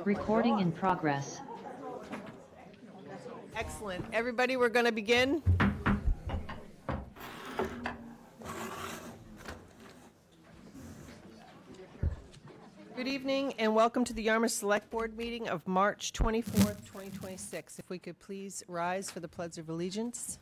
Recording in progress. Excellent. Everybody, we're going to begin. Good evening and welcome to the Yarmouth Select Board meeting of March 24th, 2026. If we could please rise for the Pledge of Allegiance.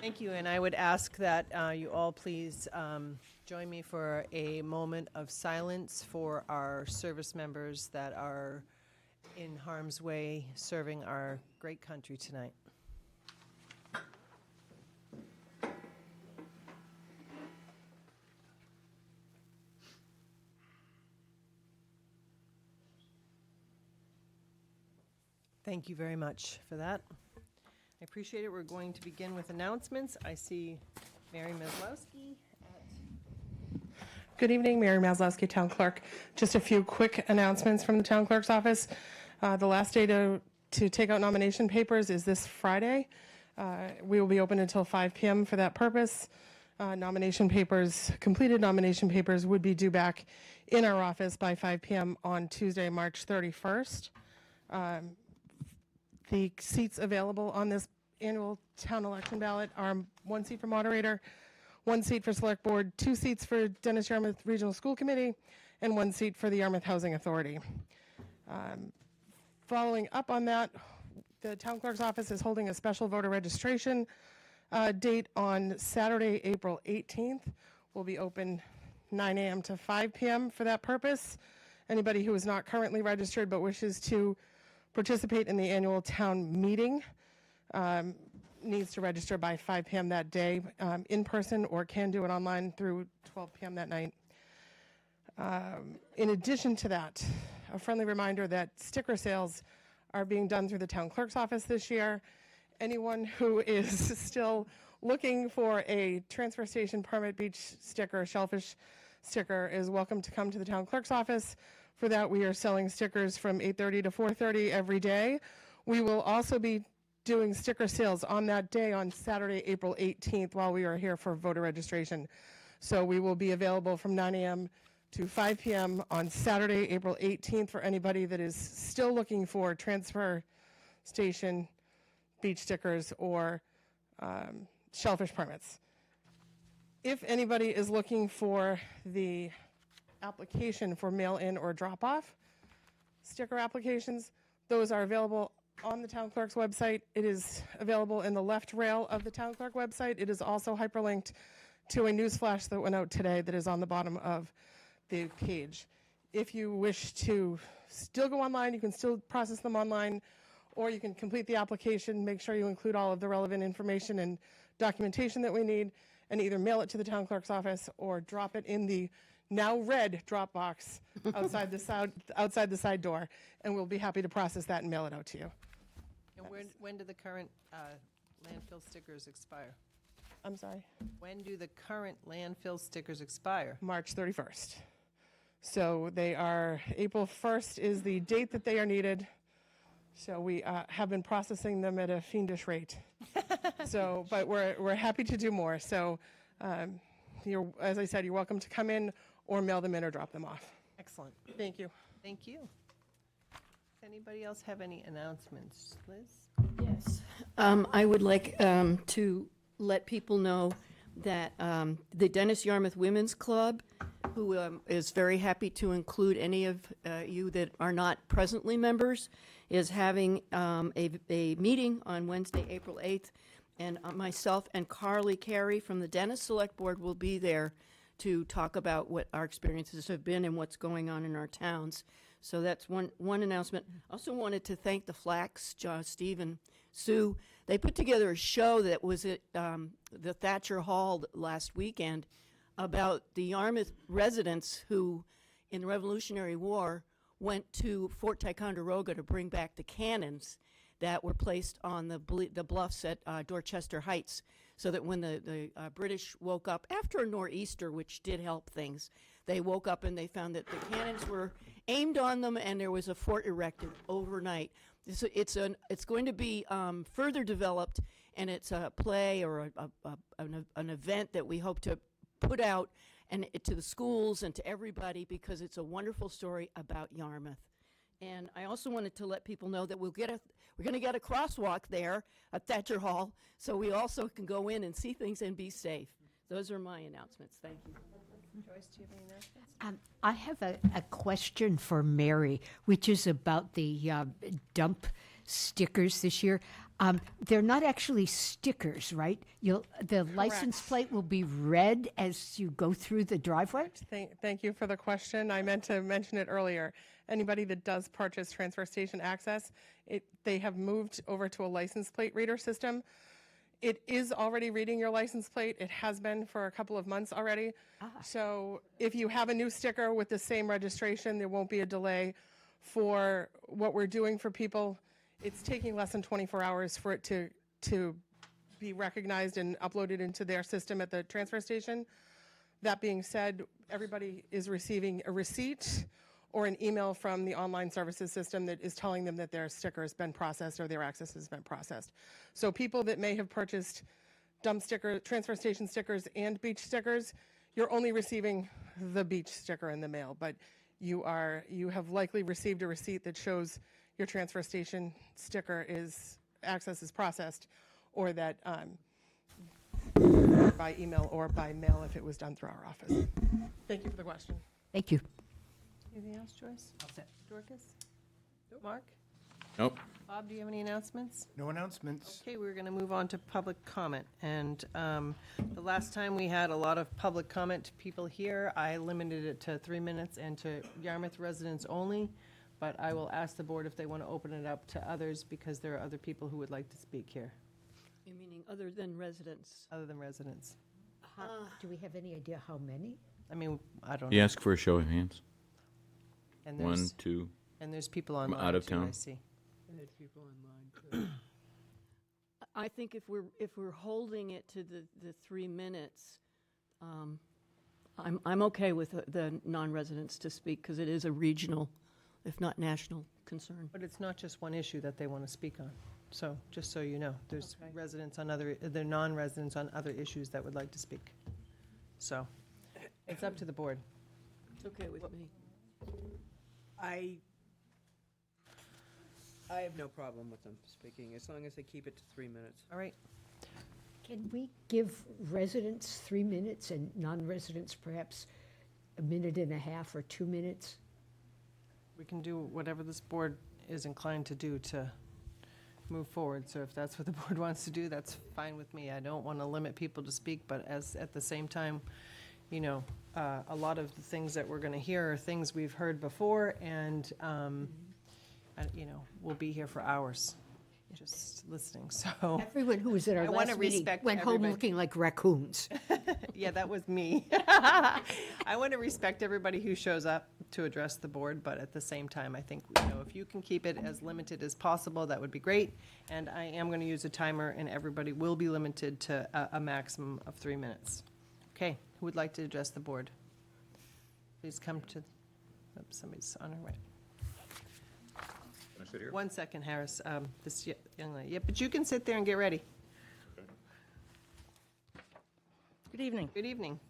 Thank you, and I would ask that you all please join me for a moment of silence for our service members that are in harm's way serving our great country tonight. Thank you very much for that. I appreciate it. We're going to begin with announcements. I see Mary Maslowski. Good evening, Mary Maslowski, Town Clerk. Just a few quick announcements from the Town Clerk's office. The last day to take out nomination papers is this Friday. We will be open until 5 p.m. for that purpose. Completed nomination papers would be due back in our office by 5 p.m. on Tuesday, March 31st. The seats available on this annual town election ballot are 1 seat for moderator, 1 seat for select board, 2 seats for Dennis Yarmouth Regional School Committee, and 1 seat for the Yarmouth Housing Authority. Following up on that, the town clerk's office is holding a special voter registration date on Saturday, April 18th. We'll be open 9 a.m. to 5 p.m. for that purpose. Anybody who is not currently registered but wishes to participate in the annual town meeting needs to register by 5 p.m. that day in person, or can do it online through 12 p.m. that night. In addition to that, a friendly reminder that sticker sales are being done through the town clerk's office this year. Anyone who is still looking for a transfer station permit beach sticker, shellfish sticker, is welcome to come to the town clerk's office. For that, we are selling stickers from 8:30 to 4:30 every day. We will also be doing sticker sales on that day on Saturday, April 18th, while we are here for voter registration. So we will be available from 9 a.m. to 5 p.m. on Saturday, April 18th for anybody that is still looking for transfer station beach stickers or shellfish permits. If anybody is looking for the application for mail-in or drop-off sticker applications, those are available on the town clerk's website. It is available in the left rail of the town clerk website. It is also hyperlinked to a news flash that went out today that is on the bottom of the page. If you wish to still go online, you can still process them online, or you can complete the application, make sure you include all of the relevant information and documentation that we need, and either mail it to the town clerk's office or drop it in the now red drop box outside the side door, and we'll be happy to process that and mail it out to you. And when do the current landfill stickers expire? I'm sorry? When do the current landfill stickers expire? March 31st. So they are, April 1st is the date that they are needed. So we have been processing them at a fiendish rate. So, but we're happy to do more. So as I said, you're welcome to come in or mail them in or drop them off. Excellent. Thank you. Thank you. Does anybody else have any announcements? Liz? Yes. I would like to let people know that the Dennis Yarmouth Women's Club, who is very happy to include any of you that are not presently members, is having a meeting on Wednesday, April 8th, and myself and Carly Carey from the Dennis Select Board will be there to talk about what our experiences have been and what's going on in our towns. So that's one announcement. Also wanted to thank the Flax, Steve and Sue. They put together a show that was at the Thatcher Hall last weekend about the Yarmouth residents who, in the Revolutionary War, went to Fort Ticonderoga to bring back the cannons that were placed on the bluffs at Dorchester Heights, so that when the British woke up after a nor'easter, which did help things, they woke up and they found that the cannons were aimed on them, and there was a fort erected overnight. It's going to be further developed, and it's a play or an event that we hope to put out and to the schools and to everybody, because it's a wonderful story about Yarmouth. And I also wanted to let people know that we're going to get a crosswalk there at Thatcher Hall, so we also can go in and see things and be safe. Those are my announcements. Thank you. Joyce, do you have any announcements? I have a question for Mary, which is about the dump stickers this year. They're not actually stickers, right? The license plate will be red as you go through the driveway? Thank you for the question. I meant to mention it earlier. Anybody that does purchase transfer station access, they have moved over to a license plate reader system. It is already reading your license plate. It has been for a couple of months already. So if you have a new sticker with the same registration, there won't be a delay. For what we're doing for people, it's taking less than 24 hours for it to be recognized and uploaded into their system at the transfer station. That being said, everybody is receiving a receipt or an email from the online services system that is telling them that their sticker has been processed or their access has been processed. So people that may have purchased transfer station stickers and beach stickers, you're only receiving the beach sticker in the mail, but you have likely received a receipt that shows your transfer station sticker access is processed, or that by email or by mail if it was done through our office. Thank you for the question. Thank you. Anything else, Joyce? All set. Dorcas? Mark? Nope. Bob, do you have any announcements? No announcements. Okay, we're going to move on to public comment. And the last time we had a lot of public comment people here, I limited it to 3 minutes and to Yarmouth residents only. But I will ask the board if they want to open it up to others, because there are other people who would like to speak here, You meaning other than residents? other than residents. Do we have any idea how many? I mean, I don't know. You ask for a show of hands. And 1, there's, 2. and there's people online out of too, I town. see. I think if we're holding it to the 3 minutes, I'm okay with the non-residents to speak, because it is a regional, if not national, concern. But it's not just one issue that they want to speak on. So, just so you know, there's Okay. residents on they're non-residents on other issues that would like to speak. So, it's up to the board. It's okay with me. I have no problem with them speaking, as long as they keep it to 3 minutes. All right. Can we give residents 3 minutes and non-residents perhaps a minute and a half or 2 minutes? We can do whatever this board is inclined to do to move forward. So if that's what the board wants to do, that's fine with me. I don't want to limit people to speak, but at the same time, you know, a lot of the things that we're going to hear are things we've heard before, and, you know, we'll be here for hours just listening. So, Everyone who was at our I wanna last meeting respect went home everybody. looking like raccoons. yeah, that was me. I want to respect everybody who shows up to address the board, but at the same time, I think, you know, if you can keep it as limited as possible, that would be great. And I am going to use a timer, and everybody will be limited to a maximum of 3 minutes. Okay, who would like to address the board? Please come to, oops, somebody's on her way. Can I sit here? 1 second, Harris. This young lady. Yeah, but you can sit there and get ready. Good evening. Good evening.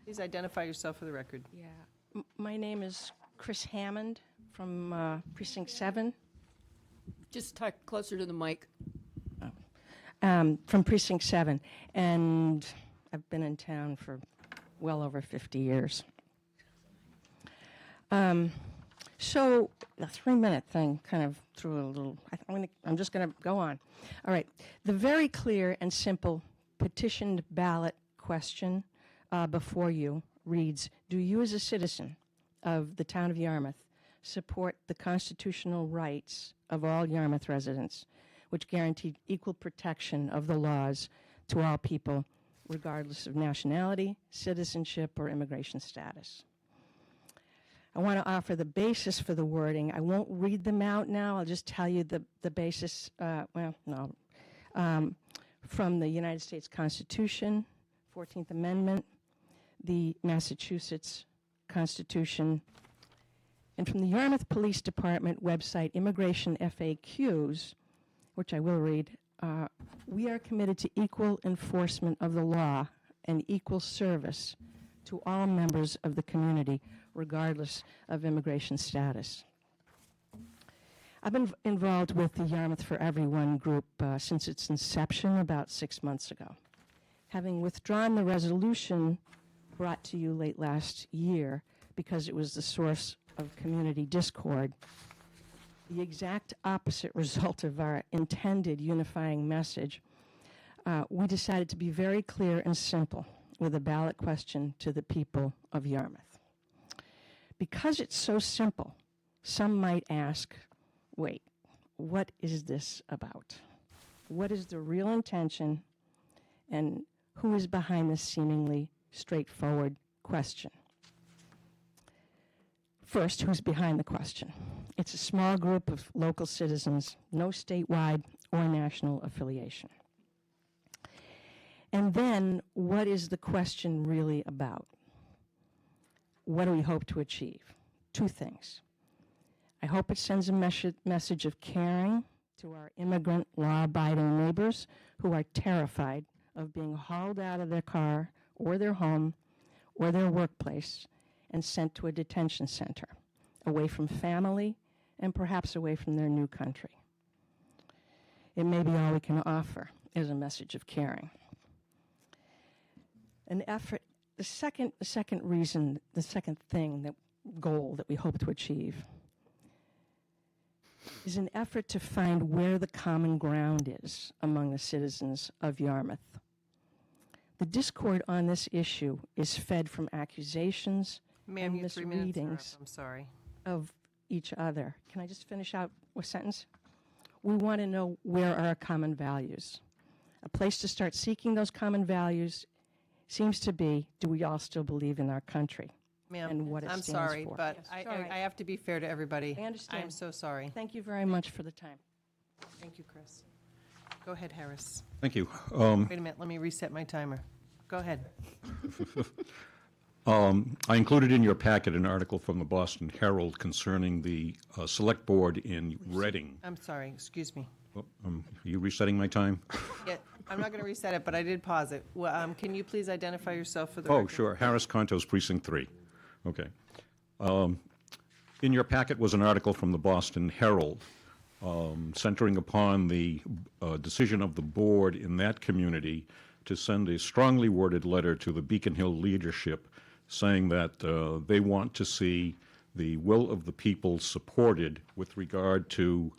Please identify yourself for the record. Yeah, my name is Chris Hammond from Precinct 7. Just talk closer to the mic. From Precinct 7, and I've been in town for well over 50 years. So the 3-minute thing kind of threw a little. I'm just going to go on. All right. The very clear and simple petitioned ballot question before you reads: do you, as a citizen of the town of Yarmouth, support the constitutional rights of all Yarmouth residents, which guarantee equal protection of the laws to all people, regardless of nationality, citizenship, or immigration status? I want to offer the basis for the wording. I won't read them out now. I'll just tell you the basis, from the United States Constitution, 14th Amendment, the Massachusetts Constitution, and from the Yarmouth Police Department website, Immigration FAQs, which I will read, we are committed to equal enforcement of the law and equal service to all members of the community, regardless of immigration status. I've been involved with the Yarmouth for Everyone group since its inception about 6 months ago. Having withdrawn the resolution brought to you late last year because it was the source of community discord, the exact opposite result of our intended unifying message, we decided to be very clear and simple with a ballot question to the people of Yarmouth. Because it's so simple, some might ask, wait, what is this about? What is the real intention, and who is behind this seemingly straightforward question? First, who's behind the question? It's a small group of local citizens, no statewide or national affiliation. And then, what is the question really about? What do we hope to achieve? Two things. I hope it sends a message of caring to our immigrant, law-abiding neighbors who are terrified of being hauled out of their car or their home or their workplace and sent to a detention center, away from family and perhaps away from their new country. It may be all we can offer is a message of caring. An effort, the second reason, the second thing, that goal that we hope to achieve is an effort to find where the common ground is among the citizens of Yarmouth. The discord on this issue is fed from accusations Ma'am, and your 3 minutes are up. misreadings I'm sorry. of each other. Can I just finish out a sentence? We want to know where are our common values. A place to start seeking those common values seems to be, do we all still believe in our country? Ma'am, And what it I'm stands sorry, for. but Yes, I, it's all right. I have to be fair to everybody. I understand. I'm so sorry. Thank you very much for the time. Thank you, Chris. Go ahead, Harris. Thank you. Wait a minute, let me reset my timer. Go ahead. I included in your packet an article from the Boston Herald concerning the Select Board in Reading. I'm sorry, excuse me. Oh, are you resetting my time? Yeah, I'm not going to reset it, but I did pause it. Well, can you please identify yourself for the Oh, record? sure. Harris Contos, Precinct 3. Okay. In your packet was an article from the Boston Herald centering upon the decision of the board in that community to send a strongly worded letter to the Beacon Hill leadership saying that they want to see the will of the people supported with regard to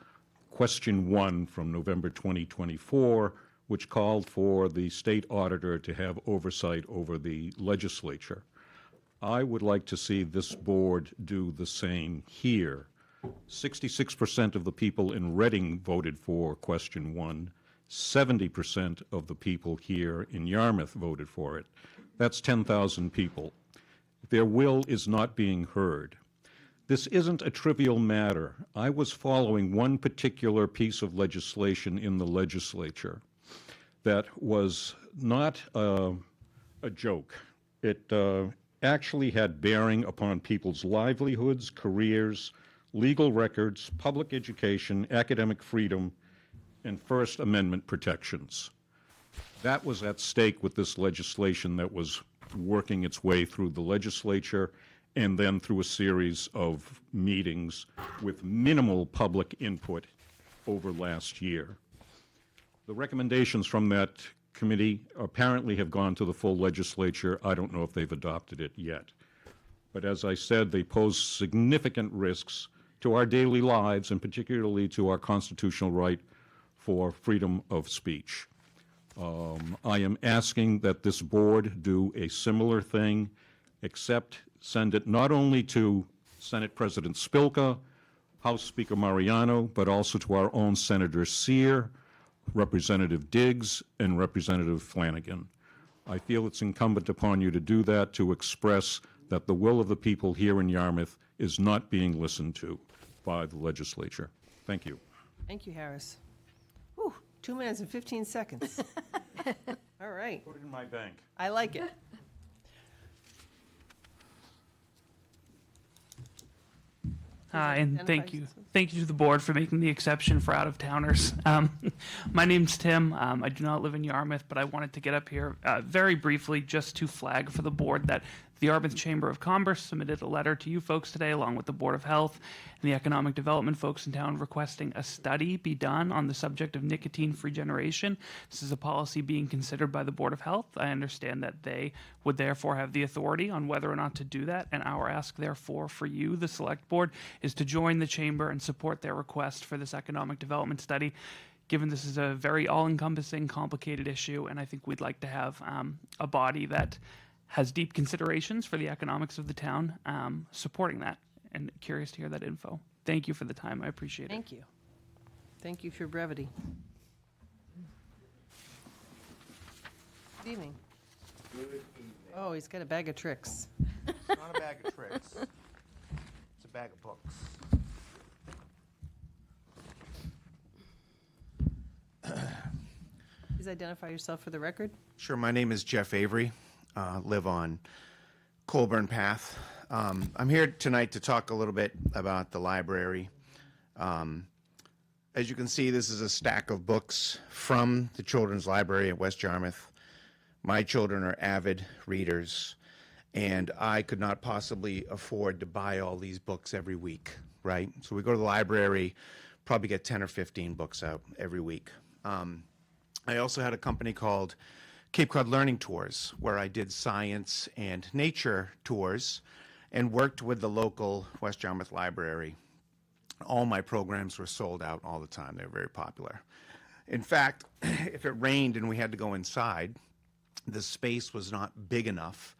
question 1 from November 2024, which called for the state auditor to have oversight over the legislature. I would like to see this board do the same here. 66% of the people in Reading voted for question 1. 70% of the people here in Yarmouth voted for it. That's 10,000 people. Their will is not being heard. This isn't a trivial matter. I was following one particular piece of legislation in the legislature that was not a joke. It actually had bearing upon people's livelihoods, careers, legal records, public education, academic freedom, and First Amendment protections. That was at stake with this legislation that was working its way through the legislature and then through a series of meetings with minimal public input over last year. The recommendations from that committee apparently have gone to the full legislature. I don't know if they've adopted it yet. But as I said, they pose significant risks to our daily lives and particularly to our constitutional right for freedom of speech. I am asking that this board do a similar thing, except send it not only to Senate President Spilka, House Speaker Mariano, but also to our own Senator Sear, Representative Diggs, and Representative Flanagan. I feel it's incumbent upon you to do that, to express that the will of the people here in Yarmouth is not being listened to by the legislature. Thank you. Thank you, Harris. Whew, 2 minutes and 15 seconds. All right, Put it in my bank. I like it. Hi, and identify thank you. yourself. Thank you to the board for making the exception for out-of-towners. My name's Tim. I do not live in Yarmouth, but I wanted to get up here very briefly just to flag for the board that the Yarmouth Chamber of Commerce submitted a letter to you folks today, along with the Board of Health and the Economic Development folks in town, requesting a study be done on the subject of nicotine-free generation. This is a policy being considered by the Board of Health. I understand that they would therefore have the authority on whether or not to do that, and our ask, therefore, for you, the Select Board, is to join the Chamber and support their request for this economic development study. Given this is a very all-encompassing, complicated issue, and I think we'd like to have a body that has deep considerations for the economics of the town, supporting that, and curious to hear that info. Thank you for the time. I appreciate it. Thank you. Thank you for your brevity. Good evening. Oh, he's got a bag of tricks. It's not a bag of tricks. It's a bag of books. Please identify yourself for the record. Sure, my name is Jeff Avery. Live on Colburn Path. I'm here tonight to talk a little bit about the library. As you can see, this is a stack of books from the Children's Library at West Yarmouth. My children are avid readers, and I could not possibly afford to buy all these books every week, right? So we go to the library, probably get 10 or 15 books out every week. I also had a company called Cape Cod Learning Tours, where I did science and nature tours and worked with the local West Yarmouth Library. All my programs were sold out all the time. They were very popular. In fact, if it rained and we had to go inside, the space was not big enough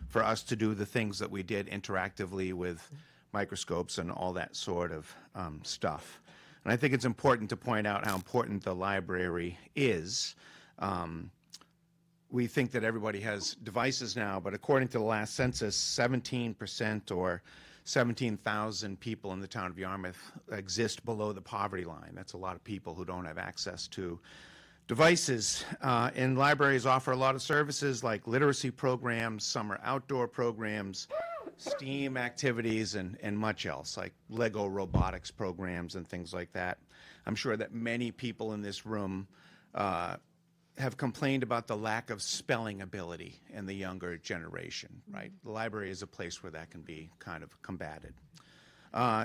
for us to do the things that we did interactively with microscopes and all that sort of stuff. And I think it's important to point out how important the library is. We think that everybody has devices now, but according to the last census, 17% or 17,000 people in the town of Yarmouth exist below the poverty line. That's a lot of people who don't have access to devices. And libraries offer a lot of services like literacy programs, summer outdoor programs, STEAM activities, and much else, like Lego robotics programs and things like that. I'm sure that many people in this room have complained about the lack of spelling ability in the younger generation, right? The library is a place where that can be kind of combated.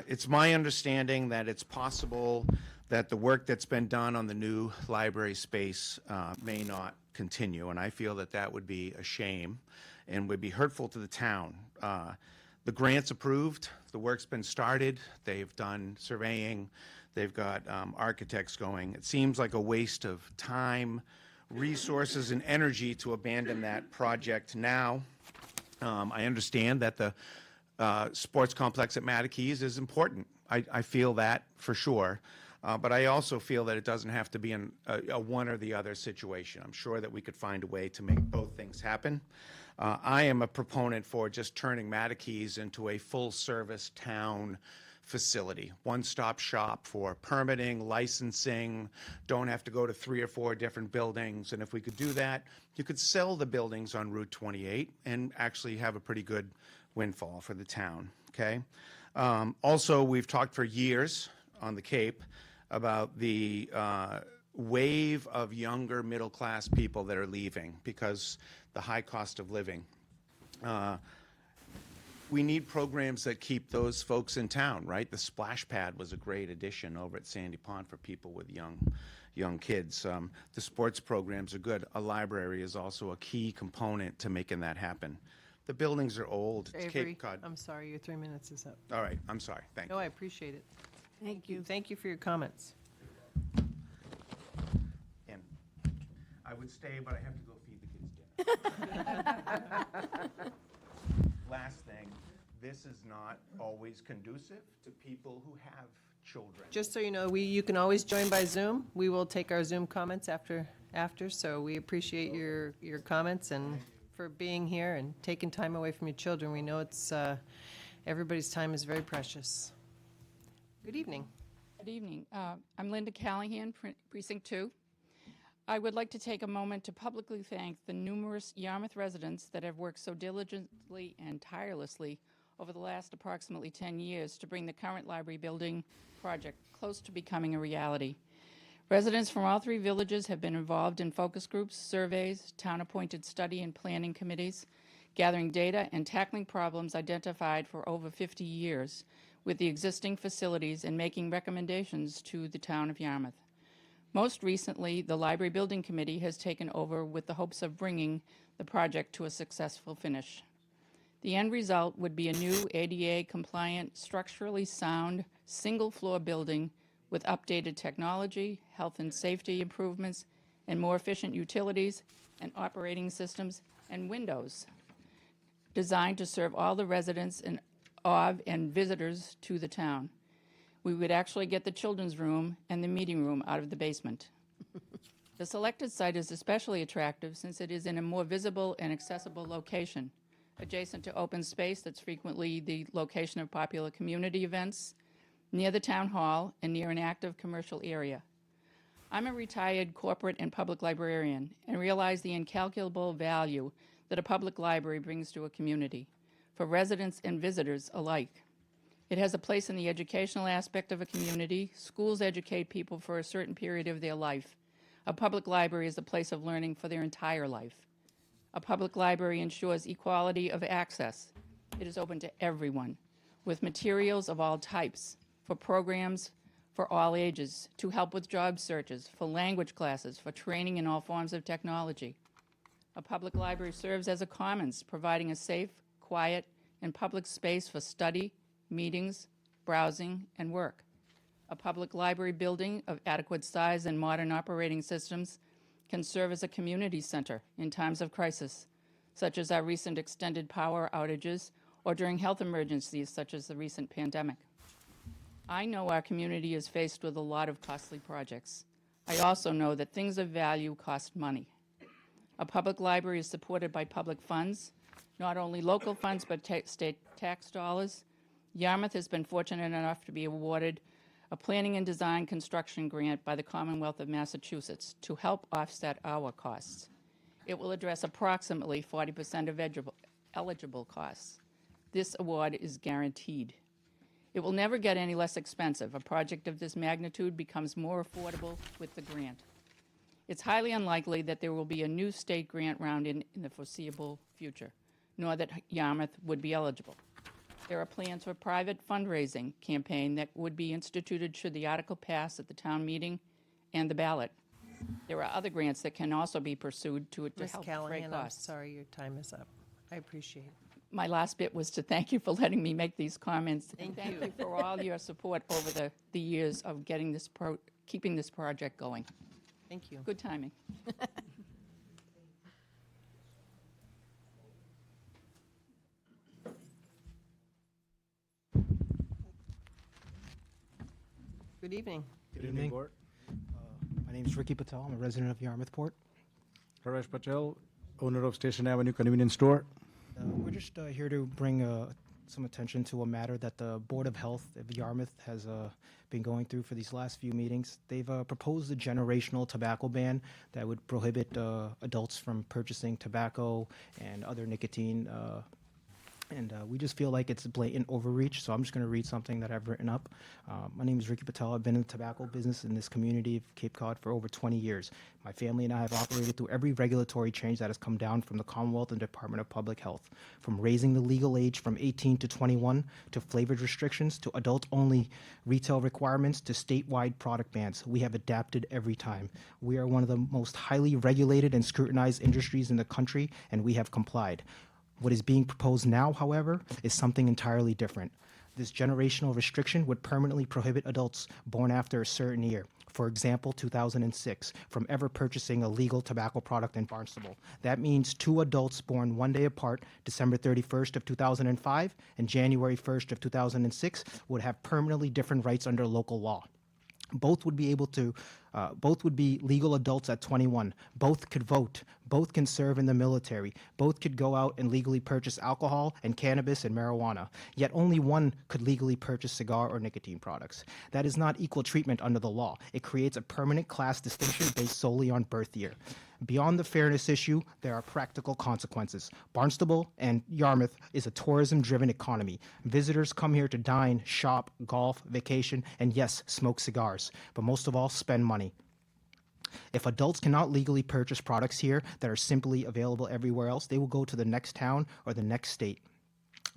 It's my understanding that it's possible that the work that's been done on the new library space may not continue, and I feel that that would be a shame and would be hurtful to the town. The grant's approved, the work's been started, they've done surveying, they've got architects going. It seems like a waste of time, resources, and energy to abandon that project now. I understand that the sports complex at Matakees is important. I feel that for sure. But I also feel that it doesn't have to be a one or the other situation. I'm sure that we could find a way to make both things happen. I am a proponent for just turning Matakees into a full-service town facility, one-stop shop for permitting, licensing, don't have to go to 3 or 4 different buildings. And if we could do that, you could sell the buildings on Route 28 and actually have a pretty good windfall for the town, okay? Also, we've talked for years on the Cape about the wave of younger middle-class people that are leaving because the high cost of living. We need programs that keep those folks in town, right? The splash pad was a great addition over at Sandy Pond for people with young kids. The sports programs are good. A library is also a key component to making that happen. The buildings are old. It's Avery, Cape Cod. I'm sorry, your 3 minutes is up. All right, I'm sorry. Thank No, you. I appreciate it. Thank you. Thank you for your comments. And I would stay, but I have to go feed the kids dinner. Last thing, this is not always conducive to people who have children. Just so you know, you can always join by Zoom. We will take our Zoom comments after, so we appreciate your comments and for being here and taking time away from your children. We know it's, everybody's time is very precious. Good evening. Good evening. I'm Linda Callahan, Precinct 2. I would like to take a moment to publicly thank the numerous Yarmouth residents that have worked so diligently and tirelessly over the last approximately 10 years to bring the current library building project close to becoming a reality. Residents from all 3 villages have been involved in focus groups, surveys, town-appointed study and planning committees, gathering data and tackling problems identified for over 50 years with the existing facilities and making recommendations to the town of Yarmouth. Most recently, the Library Building Committee has taken over with the hopes of bringing the project to a successful finish. The end result would be a new ADA-compliant, structurally sound, single-floor building with updated technology, health and safety improvements, and more efficient utilities and operating systems and windows designed to serve all the residents and visitors to the town. We would actually get the children's room and the meeting room out of the basement. The selected site is especially attractive since it is in a more visible and accessible location, adjacent to open space that's frequently the location of popular community events, near the town hall, and near an active commercial area. I'm a retired corporate and public librarian and realize the incalculable value that a public library brings to a community, for residents and visitors alike. It has a place in the educational aspect of a community. Schools educate people for a certain period of their life. A public library is a place of learning for their entire life. A public library ensures equality of access. It is open to everyone, with materials of all types, for programs for all ages, to help with job searches, for language classes, for training in all forms of technology. A public library serves as a commons, providing a safe, quiet, and public space for study, meetings, browsing, and work. A public library building of adequate size and modern operating systems can serve as a community center in times of crisis, such as our recent extended power outages or during health emergencies such as the recent pandemic. I know our community is faced with a lot of costly projects. I also know that things of value cost money. A public library is supported by public funds, not only local funds but state tax dollars. Yarmouth has been fortunate enough to be awarded a planning and design construction grant by the Commonwealth of Massachusetts to help offset our costs. It will address approximately 40% of eligible costs. This award is guaranteed. It will never get any less expensive. A project of this magnitude becomes more affordable with the grant. It's highly unlikely that there will be a new state grant round in the foreseeable future, nor that Yarmouth would be eligible. There are plans for a private fundraising campaign that would be instituted should the article pass at the town meeting and the ballot. There are other grants that can also be pursued to Ms. help Callahan, freight I'm costs. sorry your time is up. I appreciate it. My last bit was to thank you for letting me make these comments. Thank and you. thank you for all your support over the years of getting this keeping this project going. Thank you. Good timing. Good evening. Good evening, Board. My name is Ricky Patel. I'm a resident of Yarmouthport. Harish Patel, owner of Station Avenue Convenience Store. We're just here to bring some attention to a matter that the Board of Health of Yarmouth has been going through for these last few meetings. They've proposed a generational tobacco ban that would prohibit adults from purchasing tobacco and other nicotine. And we just feel like it's a blatant overreach, so I'm just going to read something that I've written up. My name is Ricky Patel. I've been in the tobacco business in this community of Cape Cod for over 20 years. My family and I have operated through every regulatory change that has come down from the Commonwealth and Department of Public Health, from raising the legal age from 18 to 21, to flavored restrictions, to adult-only retail requirements, to statewide product bans. We have adapted every time. We are one of the most highly regulated and scrutinized industries in the country, and we have complied. What is being proposed now, however, is something entirely different. This generational restriction would permanently prohibit adults born after a certain year, for example, 2006, from ever purchasing a legal tobacco product in Barnstable. That means 2 adults born one day apart, December 31st of 2005 and January 1st of 2006, would have permanently different rights under local law. Both would be able to Both would be legal adults at 21. Both could vote. Both can serve in the military. Both could go out and legally purchase alcohol and cannabis and marijuana. Yet only one could legally purchase cigar or nicotine products. That is not equal treatment under the law. It creates a permanent class distinction based solely on birth year. Beyond the fairness issue, there are practical consequences. Barnstable and Yarmouth is a tourism-driven economy. Visitors come here to dine, shop, golf, vacation, and yes, smoke cigars, but most of all, spend money. If adults cannot legally purchase products here that are simply available everywhere else, they will go to the next town or the next state.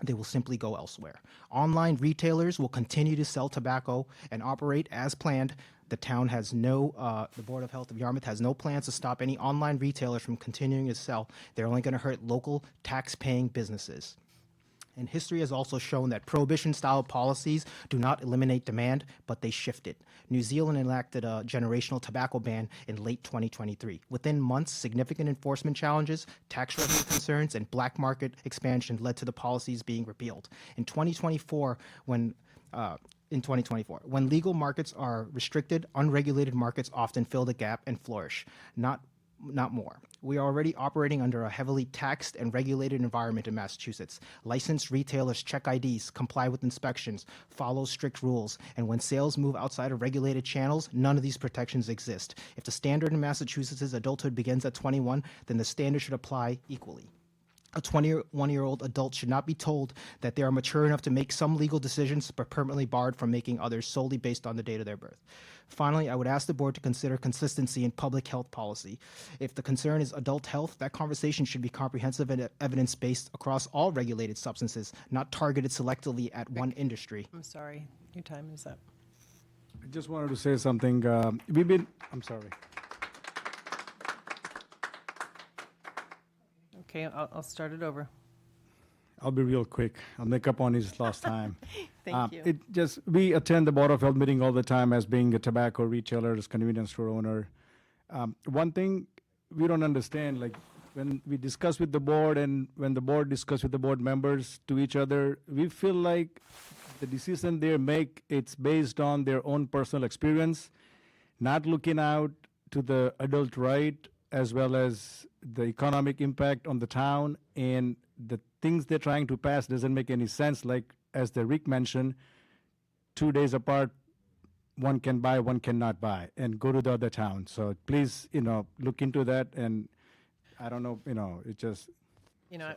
They will simply go elsewhere. Online retailers will continue to sell tobacco and operate as planned. The town has the Board of Health of Yarmouth has no plans to stop any online retailers from continuing to sell. They're only going to hurt local tax-paying businesses. And history has also shown that prohibition-style policies do not eliminate demand, but they shift it. New Zealand enacted a generational tobacco ban in late 2023. Within months, significant enforcement challenges, tax revenue concerns, and black market expansion led to the policies being repealed. In 2024, when legal markets are restricted, unregulated markets often fill the gap and flourish, not more. We are already operating under a heavily taxed and regulated environment in Massachusetts. Licensed retailers check IDs, comply with inspections, follow strict rules, and when sales move outside of regulated channels, none of these protections exist. If the standard in Massachusetts is adulthood begins at 21, then the standard should apply equally. A 21-year-old adult should not be told that they are mature enough to make some legal decisions but permanently barred from making others solely based on the date of their birth. Finally, I would ask the board to consider consistency in public health policy. If the concern is adult health, that conversation should be comprehensive and evidence-based across all regulated substances, not targeted selectively at one industry. I'm sorry, your time is up. I just wanted to say something. I'm sorry. Okay, I'll start it over. I'll be real quick. I'll make up on his lost time. Thank you. We attend the Board of Health meeting all the time as being a tobacco retailer, as convenience store owner. One thing we don't understand, like when we discuss with the board and when the board discuss with the board members to each other, we feel like the decision they make, it's based on their own personal experience, not looking out to the adult right as well as the economic impact on the town, and the things they're trying to pass doesn't make any sense. Like as the Rick mentioned, 2 days apart, one can buy, one cannot buy, and go to the other town. So please, look into that. And I don't know, it just.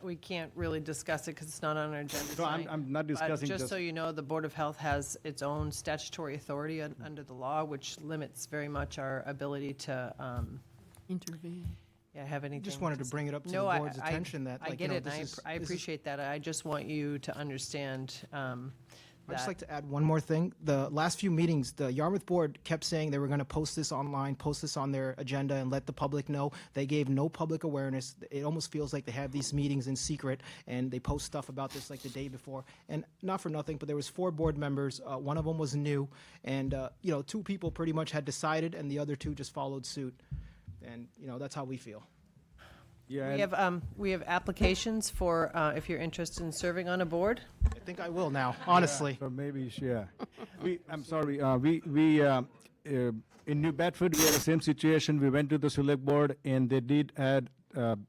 We can't really discuss it because it's not on our agenda No, tonight. I'm not discussing. But just so you know, the Board of Health has its own statutory authority under the law, which limits very much our ability to Intervene. have anything. Just wanted to bring it up to the board's attention that, I get it, and I appreciate that. I just want you to understand I'd just like to add one more thing. The last few meetings, the Yarmouth board kept saying they were going to post this online, post this on their agenda, and let the public know. They gave no public awareness. It almost feels like they have these meetings in secret, and they post stuff about this like the day before. And not for nothing, but there was 4 board members. One of them was new, and 2 people pretty much had decided, and the other 2 just followed suit. And that's how we feel. Yeah, we have applications for if you're interested in serving on a board. I think I will now, honestly. So maybe, yeah. I'm sorry. In New Bedford, we had the same situation. We went to the select board, and they did add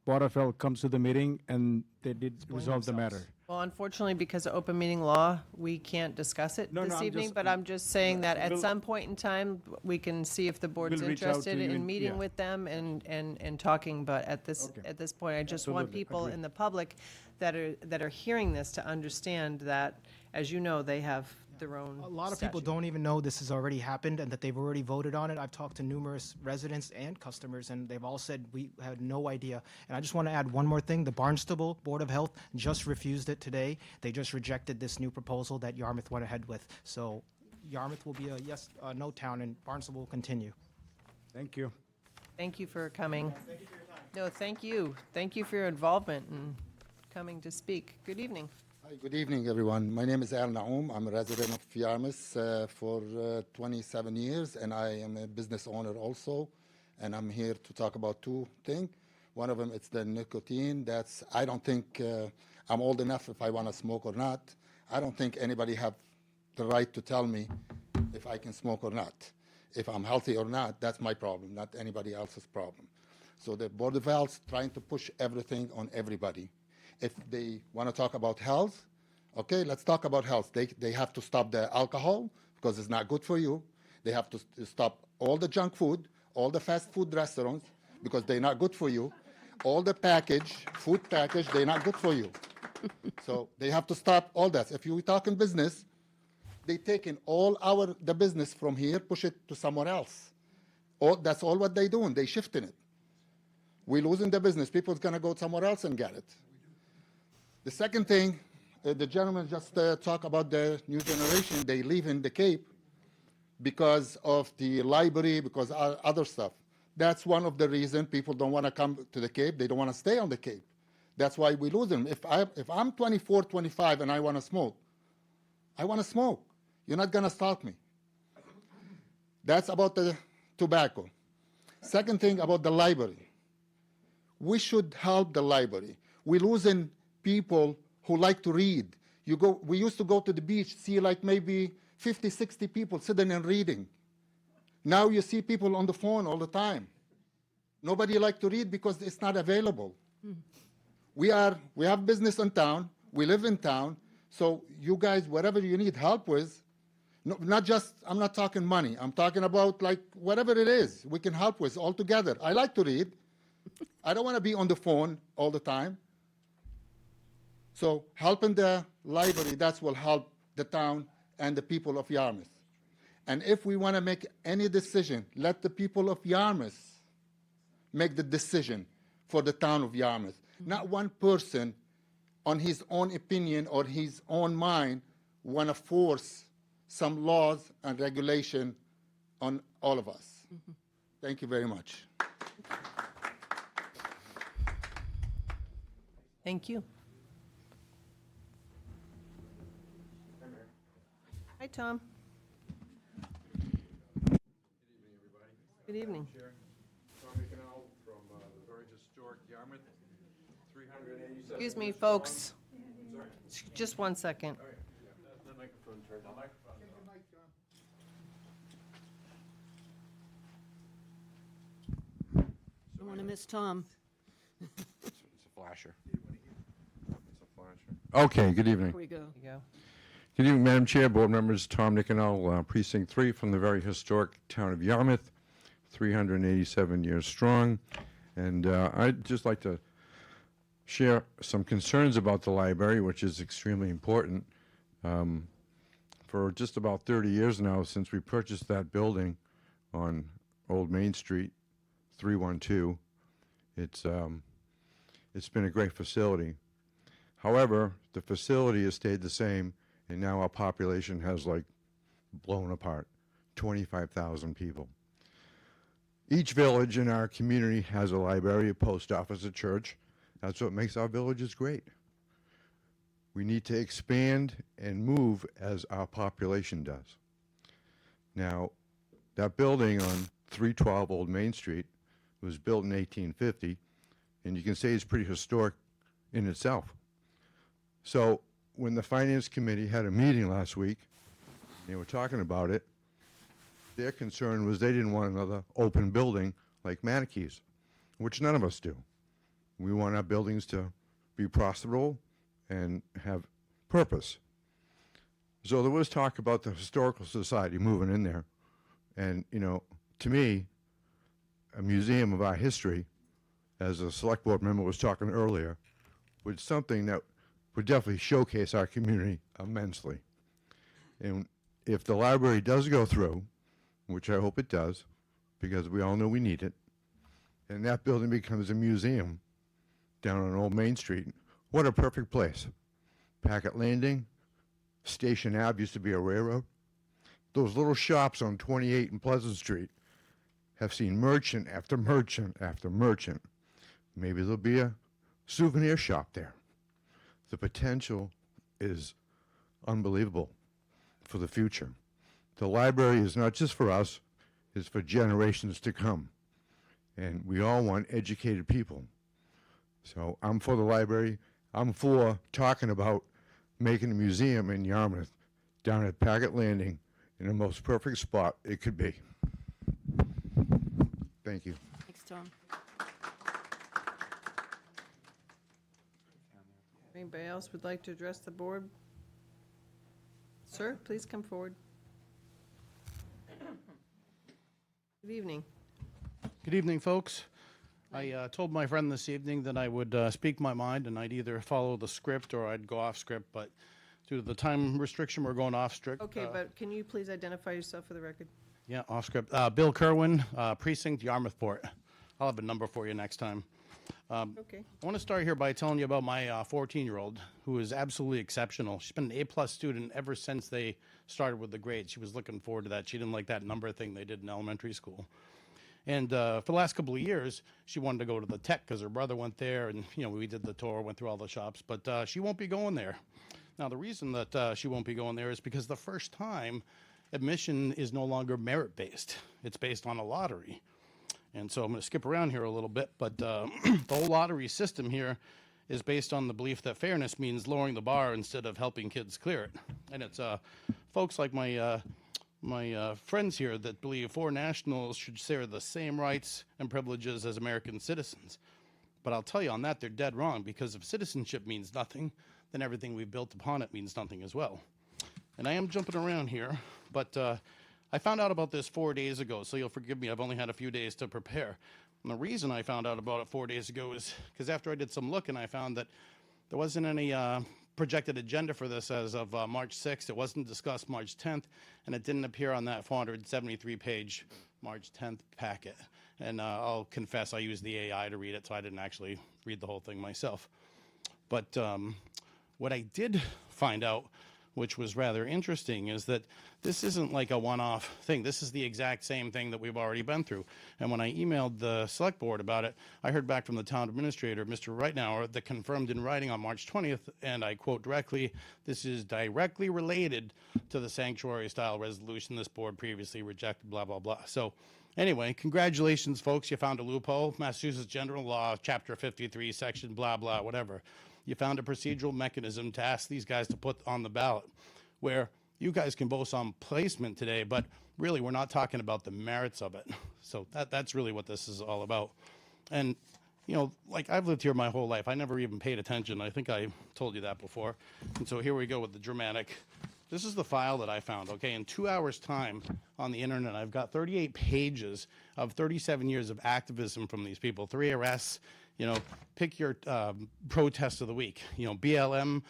Board of Health comes to the meeting, and they did resolve the matter. Well, unfortunately, because of open meeting law, we can't discuss it No, this I'm evening, just- but I'm just saying that at We'll- some point in time, we can see if the board's We'll reach out interested to you in and- meeting yeah. with them and talking, but at this point, I just want Absolutely, people agreed. in the public that are hearing this to understand that, as you know, they have their own A lot of people statute. don't even know this has already happened and that they've already voted on it. I've talked to numerous residents and customers, and they've all said we had no idea. And I just want to add one more thing. The Barnstable Board of Health just refused it today. They just rejected this new proposal that Yarmouth went ahead with. So Yarmouth will be a no town, and Barnstable will continue. Thank you. Thank you for coming. Thank you for your time. No, thank you. Thank you for your involvement and coming to speak. Good evening. Hi, good evening, everyone. My name is Al Naoum. I'm a resident of Yarmouth for 27 years, and I am a business owner also. And I'm here to talk about 2 things. One of them is the nicotine. I don't think I'm old enough if I want to smoke or not. I don't think anybody have the right to tell me if I can smoke or not. If I'm healthy or not, that's my problem, not anybody else's problem. So the Board of Health trying to push everything on everybody. If they want to talk about health, okay, let's talk about health. They have to stop the alcohol because it's not good for you. They have to stop all the junk food, all the fast food restaurants because they're not good for you. All the food package, they're not good for you. So they have to stop all that. If you're talking business, they taking all the business from here, push it to somewhere else. That's all what they doing. They shifting it. We're losing the business. People's gonna go somewhere else and get it. The second thing, the gentleman just talked about the new generation. They live in the Cape because of the library, because of other stuff. That's one of the reasons people don't want to come to the Cape. They don't want to stay on the Cape. That's why we lose them. If I'm 24, 25, and I want to smoke, I want to smoke. You're not going to stop me. That's about the tobacco. Second thing about the library. We should help the library. We're losing people who like to read. We used to go to the beach, see like maybe 50, 60 people sitting and reading. Now you see people on the phone all the time. Nobody like to read because it's not available. We have business in town. We live in town. So you guys, whatever you need help with, not just, I'm not talking money. I'm talking about like whatever it is we can help with all together. I like to read. I don't want to be on the phone all the time. So helping the library, that will help the town and the people of Yarmouth. And if we want to make any decision, let the people of Yarmouth make the decision for the town of Yarmouth. Not one person on his own opinion or his own mind want to force some laws and regulation on all of us. Thank you very much. Thank you. Hi, Tom. Good evening. Excuse me, folks. Just 1 second. Don't want to miss Tom. It's a flasher. Okay, good evening. Here we go. There you go. Good evening, Madam Chair, board members. Tom Nicanel, Precinct 3 from the very historic town of Yarmouth, 387 years strong. And I'd just like to share some concerns about the library, which is extremely important. For just about 30 years now, since we purchased that building on Old Main Street, 312, it's been a great facility. However, the facility has stayed the same, and now our population has like blown apart, 25,000 people. Each village in our community has a library, a post office, a church. That's what makes our villages great. We need to expand and move as our population does. Now, that building on 312 Old Main Street was built in 1850, and you can say it's pretty historic in itself. So when the Finance Committee had a meeting last week, they were talking about it, their concern was they didn't want another open building like Manickey's, which none of us do. We want our buildings to be profitable and have purpose. So there was talk about the Historical Society moving in there. And, you know, to me, a museum of our history, as a select board member was talking earlier, was something that would definitely showcase our community immensely. And if the library does go through, which I hope it does, because we all know we need it, and that building becomes a museum down on Old Main Street, what a perfect place. Packet Landing, Station Ave used to be a railroad. Those little shops on 28 and Pleasant Street have seen merchant after merchant after merchant. Maybe there'll be a souvenir shop there. The potential is unbelievable for the future. The library is not just for us, it's for generations to come. And we all want educated people. So I'm for the library. I'm for talking about making a museum in Yarmouth down at Packet Landing in the most perfect spot it could be. Thank you. Thanks, Tom. Anybody else would like to address the board? Sir, please come forward. Good evening. Good evening, folks. I told my friend this evening that I would speak my mind and I'd either follow the script or I'd go off script, but due to the time restriction, we're going off script. Okay, but can you please identify yourself for the record? Yeah, off script. Bill Kerwin, Precinct Yarmouthport. I'll have a number for you next time. Okay. I want to start here by telling you about my 14-year-old, who is absolutely exceptional. She's been an A-plus student ever since they started with the grades. She was looking forward to that. She didn't like that number thing they did in elementary school. And for the last couple of years, she wanted to go to the tech because her brother went there, and we did the tour, went through all the shops, but she won't be going there. Now, the reason that she won't be going there is because the first time, admission is no longer merit-based. It's based on a lottery. And so I'm going to skip around here a little bit, but the whole lottery system here is based on the belief that fairness means lowering the bar instead of helping kids clear it. And it's folks like my friends here that believe foreign nationals should share the same rights and privileges as American citizens. But I'll tell you on that, they're dead wrong, because if citizenship means nothing, then everything we've built upon it means nothing as well. And I am jumping around here, but I found out about this 4 days ago, so you'll forgive me, I've only had a few days to prepare. And the reason I found out about it 4 days ago is because after I did some looking, I found that there wasn't any projected agenda for this as of March 6th. It wasn't discussed March 10th, and it didn't appear on that 473-page March 10th packet. And I'll confess, I used the AI to read it, so I didn't actually read the whole thing myself. But what I did find out, which was rather interesting, is that this isn't like a one-off thing. This is the exact same thing that we've already been through. And when I emailed the select board about it, I heard back from the town administrator, Mr. Reitnauer, that confirmed in writing on March 20th, and I quote directly, "This is directly related to the sanctuary-style resolution this board previously rejected, blah, blah, blah." So anyway, congratulations, folks. You found a loophole. Massachusetts General Law, Chapter 53, Section blah, blah, whatever. You found a procedural mechanism to ask these guys to put on the ballot, where you guys can boast on placement today, but really we're not talking about the merits of it. So that's really what this is all about. And, like I've lived here my whole life. I never even paid attention. I think I told you that before. And so here we go with the dramatic. This is the file that I found, okay? In 2 hours' time on the internet, I've got 38 pages of 37 years of activism from these people, 3 arrests. Pick your protest of the week. BLM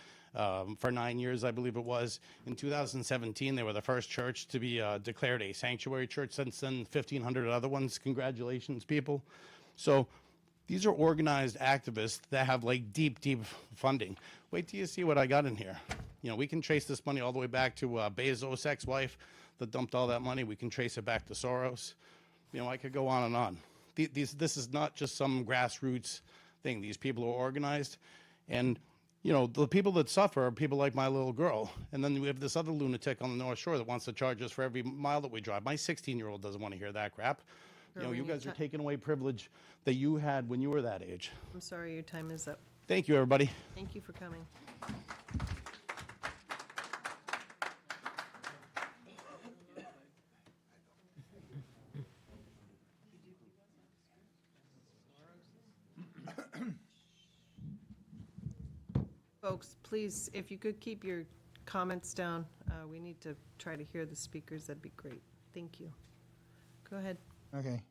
for 9 years, I believe it was. In 2017, they were the first church to be declared a sanctuary church. Since then, 1,500 other ones. Congratulations, people. So these are organized activists that have deep, deep funding. Wait till you see what I got in here. We can trace this money all the way back to Bezos' ex-wife that dumped all that money. We can trace it back to Soros. I could go on and on. This is not just some grassroots thing. These people are organized. And, the people that suffer are people like my little girl. And then we have this other lunatic on the North Shore that wants to charge us for every mile that we drive. My 16-year-old doesn't want to hear that crap. You guys are taking away privilege that you had when you were that age. I'm sorry, your time is up. Thank you, everybody. Thank you for coming. Folks, please, if you could keep your comments down. We need to try to hear the speakers. That'd be great. Thank you. Go ahead. Okay.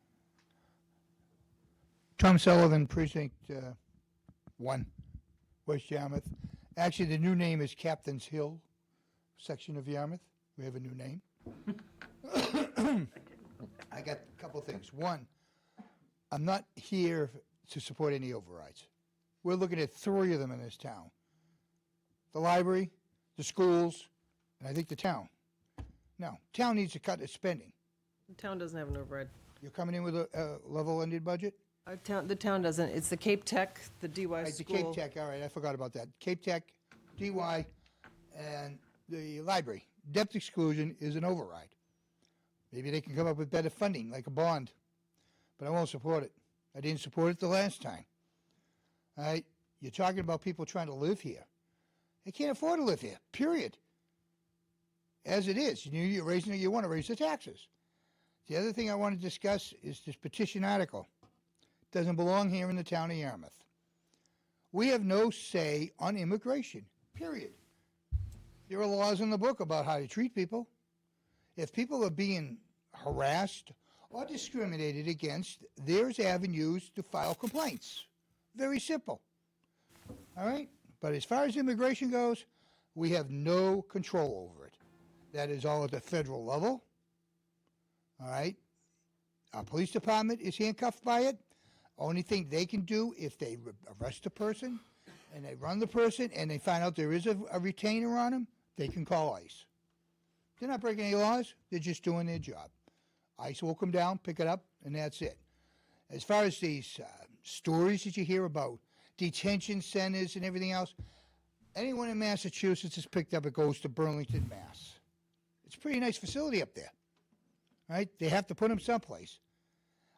Tom Sullivan, Precinct 1, West Yarmouth. Actually, the new name is Captain's Hill, section of Yarmouth. We have a new name. I got a couple things. One, I'm not here to support any overrides. We're looking at 3 of them in this town. The library, the schools, and I think the town. Now, town needs to cut its spending. The town doesn't have an override. You're coming in with a level-ended budget? The town doesn't. It's the Cape Tech, the DY Right, the school. Cape Tech, all right, I forgot about that. Cape Tech, DY, and the library. Depth exclusion is an override. Maybe they can come up with better funding, like a bond, but I won't support it. I didn't support it the last time. All right, you're talking about people trying to live here. They can't afford to live here, period. As it is, you want to raise the taxes. The other thing I want to discuss is this petition article. Doesn't belong here in the town of Yarmouth. We have no say on immigration, period. There are laws in the book about how to treat people. If people are being harassed or discriminated against, there's avenues to file complaints. Very simple. All right? But as far as immigration goes, we have no control over it. That is all at the federal level. All right? Our police department is handcuffed by it. Only thing they can do if they arrest a person and they run the person and they find out there is a retainer on them, they can call ICE. They're not breaking any laws. They're just doing their job. ICE will come down, pick it up, and that's it. As far as these stories that you hear about detention centers and everything else, anyone in Massachusetts has picked up, it goes to Burlington, Mass. It's a pretty nice facility up there. All right? They have to put them someplace.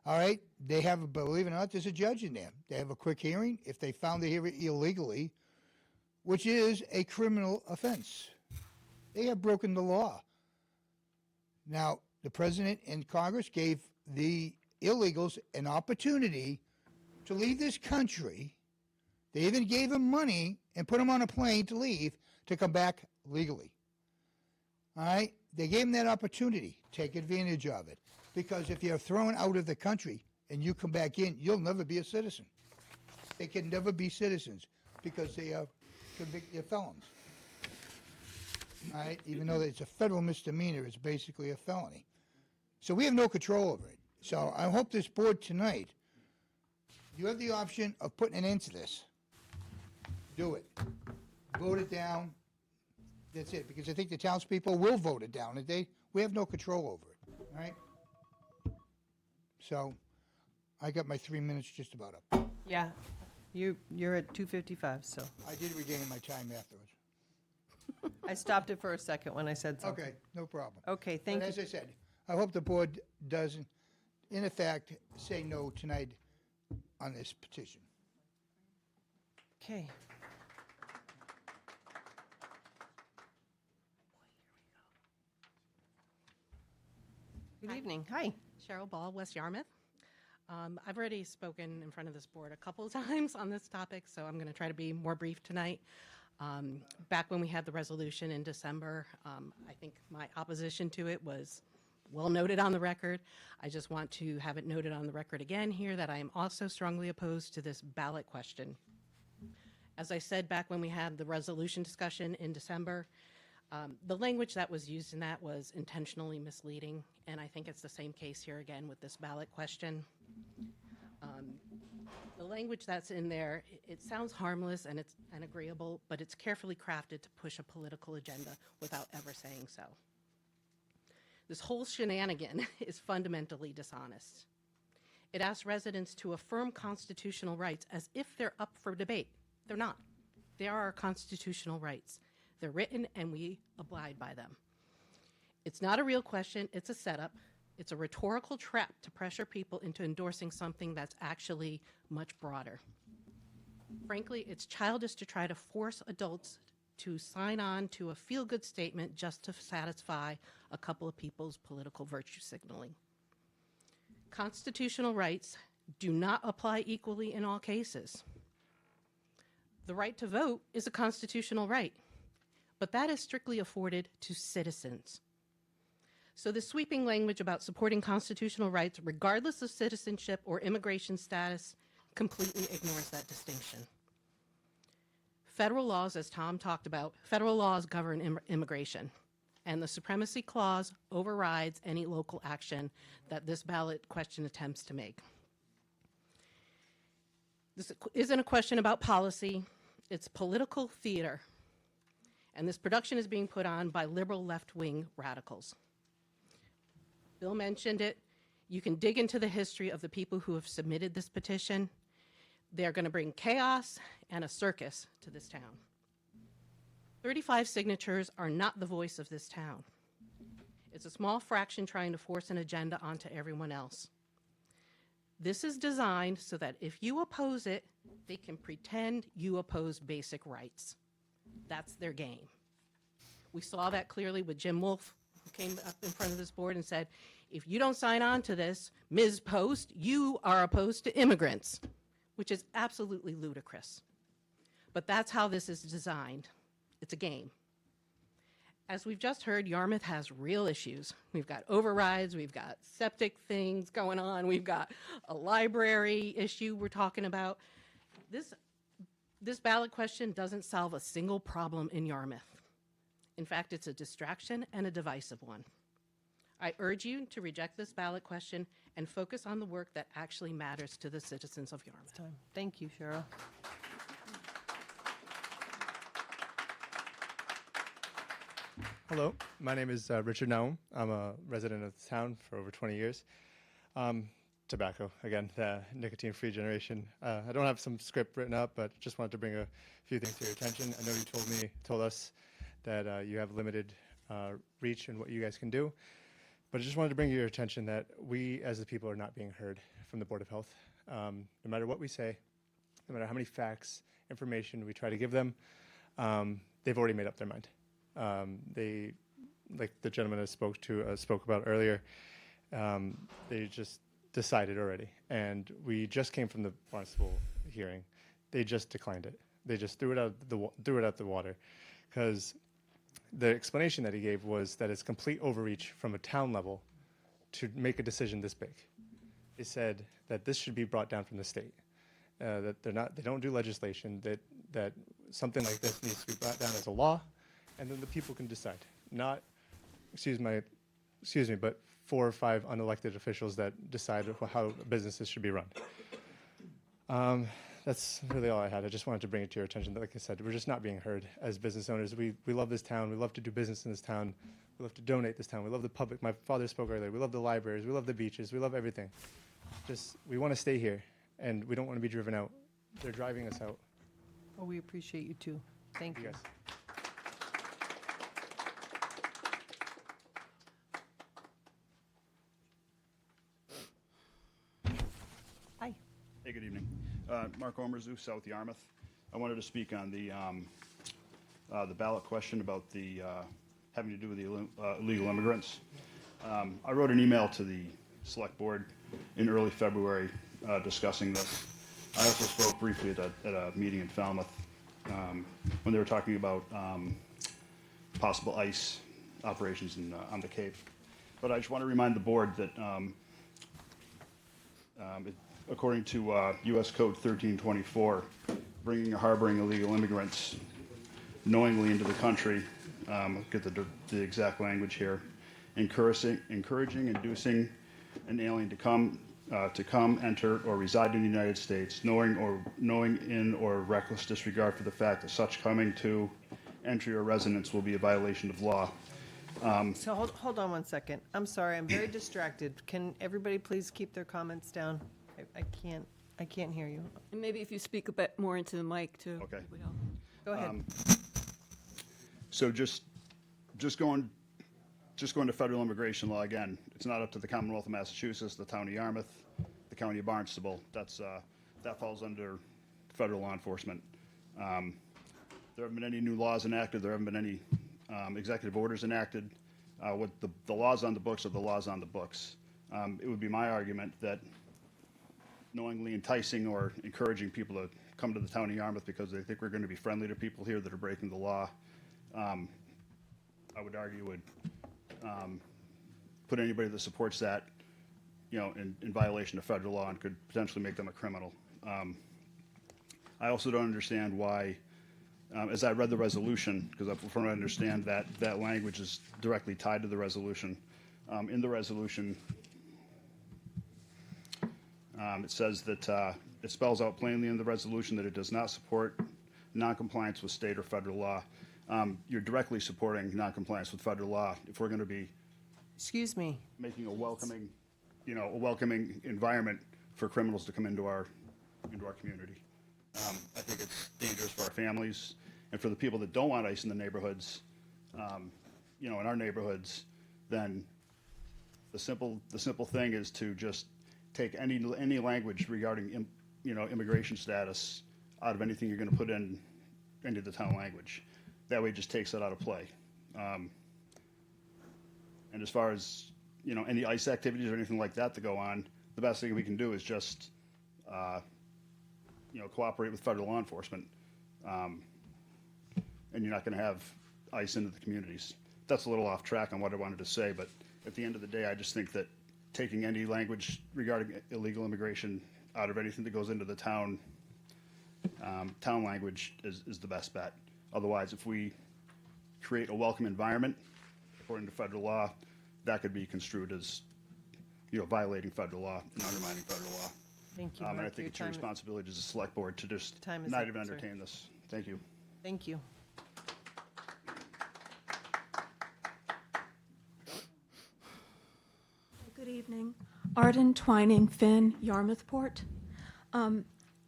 All right? They have, believe it or not, there's a judge in there. They have a quick hearing if they found they hear it illegally, which is a criminal offense. They have broken the law. Now, the president and Congress gave the illegals an opportunity to leave this country. They even gave them money and put them on a plane to leave to come back legally. All right? They gave them that opportunity. Take advantage of it. Because if you're thrown out of the country and you come back in, you'll never be a citizen. They can never be citizens because they are convicted felons. All right? Even though it's a federal misdemeanor, it's basically a felony. So we have no control over it. So I hope this board tonight, you have the option of putting an end to this. Do it. Vote it down. That's it. Because I think the townspeople will vote it down. And we have no control over it. All right? So I got my 3 minutes just about up. Yeah, you're at 2:55, so. I did regain my time afterwards. I stopped it for a second when I said something. Okay, no problem. Okay, thank But you. as I said, I hope the board doesn't, in effect, say no tonight on this petition. Okay. Good evening. Hi. Cheryl Ball, West Yarmouth. I've already spoken in front of this board a couple of times on this topic, so I'm going to try to be more brief tonight. Back when we had the resolution in December, I think my opposition to it was well noted on the record. I just want to have it noted on the record again here that I am also strongly opposed to this ballot question. As I said back when we had the resolution discussion in December, the language that was used in that was intentionally misleading, and I think it's the same case here again with this ballot question. The language that's in there, it sounds harmless and it's agreeable, but it's carefully crafted to push a political agenda without ever saying so. This whole shenanigan is fundamentally dishonest. It asks residents to affirm constitutional rights as if they're up for debate. They're not. They are our constitutional rights. They're written and we abide by them. It's not a real question, it's a setup. It's a rhetorical trap to pressure people into endorsing something that's actually much broader. Frankly, it's childish to try to force adults to sign on to a feel-good statement just to satisfy a couple of people's political virtue signaling. Constitutional rights do not apply equally in all cases. The right to vote is a constitutional right, but that is strictly afforded to citizens. So the sweeping language about supporting constitutional rights, regardless of citizenship or immigration status, completely ignores that distinction. Federal laws, as Tom talked about, federal laws govern immigration, and the Supremacy Clause overrides any local action that this ballot question attempts to make. This isn't a question about policy, it's political theater, and this production is being put on by liberal left-wing radicals. Bill mentioned it. You can dig into the history of the people who have submitted this petition. They're going to bring chaos and a circus to this town. 35 signatures are not the voice of this town. It's a small fraction trying to force an agenda onto everyone else. This is designed so that if you oppose it, they can pretend you oppose basic rights. That's their game. We saw that clearly with Jim Wolf, who came up in front of this board and said, if you don't sign on to this, Ms. Post, you are opposed to immigrants, which is absolutely ludicrous. But that's how this is designed. It's a game. As we've just heard, Yarmouth has real issues. We've got overrides, we've got septic things going on, we've got a library issue we're talking about. This ballot question doesn't solve a single problem in Yarmouth. In fact, it's a distraction and a divisive one. I urge you to reject this ballot question and focus on the work that actually matters to the citizens of Yarmouth. Thank you, Cheryl. Hello, my name is Richard Naum. I'm a resident of the town for over 20 years. Tobacco, again, the nicotine-free generation. I don't have some script written up, but just wanted to bring a few things to your attention. I know you told us that you have limited reach in what you guys can do, but I just wanted to bring to your attention that we, as the people, are not being heard from the Board of Health. No matter what we say, no matter how many facts, information we try to give them, they've already made up their mind. They, like the gentleman I spoke about earlier, they just decided already. And we just came from the Barnstable hearing. They just declined it. They just threw it out the water, because the explanation that he gave was that it's complete overreach from a town level to make a decision this big. They said that this should be brought down from the state. That they don't do legislation. That something like this needs to be brought down as a law, and then the people can decide. Not, excuse me, but 4 or 5 unelected officials that decide how businesses should be run. That's really all I had. I just wanted to bring it to your attention. Like I said, we're just not being heard as business owners. We love this town. We love to do business in this town. We love to donate this town. We love the public. My father spoke earlier. We love the libraries. We love the beaches. We love everything. We want to stay here, and we don't want to be driven out. They're driving us out. Well, we appreciate you too. Thank you. Guys. Hi. Hey, good evening. Mark Omerzu, South Yarmouth. I wanted to speak on the ballot question about the having to do with the illegal immigrants. I wrote an email to the select board in early February discussing this. I also spoke briefly at a meeting in Falmouth when they were talking about possible ICE operations on the Cape. But I just want to remind the board that according to U.S. Code 1324, bringing or harboring illegal immigrants knowingly into the country, get the exact language here, encouraging, inducing an alien to come, enter, or reside in the United States, knowing in or reckless disregard for the fact that such coming to, entry, or residence will be a violation of law. So hold on one second. I'm sorry, I'm very distracted. Can everybody please keep their comments down? I can't hear you. And maybe if you speak a bit more into the mic too. Okay. Would help. Go ahead. So just going to federal immigration law again. It's not up to the Commonwealth of Massachusetts, the town of Yarmouth, the county of Barnstable. That falls under federal law enforcement. There haven't been any new laws enacted. There haven't been any executive orders enacted. What the laws on the books are the laws on the books. It would be my argument that knowingly enticing or encouraging people to come to the town of Yarmouth because they think we're going to be friendly to people here that are breaking the law, I would argue would put anybody that supports that, in violation of federal law and could potentially make them a criminal. I also don't understand why, as I read the resolution, because from what I understand that language is directly tied to the resolution. In the resolution, it says that it spells out plainly in the resolution that it does not support noncompliance with state or federal law. You're directly supporting noncompliance with federal law if we're going to be, excuse me, making a welcoming environment for criminals to come into our community. I think it's dangerous for our families and for the people that don't want ICE in the neighborhoods. In our neighborhoods, then the simple thing is to just take any language regarding immigration status out of anything you're going to put into the town language. That way, it just takes that out of play. And as far as any ice activities or anything like that to go on, the best thing we can do is just, cooperate with federal law enforcement. And you're not going to have ice into the communities. That's a little off track on what I wanted to say, but at the end of the day, I just think that taking any language regarding illegal immigration out of anything that goes into the town language is the best bet. Otherwise, if we create a welcome environment, according to federal law, that could be construed as, violating federal law and undermining federal law. Thank you, And I Mark. think it's your responsibility as a select board to just Time is not up, even sir. entertain this. Thank you. Thank you. Good evening. Arden Twining Finn, Yarmouthport.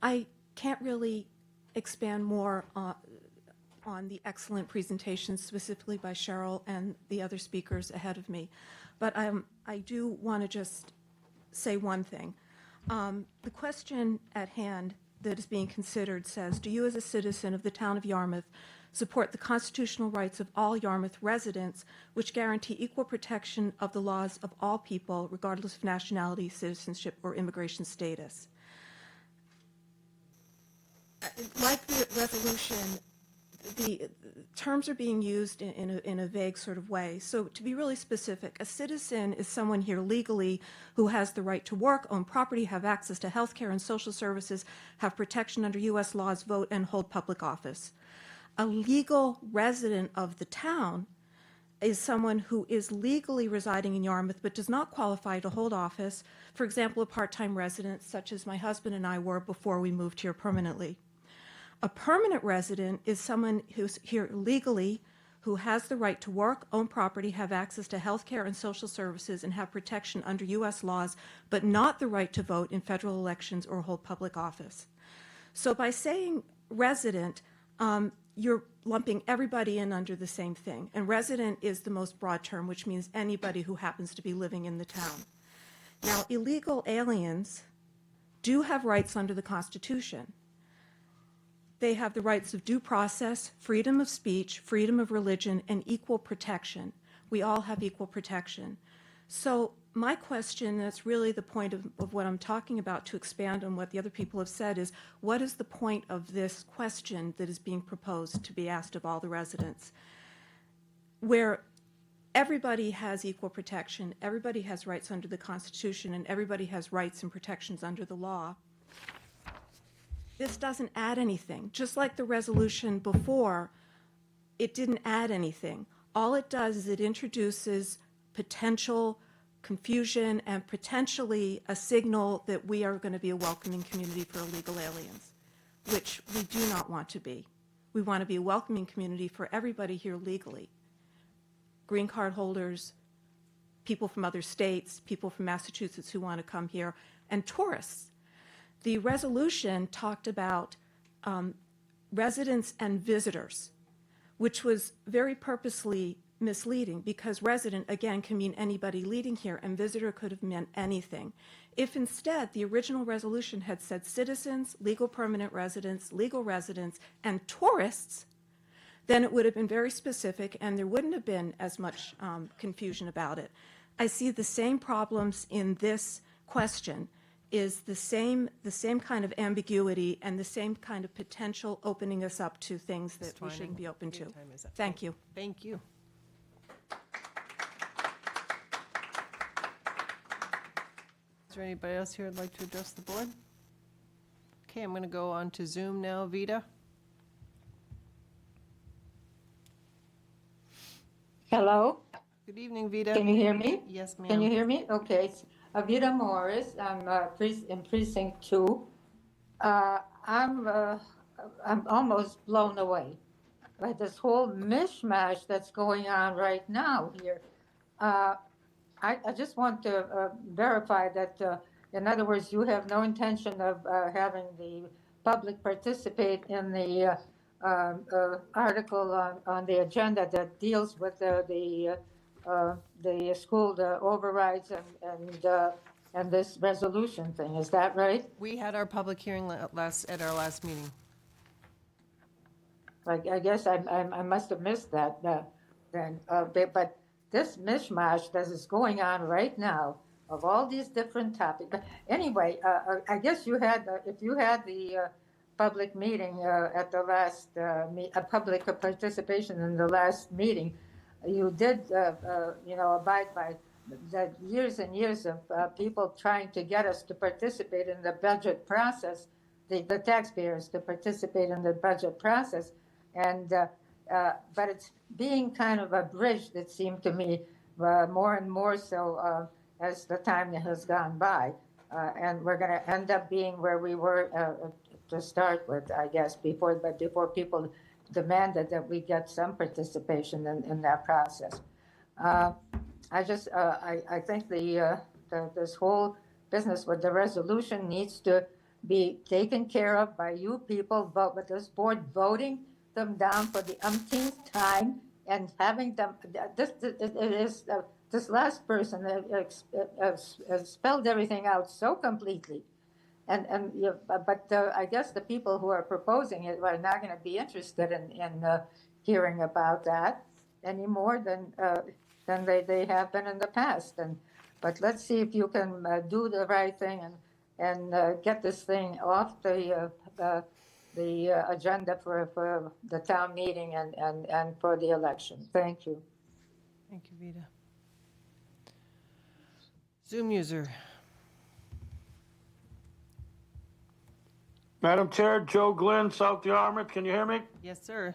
I can't really expand more on the excellent presentations, specifically by Cheryl and the other speakers ahead of me, but I do want to just say one thing. The question at hand that is being considered says, do you as a citizen of the town of Yarmouth support the constitutional rights of all Yarmouth residents, which guarantee equal protection of the laws of all people, regardless of nationality, citizenship, or immigration status? Like the resolution, the terms are being used in a vague sort of way. So to be really specific, a citizen is someone here legally who has the right to work, own property, have access to health care and social services, have protection under U.S. laws, vote, and hold public office. A legal resident of the town is someone who is legally residing in Yarmouth but does not qualify to hold office. For example, a part-time resident, such as my husband and I were before we moved here permanently. A permanent resident is someone who's here legally, who has the right to work, own property, have access to health care and social services, and have protection under U.S. laws, but not the right to vote in federal elections or hold public office. So by saying resident, you're lumping everybody in under the same thing. And resident is the most broad term, which means anybody who happens to be living in the town. Now, illegal aliens do have rights under the Constitution. They have the rights of due process, freedom of speech, freedom of religion, and equal protection. We all have equal protection. So my question, that's really the point of what I'm talking about, to expand on what the other people have said, is what is the point of this question that is being proposed to be asked of all the residents? Where everybody has equal protection, everybody has rights under the Constitution, and everybody has rights and protections under the law. This doesn't add anything. Just like the resolution before, it didn't add anything. All it does is it introduces potential confusion and potentially a signal that we are going to be a welcoming community for illegal aliens, which we do not want to be. We want to be a welcoming community for everybody here legally. Green card holders, people from other states, people from Massachusetts who want to come here, and tourists. The resolution talked about residents and visitors, which was very purposely misleading, because resident, again, can mean anybody leading here, and visitor could have meant anything. If instead the original resolution had said citizens, legal permanent residents, legal residents, and tourists, then it would have been very specific and there wouldn't have been as much confusion about it. I see the same problems in this question, is the same kind of ambiguity and the same kind of potential opening us up to things that we shouldn't be open to. Thank you. Thank you. Is there anybody else here who'd like to address the board? Okay, I'm going to go on to Zoom now. Vida? Hello? Good evening, Vida. Can you hear me? Yes, ma'am. Can you hear me? Okay. It's Vida Morris. I'm in Precinct 2. I'm almost blown away by this whole mishmash that's going on right now here. I just want to verify that, in other words, you have no intention of having the public participate in the article on the agenda that deals with the school, the overrides and this resolution thing. Is that right? We had our public hearing at our last meeting. I guess I must have missed that then. But this mishmash that is going on right now of all these different topics. But anyway, I guess you had, if you had the public meeting at the last, public participation in the last meeting, you did, abide by the years and years of people trying to get us to participate in the budget process, the taxpayers to participate in the budget process. And but it's being kind of abridged, it seemed to me, more and more so as the time has gone by. And we're going to end up being where we were to start with, I guess, before people demanded that we get some participation in that process. I think this whole business with the resolution needs to be taken care of by you people, with this board voting them down for the umpteenth time and having them. This last person has spelled everything out so completely, but I guess the people who are proposing it are not going to be interested in hearing about that any more than they have been in the past. But let's see if you can do the right thing and get this thing off the agenda for the town meeting and for the election. Thank you. Thank you, Vita. Zoom user. Madam Chair, Joe Glenn, South Yarmouth. Can you hear me? Yes, sir.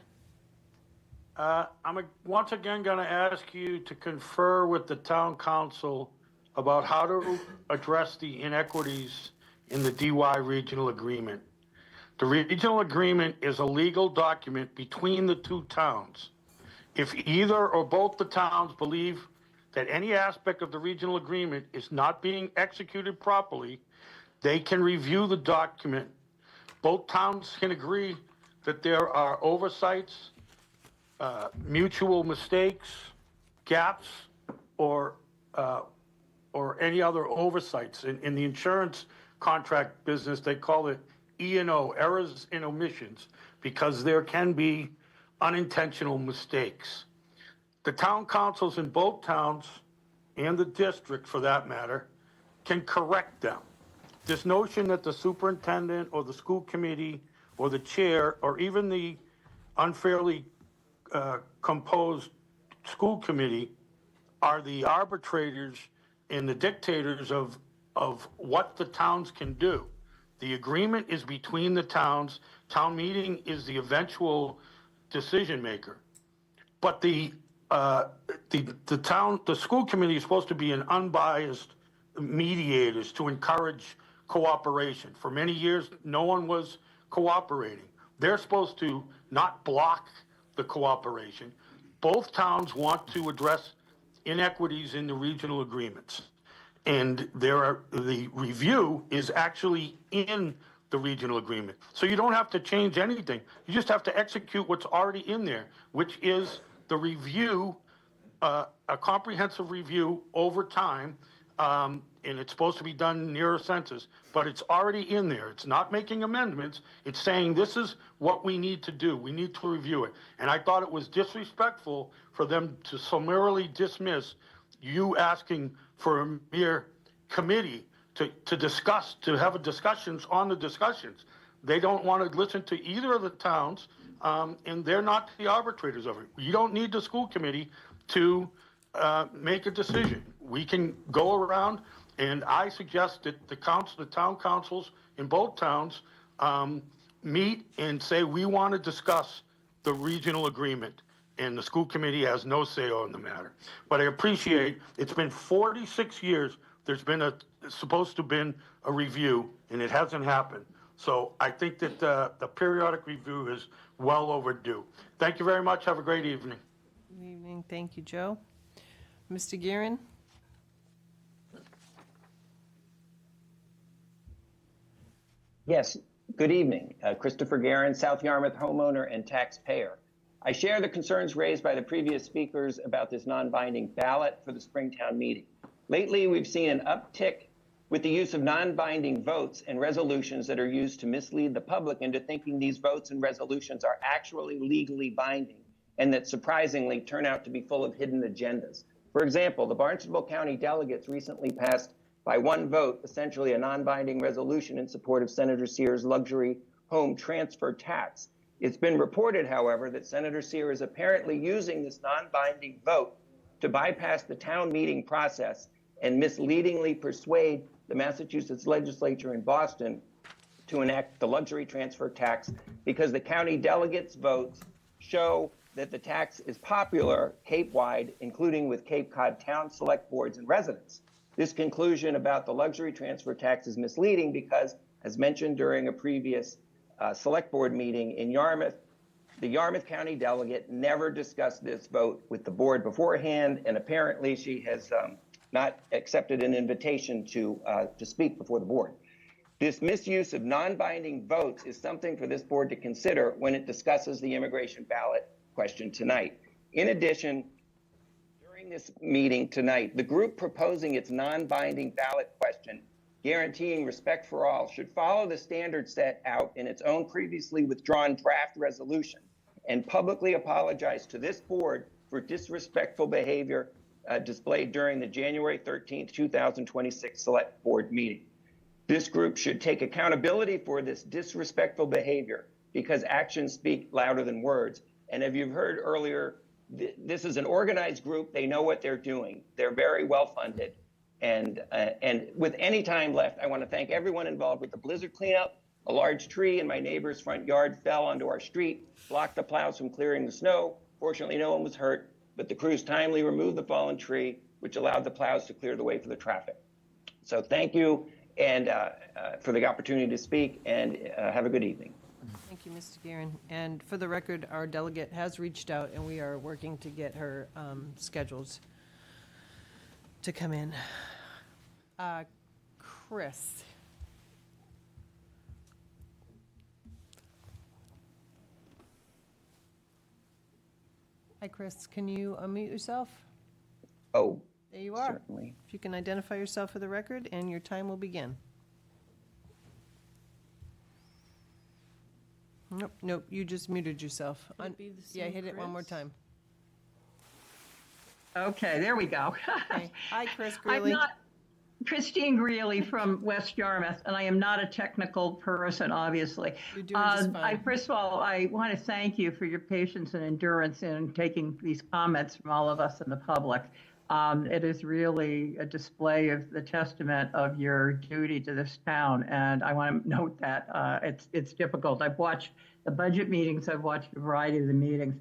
I'm once again going to ask you to confer with the town council about how to address the inequities in the DY regional agreement. The regional agreement is a legal document between the two towns. If either or both the towns believe that any aspect of the regional agreement is not being executed properly, they can review the document. Both towns can agree that there are oversights, mutual mistakes, gaps, or any other oversights. In the insurance contract business, they call it E&O, errors and omissions, because there can be unintentional mistakes. The town councils in both towns, and the district for that matter, can correct them. This notion that the superintendent or the school committee or the chair or even the unfairly composed school committee are the arbitrators and the dictators of what the towns can do. The agreement is between the towns. Town meeting is the eventual decision maker. But the school committee is supposed to be an unbiased mediators to encourage cooperation. For many years, no one was cooperating. They're supposed to not block the cooperation. Both towns want to address inequities in the regional agreements. And the review is actually in the regional agreement. So you don't have to change anything. You just have to execute what's already in there, which is the review, a comprehensive review over time, and it's supposed to be done near a census, but it's already in there. It's not making amendments. It's saying this is what we need to do. We need to review it. And I thought it was disrespectful for them to summarily dismiss you asking for a mere committee to discuss, to have discussions on the discussions. They don't want to listen to either of the towns, and they're not the arbitrators of it. You don't need the school committee to make a decision. We can go around, and I suggest that the town councils in both towns meet and say, we want to discuss the regional agreement, and the school committee has no say on the matter. But I appreciate, it's been 46 years, there's been supposed to have been a review, and it hasn't happened. So I think that the periodic review is well overdue. Thank you very much. Have a great evening. Good evening. Thank you, Joe. Mr. Guerin? Yes, good evening. Christopher Guerin, South Yarmouth homeowner and taxpayer. I share the concerns raised by the previous speakers about this non-binding ballot for the Springtown meeting. Lately, we've seen an uptick with the use of non-binding votes and resolutions that are used to mislead the public into thinking these votes and resolutions are actually legally binding and that surprisingly turn out to be full of hidden agendas. For example, the Barnstable County delegates recently passed by one vote, essentially a non-binding resolution in support of Senator Sears' luxury home transfer tax. It's been reported, however, that Senator Sears is apparently using this non-binding vote to bypass the town meeting process and misleadingly persuade the Massachusetts legislature in Boston to enact the luxury transfer tax because the county delegates' votes show that the tax is popular Cape-wide, including with Cape Cod town select boards and residents. This conclusion about the luxury transfer tax is misleading because, as mentioned during a previous select board meeting in Yarmouth, the Yarmouth County delegate never discussed this vote with the board beforehand, and apparently she has not accepted an invitation to speak before the board. This misuse of non-binding votes is something for this board to consider when it discusses the immigration ballot question tonight. In addition, during this meeting tonight, the group proposing its non-binding ballot question, guaranteeing respect for all, should follow the standards set out in its own previously withdrawn draft resolution and publicly apologize to this board for disrespectful behavior displayed during the January 13th, 2026 select board meeting. This group should take accountability for this disrespectful behavior because actions speak louder than words. And as you've heard earlier, this is an organized group. They know what they're doing. They're very well funded. And with any time left, I want to thank everyone involved with the blizzard cleanup. A large tree in my neighbor's front yard fell onto our street, blocked the plows from clearing the snow. Fortunately, no one was hurt, but the crews timely removed the fallen tree, which allowed the plows to clear the way for the traffic. So thank you and for the opportunity to speak, and have a good evening. Thank you, Mr. Guerin. And for the record, our delegate has reached out, and we are working to get her scheduled to come in. Chris. Hi, Chris. Can you unmute yourself? Oh, there you are. Certainly. If you can identify yourself for the record, and your time will begin. Nope, you just muted yourself. Yeah, hit it one more time. Okay, there we go. Okay. Hi, Chris Greeley. I'm not Christine Greeley from West Yarmouth, and I am not a technical person, obviously. You're doing just fine. First of all, I want to thank you for your patience and endurance in taking these comments from all of us in the public. It is really a display of the testament of your duty to this town, and I want to note that it's difficult. I've watched the budget meetings. I've watched a variety of the meetings.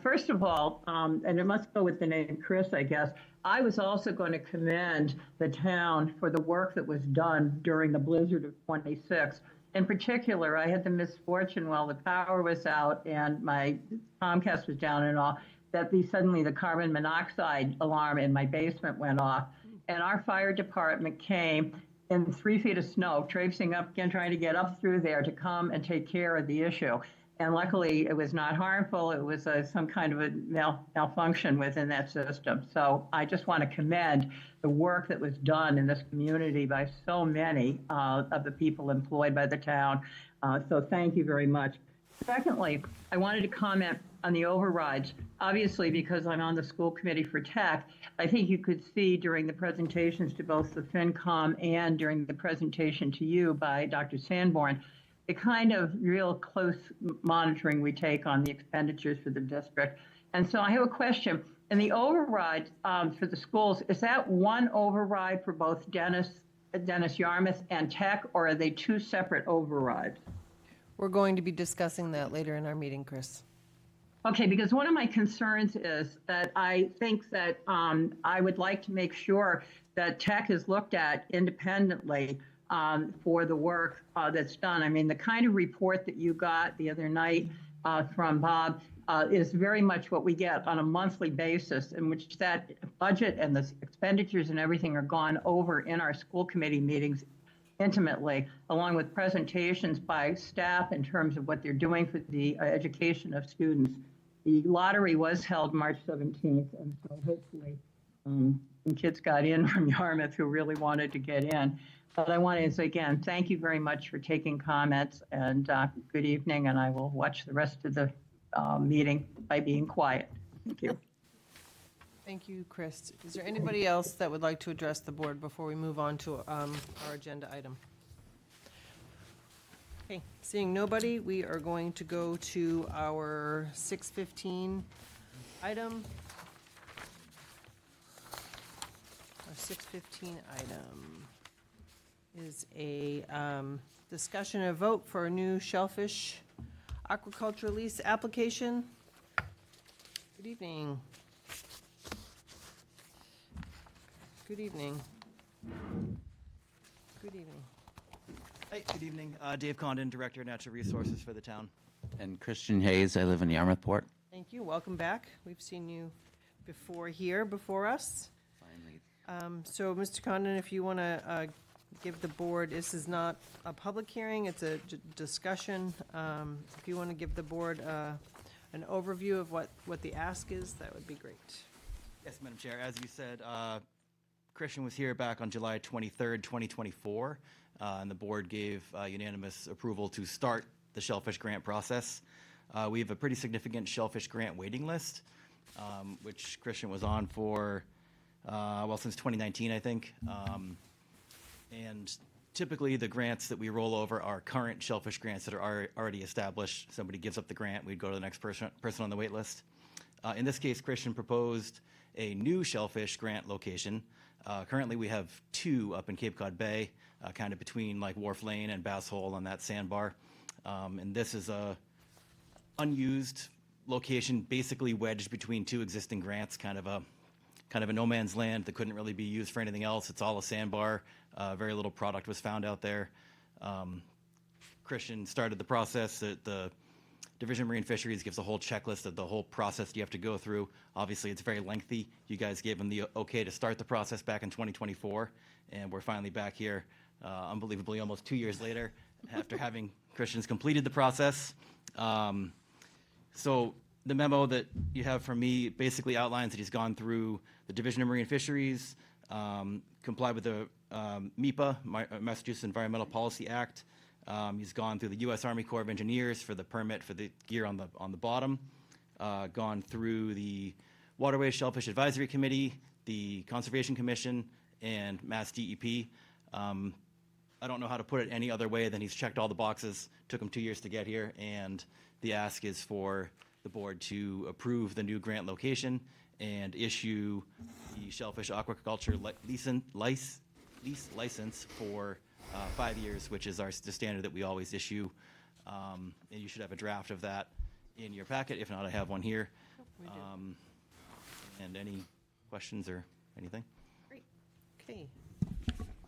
First of all, and it must go with the name Chris, I guess, I was also going to commend the town for the work that was done during the blizzard of 26. In particular, I had the misfortune while the power was out and my Comcast was down and all, that suddenly the carbon monoxide alarm in my basement went off. And our fire department came in 3 feet of snow, traipsing up again, trying to get up through there to come and take care of the issue. And luckily, it was not harmful. It was some kind of a malfunction within that system. So I just want to commend the work that was done in this community by so many of the people employed by the town. So thank you very much. Secondly, I wanted to comment on the overrides. Obviously, because I'm on the school committee for tech, I think you could see during the presentations to both the FinCom and during the presentation to you by Dr. Sanborn, the kind of real close monitoring we take on the expenditures for the district. And so I have a question. In the override for the schools, is that one override for both Dennis Yarmouth and Tech, or are they two separate overrides? We're going to be discussing that later in our meeting, Chris. Okay, because one of my concerns is that I think that I would like to make sure that Tech is looked at independently for the work that's done. I mean, the kind of report that you got the other night from Bob is very much what we get on a monthly basis, in which that budget and the expenditures and everything are gone over in our school committee meetings intimately, along with presentations by staff in terms of what they're doing for the education of students. The lottery was held March 17th, and so hopefully some kids got in from Yarmouth who really wanted to get in. But I want to say again, thank you very much for taking comments, and good evening, and I will watch the rest of the meeting by being quiet. Thank you. Thank you, Chris. Is there anybody else that would like to address the board before we move on to our agenda item? Okay, seeing nobody, we are going to go to our 6:15 item. Our 6:15 item is a discussion and vote for a new shellfish aquaculture lease application. Good evening. Good evening. Good evening. Hi, good evening. Dave Condon, Director of Natural Resources for the town. And Christian Hayes, I live in Yarmouth Port. Thank you. Welcome back. We've seen you before here, before us. Finally. So, Mr. Condon, if you want to give the board, this is not a public hearing, it's a discussion. If you want to give the board an overview of what the ask is, that would be great. Yes, Madam Chair. As you said, Christian was here back on July 23rd, 2024, and the board gave unanimous approval to start the shellfish grant process. We have a pretty significant shellfish grant waiting list, which Christian was on for, since 2019, I think. And typically, the grants that we roll over are current shellfish grants that are already established. Somebody gives up the grant, we'd go to the next person on the wait list. In this case, Christian proposed a new shellfish grant location. Currently, we have two up in Cape Cod Bay, kind of between like Wharf Lane and Bass Hole on that sandbar. And this is a unused location, basically wedged between two existing grants, kind of a no man's land that couldn't really be used for anything else. It's all a sandbar. Very little product was found out there. Christian started the process. The Division of Marine Fisheries gives a whole checklist of the whole process you have to go through. Obviously, it's very lengthy. You guys gave him the okay to start the process back in 2024, and we're finally back here, unbelievably, almost 2 years later, after having Christian's completed the process. So the memo that you have from me basically outlines that he's gone through the Division of Marine Fisheries, complied with the MEPA, Massachusetts Environmental Policy Act. He's gone through the U.S. Army Corps of Engineers for the permit for the gear on the bottom, gone through the Waterways Shellfish Advisory Committee, the Conservation Commission, and Mass DEP. I don't know how to put it any other way than he's checked all the boxes. Took him 2 years to get here, and the ask is for the board to approve the new grant location and issue the shellfish aquaculture lease license for 5 years, which is the standard that we always issue. And you should have a draft of that in your packet. If not, I have one here. And any questions or anything? Great. Okay.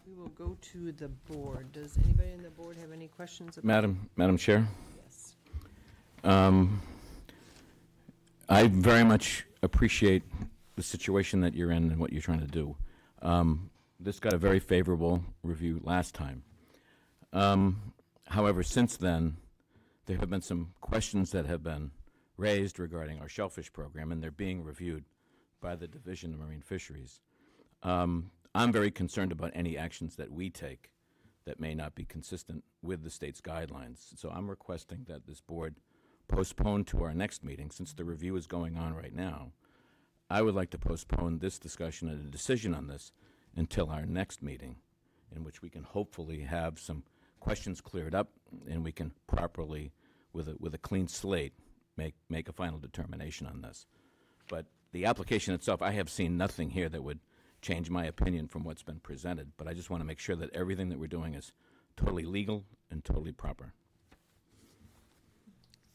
We will go to the board. Does anybody in the board have any questions? Madam Chair? Yes. I very much appreciate the situation that you're in and what you're trying to do. This got a very favorable review last time. However, since then, there have been some questions that have been raised regarding our shellfish program, and they're being reviewed by the Division of Marine Fisheries. I'm very concerned about any actions that we take that may not be consistent with the state's guidelines. So I'm requesting that this board postpone to our next meeting, since the review is going on right now. I would like to postpone this discussion and a decision on this until our next meeting, in which we can hopefully have some questions cleared up and we can properly, with a clean slate, make a final determination on this. But the application itself, I have seen nothing here that would change my opinion from what's been presented, but I just want to make sure that everything that we're doing is totally legal and totally proper.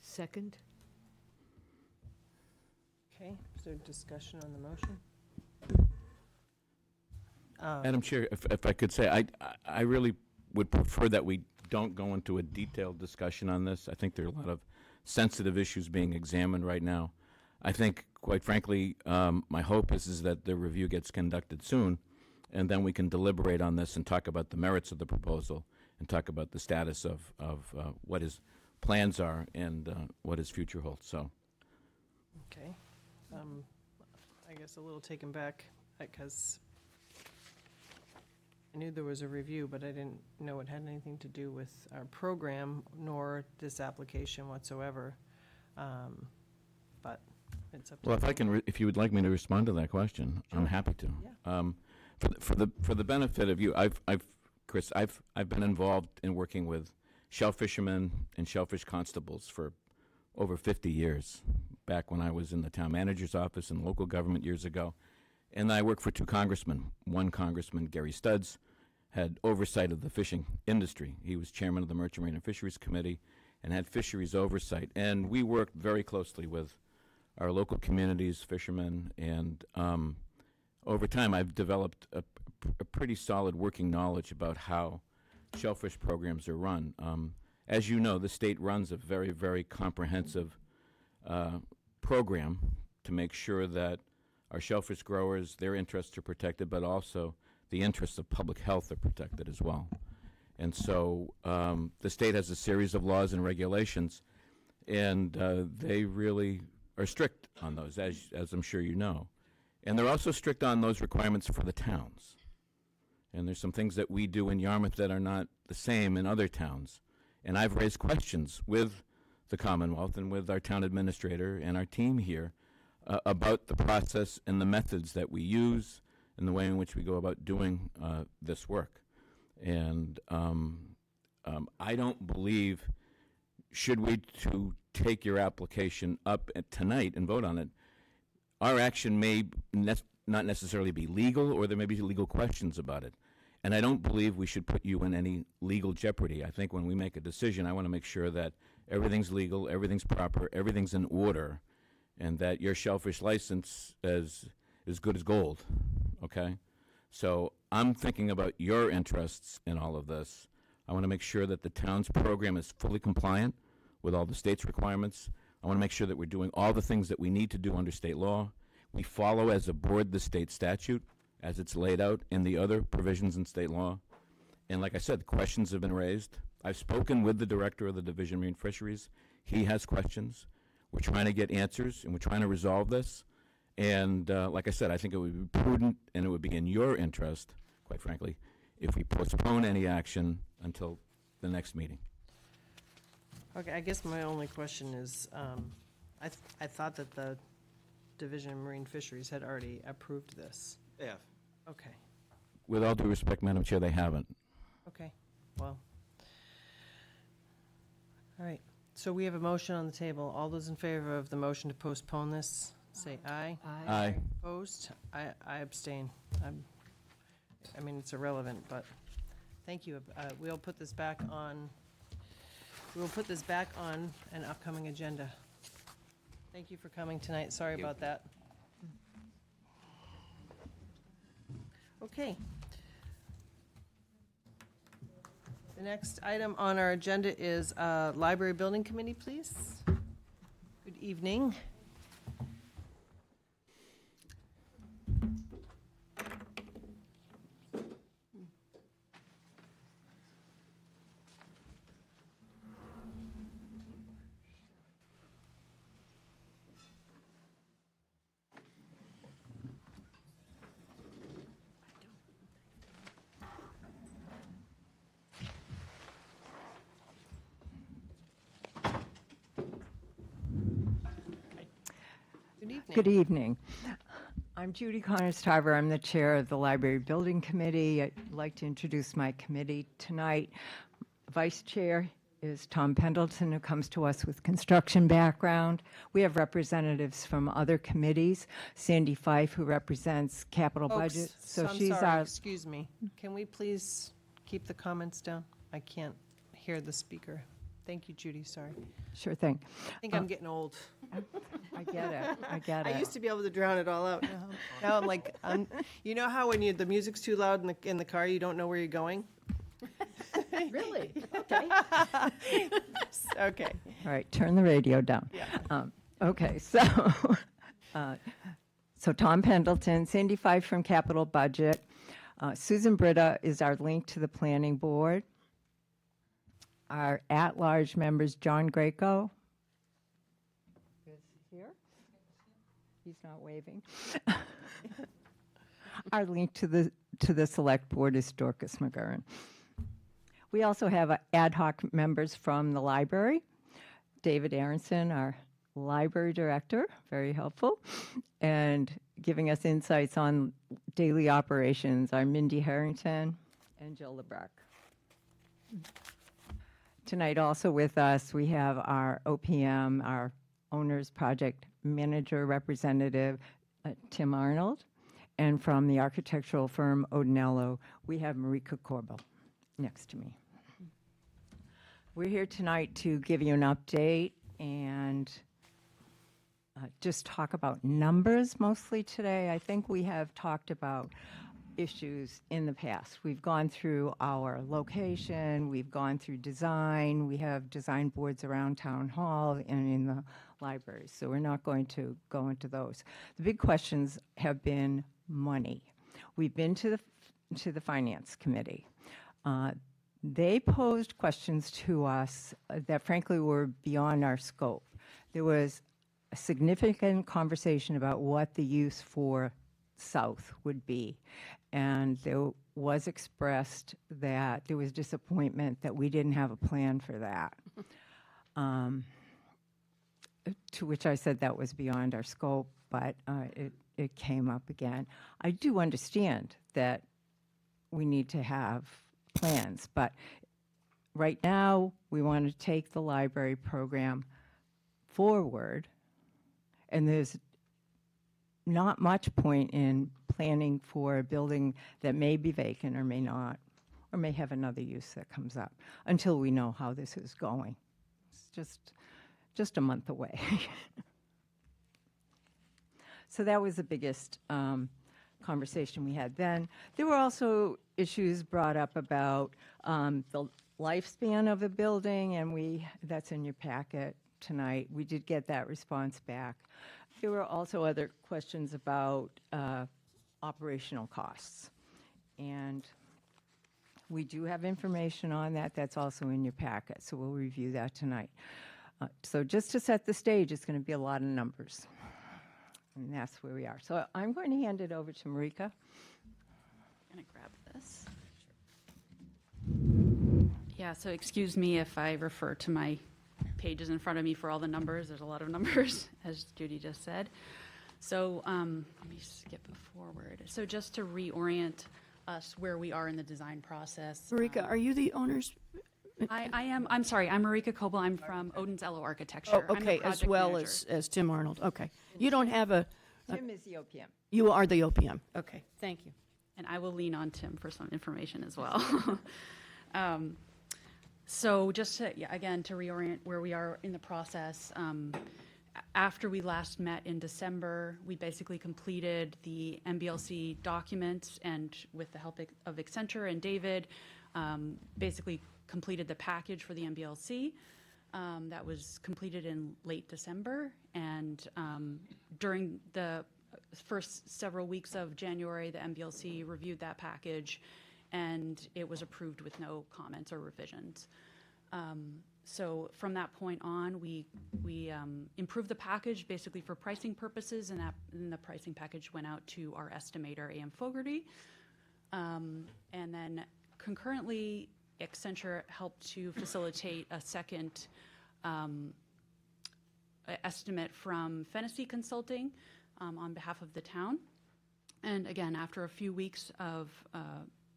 Second? Okay, is there discussion on the motion? Madam Chair, if I could say, I really would prefer that we don't go into a detailed discussion on this. I think there are a lot of sensitive issues being examined right now. I think, quite frankly, my hope is that the review gets conducted soon, and then we can deliberate on this and talk about the merits of the proposal and talk about the status of what his plans are and what his future holds. So, Okay. I guess a little taken back because I knew there was a review, but I didn't know it had anything to do with our program nor this application whatsoever. But It's up to Well, if I can, if you would like me to respond to that question, I'm happy to. For the benefit of you, Chris, I've been involved in working with shell fishermen and shellfish constables for over 50 years, back when I was in the town manager's office in local government years ago. And I worked for two congressmen. One congressman, Gary Studs, had oversight of the fishing industry. He was chairman of the Merchant Marine and Fisheries Committee and had fisheries oversight. And we worked very closely with our local communities, fishermen, and over time I've developed a pretty solid working knowledge about how shellfish programs are run. As you know, the state runs a very, very comprehensive program to make sure that our shellfish growers, their interests are protected, but also the interests of public health are protected as well. And so the state has a series of laws and regulations, and they really are strict on those, as I'm sure you know. And they're also strict on those requirements for the towns. And there's some things that we do in Yarmouth that are not the same in other towns. And I've raised questions with the Commonwealth and with our town administrator and our team here about the process and the methods that we use and the way in which we go about doing this work. And I don't believe, should we to take your application up tonight and vote on it, our action may not necessarily be legal, or there may be legal questions about it. And I don't believe we should put you in any legal jeopardy. I think when we make a decision, I want to make sure that everything's legal, everything's proper, everything's in order, and that your shellfish license is good as gold, okay? So I'm thinking about your interests in all of this. I want to make sure that the town's program is fully compliant with all the state's requirements. I want to make sure that we're doing all the things that we need to do under state law. We follow as a board the state statute as it's laid out in the other provisions in state law. And like I said, questions have been raised. I've spoken with the director of the Division of Marine Fisheries. He has questions. We're trying to get answers, and we're trying to resolve this. And like I said, I think it would be prudent, and it would be in your interest, quite frankly, if we postpone any action until the next meeting. Okay, I guess my only question is, I thought that the Division of Marine Fisheries had already approved this. Yeah. Okay, With all due respect, Madam Chair, they haven't. okay, well. All right, so we have a motion on the table. All those in favor of the motion to postpone this, say aye. Aye. Opposed? I abstain. I mean, it's irrelevant, but thank you. We'll put this back on an upcoming agenda. Thank you for coming tonight. Sorry about that. Okay. The next item on our agenda is Library Building Committee, please. Good evening. Good evening. I'm Judy Connors-Tarver. I'm the chair of the Library Building Committee. I'd like to introduce my committee tonight. Vice chair is Tom Pendleton, who comes to us with construction background. We have representatives from other committees. Sandy Fife, who represents capital budget. So I'm sorry, excuse me. Can we please keep the comments down? I can't hear the speaker. Thank you, Judy, sorry. Sure thing. I think I'm getting old. I get it. I get it. I used to be able to drown it all out. Now I'm like, you know how when the music's too loud in the car, you don't know where you're going? Really? Okay. Okay. All right, turn the radio down. Yeah. Okay, so Tom Pendleton, Sandy Fife from Capital Budget. Susan Britta is our link to the planning board. Our at-large members, John Greco is here. He's not waving. Our link to the select board is Dorcas McGurran. We also have ad hoc members from the library. David Aronson, our library director, very helpful, and giving us insights on daily operations are Mindy Harrington and Jill LeBrecq. Tonight also with us, we have our OPM, our Owner's Project Manager Representative, Tim Arnold, and from the architectural firm Odinello, we have Marika Korbel next to me. We're here tonight to give you an update and just talk about numbers mostly today. I think we have talked about issues in the past. We've gone through our location, we've gone through design, we have design boards around Town Hall and in the libraries, so we're not going to go into those. The big questions have been money. We've been to the Finance Committee. They posed questions to us that frankly were beyond our scope. There was a significant conversation about what the use for South would be. And there was expressed that there was disappointment that we didn't have a plan for that. To which I said that was beyond our scope, but it came up again. I do understand that we need to have plans, but right now we want to take the library program forward, and there's not much point in planning for a building that may be vacant or may not, or may have another use that comes up until we know how this is going. It's just a month away. So that was the biggest conversation we had then. There were also issues brought up about the lifespan of the building, and that's in your packet tonight. We did get that response back. There were also other questions about operational costs. And we do have information on that. That's also in your packet, so we'll review that tonight. So just to set the stage, it's going to be a lot of numbers. And that's where we are. So I'm going to hand it over to Marika. I'm going to grab this. Yeah, so excuse me if I refer to my pages in front of me for all the numbers. There's a lot of numbers, as Judy just said. So let me skip forward. So just to reorient us where we are in the design process. Marika, are you the owners? I am. I'm sorry. I'm Marika Koble. I'm from Odinello Architecture. Oh, I'm the okay, as project well manager. as Tim Arnold. Okay. You don't have a. Tim is the OPM. You are the OPM. Okay, thank you. And I will lean on Tim for some information as well. So just to, again, to reorient where we are in the process, after we last met in December, we basically completed the MBLC documents, and with the help of Accenture and David, basically completed the package for the MBLC. That was completed in late December, and during the first several weeks of January, the MBLC reviewed that package, and it was approved with no comments or revisions. So from that point on, we improved the package basically for pricing purposes, and the pricing package went out to our estimator, A.M. Fogarty. And then concurrently, Accenture helped to facilitate a second estimate from Fennessy Consulting on behalf of the town. And again, after a few weeks of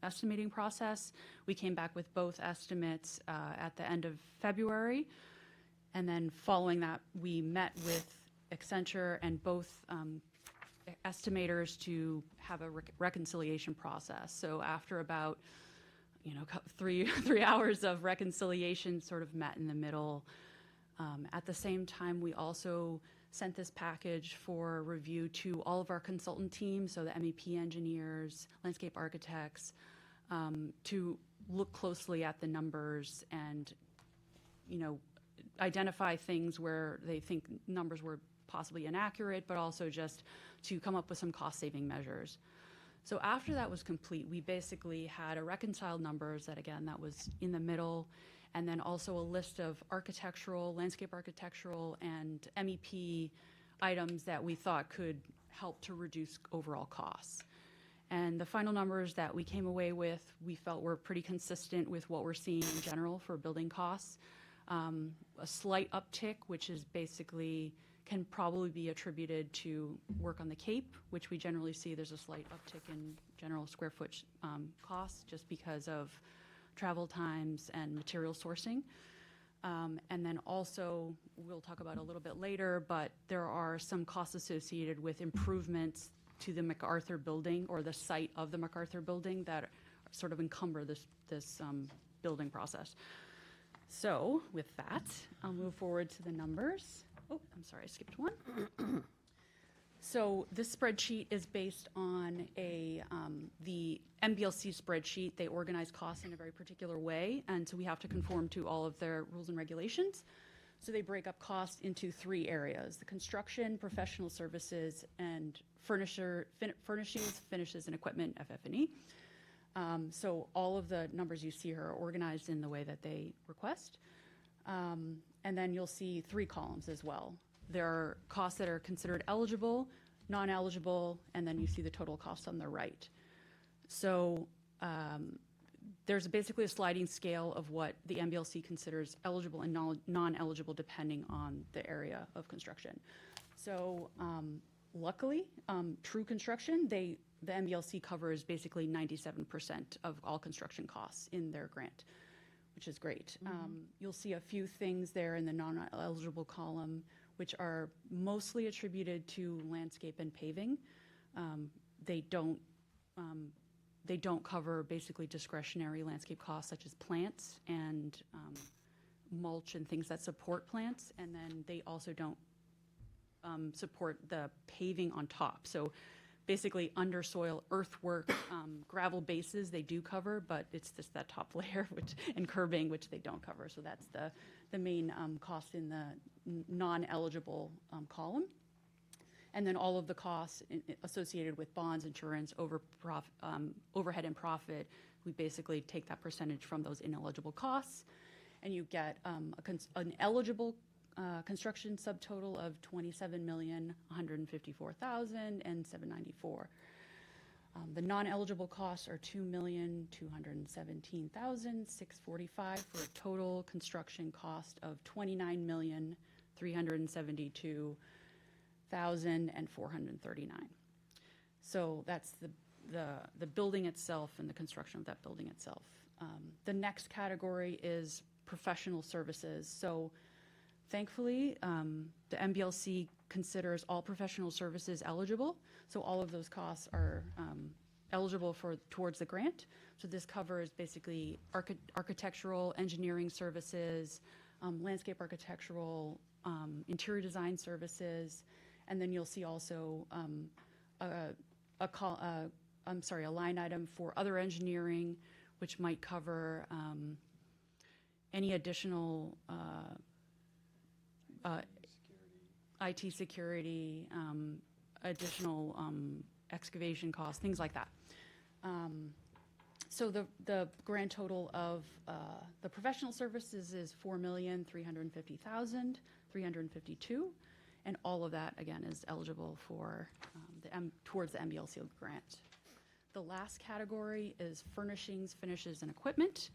estimating process, we came back with both estimates at the end of February. And then following that, we met with Accenture and both estimators to have a reconciliation process. So after about 3 hours of reconciliation, sort of met in the middle. At the same time, we also sent this package for review to all of our consultant teams, so the MEP engineers, landscape architects, to look closely at the numbers and, identify things where they think numbers were possibly inaccurate, but also just to come up with some cost-saving measures. So after that was complete, we basically had a reconciled numbers that was in the middle, and then also a list of architectural, landscape architectural, and MEP items that we thought could help to reduce overall costs. And the final numbers that we came away with, we felt were pretty consistent with what we're seeing in general for building costs. A slight uptick, which is basically can probably be attributed to work on the Cape, which we generally see there's a slight uptick in general square foot costs just because of travel times and material sourcing. And then also, we'll talk about a little bit later, but there are some costs associated with improvements to the MacArthur building or the site of the MacArthur building that sort of encumber this building process. So with that, I'll move forward to the numbers. Oh, I'm sorry, I skipped one. So this spreadsheet is based on the MBLC spreadsheet. They organize costs in a very particular way, and so we have to conform to all of their rules and regulations. So they break up costs into 3 areas: the construction, professional services, and furnishings, finishes, and equipment, FF&E. So all of the numbers you see here are organized in the way that they request. And then you'll see 3 columns as well. There are costs that are considered eligible, non-eligible, and then you see the total cost on the right. So there's basically a sliding scale of what the MBLC considers eligible and non-eligible depending on the area of construction. So luckily, true construction, the MBLC covers basically 97% of all construction costs in their grant, which is great. You'll see a few things there in the non-eligible column, which are mostly attributed to landscape and paving. They don't cover basically discretionary landscape costs such as plants and mulch and things that support plants, and then they also don't support the paving on top. So basically undersoil earthwork, gravel bases they do cover, but it's just that top layer and curbing which they don't cover. So that's the main cost in the non-eligible column. And then all of the costs associated with bonds, insurance, overhead and profit, we basically take that percentage from those ineligible costs, and you get an eligible construction subtotal of $27,154,794. The non-eligible costs are $2,217,645 for a total construction cost of $29,372,439. So that's the building itself and the construction of that building itself. The next category is professional services. So thankfully, the MBLC considers all professional services eligible, so all of those costs are eligible towards the grant. So this covers basically architectural, engineering services, landscape architectural, interior design services, and then you'll see also a line item for other engineering, which might cover any additional IT security, additional excavation costs, things like that. So the grand total of the professional services is $4,350,352, and all of that again is eligible for towards the MBLC grant. The last category is furnishings, finishes, and equipment.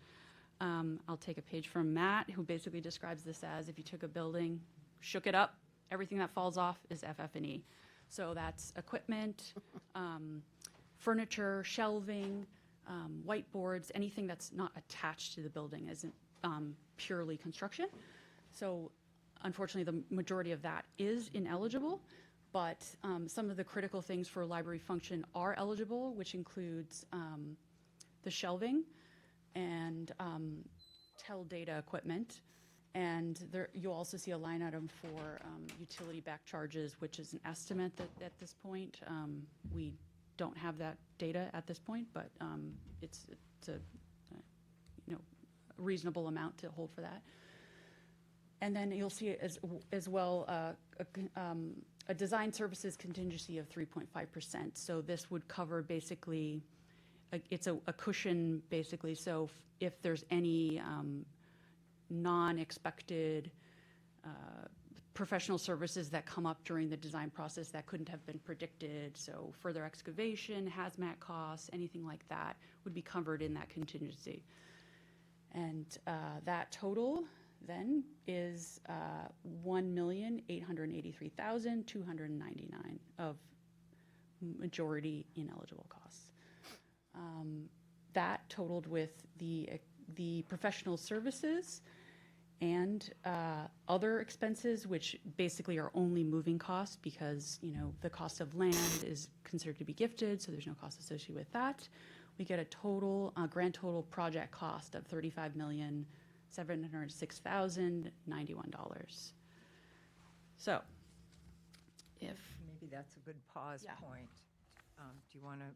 I'll take a page from Matt, who basically describes this as if you took a building, shook it up, everything that falls off is FF&E. So that's equipment, furniture, shelving, whiteboards, anything that's not attached to the building isn't purely construction. So unfortunately, the majority of that is ineligible, but some of the critical things for library function are eligible, which includes the shelving and tel data equipment. And there, you'll also see a line item for utility back charges, which is an estimate at this point. We don't have that data at this point, but it's a reasonable amount to hold for that. And then you'll see as well a design services contingency of 3.5%. So this would cover basically, it's a cushion basically. So if there's any non-expected professional services that come up during the design process that couldn't have been predicted, so further excavation, hazmat costs, anything like that would be covered in that contingency. And that total, then is $1,883,299 of majority ineligible costs. That totaled with the professional services and other expenses, which basically are only moving costs because, you know, the cost of land is considered to be gifted, so there's no cost associated with that. We get a total, grand total project cost of $35,706,091. So, if Maybe that's a good pause point. Do you want to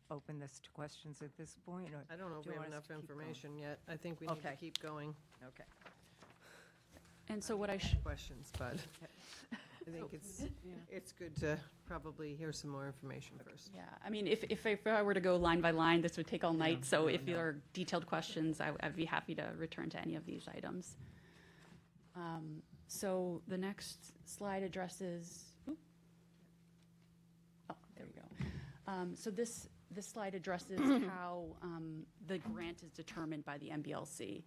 open this to questions at this point? Or I don't know if do we you have want us enough to keep going? information yet. I think we need to Okay. keep going. Okay. And so what I questions, but I think it's good to probably hear some more information first. Yeah, I mean, if I were to go line by line, this would take all night. So if there are detailed questions, I'd be happy to return to any of these items. So the next slide addresses, oh, there we go. So this slide addresses how the grant is determined by the MBLC.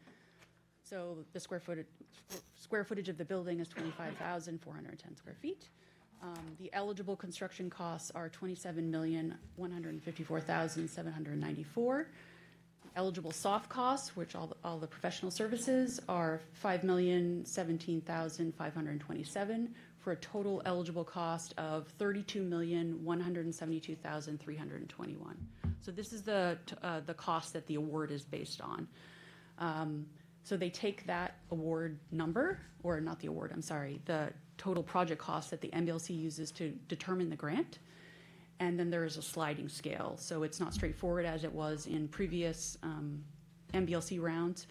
So the square footage of the building is 25,410 square feet. The eligible construction costs are $27,154,794. Eligible soft costs, which all the professional services, are $5,017,527 for a total eligible cost of $32,172,321. So this is the cost that the award is based on. So they take that award number, or not the award, I'm sorry, the total project cost that the MBLC uses to determine the grant, and then there is a sliding scale. So it's not straightforward as it was in previous MBLC rounds,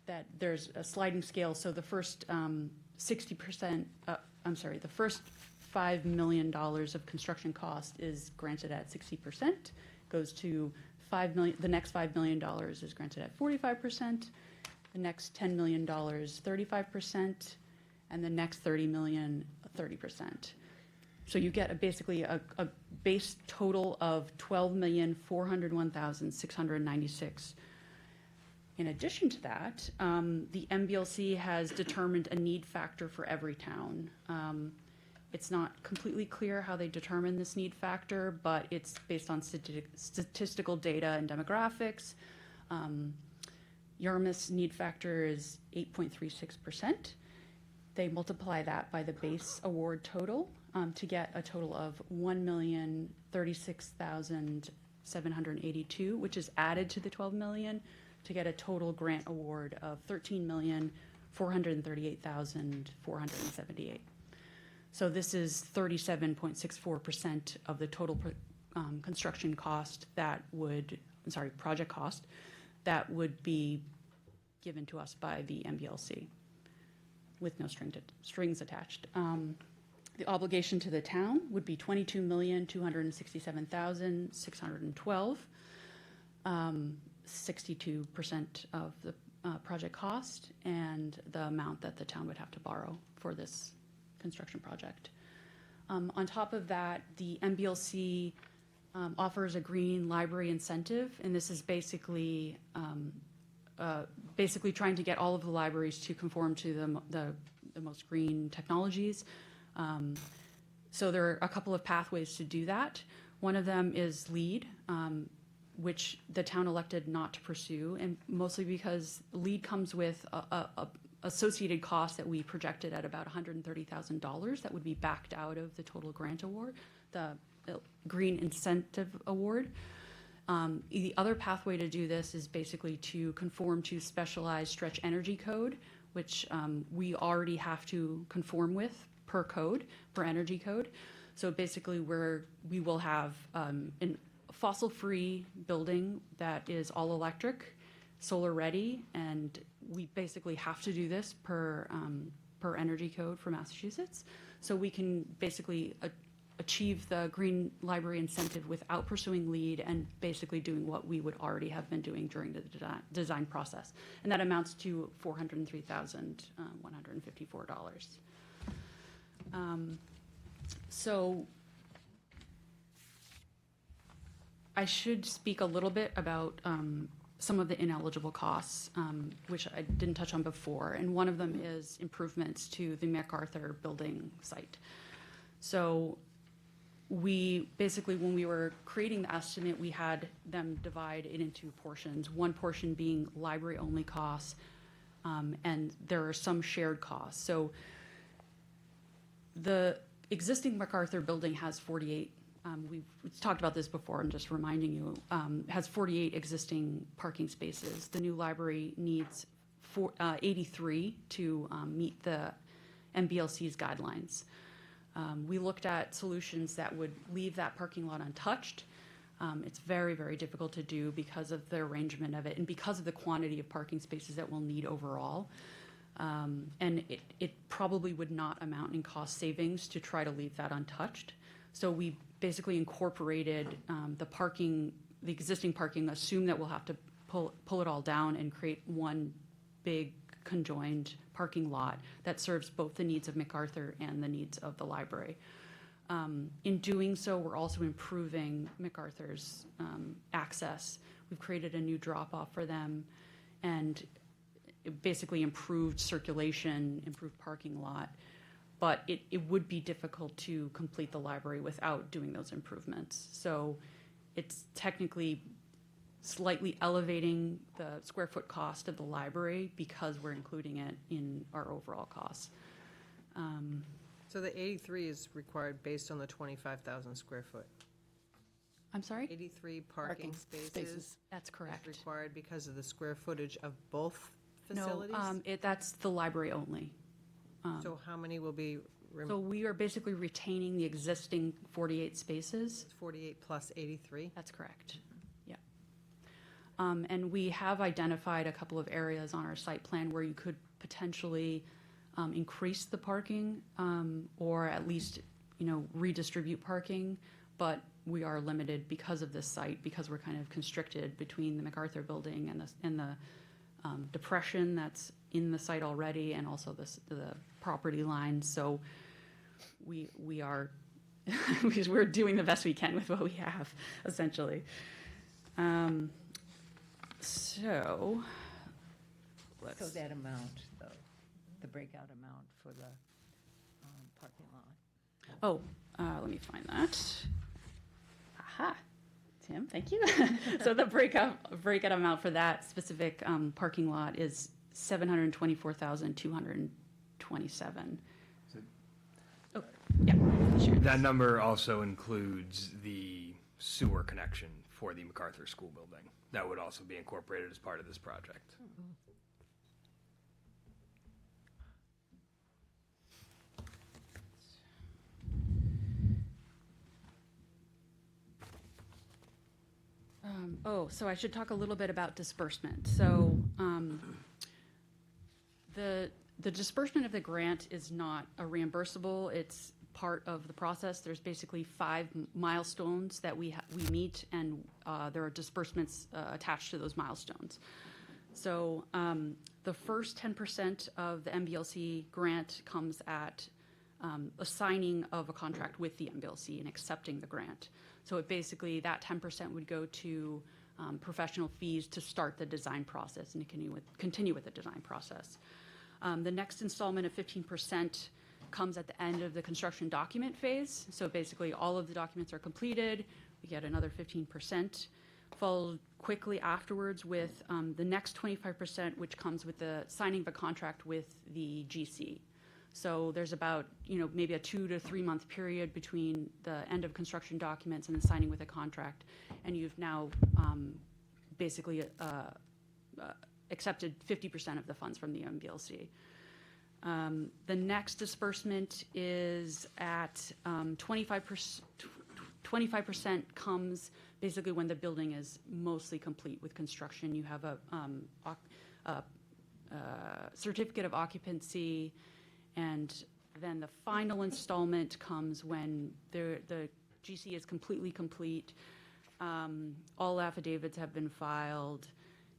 that there's a sliding scale. So the first 60%, the first $5 million of construction cost is granted at 60%, goes to $5 million, the next $5 million is granted at 45%, the next $10 million, 35%, and the next $30 million, 30%. So you get basically a base total of $12,401,696. In addition to that, the MBLC has determined a need factor for every town. It's not completely clear how they determine this need factor, but it's based on statistical data and demographics. Yarmouth's need factor is 8.36%. They multiply that by the base award total to get a total of $1,036,782, which is added to the $12 million to get a total grant award of $13,438,478. So this is 37.64% of the total construction cost project cost that would be given to us by the MBLC with no strings attached. The obligation to the town would be $22,267,612, 62% of the project cost, and the amount that the town would have to borrow for this construction project. On top of that, the MBLC offers a green library incentive, and this is basically trying to get all of the libraries to conform to the most green technologies. So there are a couple of pathways to do that. One of them is LEED, which the town elected not to pursue, and mostly because LEED comes with a associated cost that we projected at about $130,000 that would be backed out of the total grant award, the Green Incentive Award. The other pathway to do this is basically to conform to specialized stretch energy code, which we already have to conform with per energy code. So basically we will have a fossil-free building that is all electric, solar ready, and we basically have to do this per energy code for Massachusetts. So we can basically achieve the Green Library incentive without pursuing LEED and basically doing what we would already have been doing during the design process. And that amounts to $403,154. So I should speak a little bit about some of the ineligible costs, which I didn't touch on before, and one of them is improvements to the MacArthur building site. So we basically, when we were creating the estimate, we had them divide it into portions, one portion being library-only costs, and there are some shared costs. So the existing MacArthur building has 48, we've talked about this before, I'm just reminding you, has 48 existing parking spaces. The new library needs 83 to meet the MBLC's guidelines. We looked at solutions that would leave that parking lot untouched. It's very, very difficult to do because of the arrangement of it and because of the quantity of parking spaces that we'll need overall. And it probably would not amount in cost savings to try to leave that untouched. So we basically incorporated the existing parking, assume that we'll have to pull it all down and create one big conjoined parking lot that serves both the needs of MacArthur and the needs of the library. In doing so, we're also improving MacArthur's access. We've created a new drop-off for them and basically improved circulation, improved parking lot. But it would be difficult to complete the library without doing those improvements. So it's technically slightly elevating the square foot cost of the library because we're including it in our overall costs. So the 83 is required based on the 25,000 square foot. I'm sorry? 83 parking spaces. That's correct. Is required because of the square footage of both facilities? No, that's the library only. So how many will be? So we are basically retaining the existing 48 spaces. 48 plus 83? That's correct. Yeah. And we have identified a couple of areas on our site plan where you could potentially increase the parking or at least, redistribute parking. But we are limited because of this site, because we're kind of constricted between the MacArthur building and the depression that's in the site already, and also the property line. So we are we're doing the best we can with what we have, essentially. So that amount, though, the breakout amount for the parking lot. Let me find that. Aha. Tim, thank you. So the breakout amount for that specific parking lot is $724,227. Oh, yeah. Sure. That number also includes the sewer connection for the MacArthur School building. That would also be incorporated as part of this project. So I should talk a little bit about disbursement. So the disbursement of the grant is not a reimbursable. It's part of the process. There's basically 5 milestones that we meet, and there are disbursements attached to those milestones. So the first 10% of the MBLC grant comes at a signing of a contract with the MBLC and accepting the grant. So it basically, that 10% would go to professional fees to start the design process and continue with the design process. The next installment of 15% comes at the end of the construction document phase. So basically, all of the documents are completed. We get another 15%, followed quickly afterwards with the next 25%, which comes with the signing of a contract with the GC. So there's about, maybe a 2 to 3 month period between the end of construction documents and then signing with a contract. And you've now basically accepted 50% of the funds from the MBLC. The next disbursement is at 25%. 25% comes basically when the building is mostly complete with construction. You have a certificate of occupancy, and then the final installment comes when the GC is completely complete. All affidavits have been filed,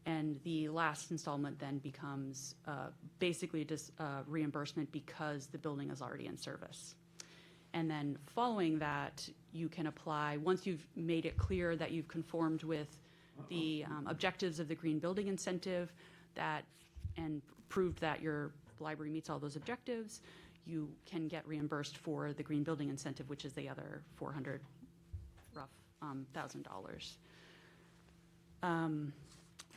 and the last installment then becomes basically just reimbursement because the building is already in service. And then following that, you can apply, once you've made it clear that you've conformed with the objectives of the green building incentive and proved that your library meets all those objectives, you can get reimbursed for the green building incentive, which is the other $400,000.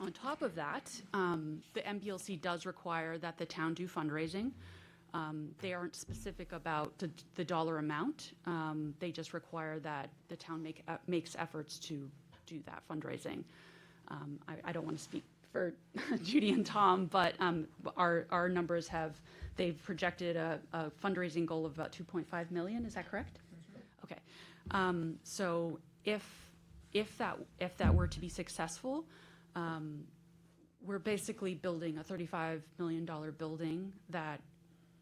On top of that, the MBLC does require that the town do fundraising. They aren't specific about the dollar amount. They just require that the town makes efforts to do that fundraising. I don't want to speak for Judy and Tom, but our numbers they've projected a fundraising goal of about 2.5 million. Is that correct? Okay. So if that were to be successful, we're basically building a $35 million building that,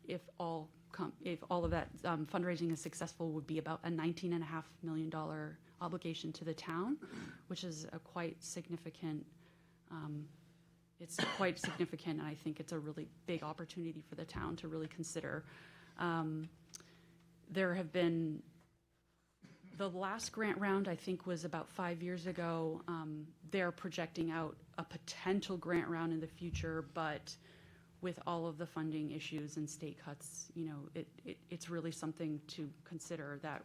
if all of that fundraising is successful, would be about a $19.5 million obligation to the town, which is a quite significant. It's quite significant, and I think it's a really big opportunity for the town to really consider. There have been, the last grant round, I think, was about 5 years ago. They're projecting out a potential grant round in the future, but with all of the funding issues and state cuts, it's really something to consider, that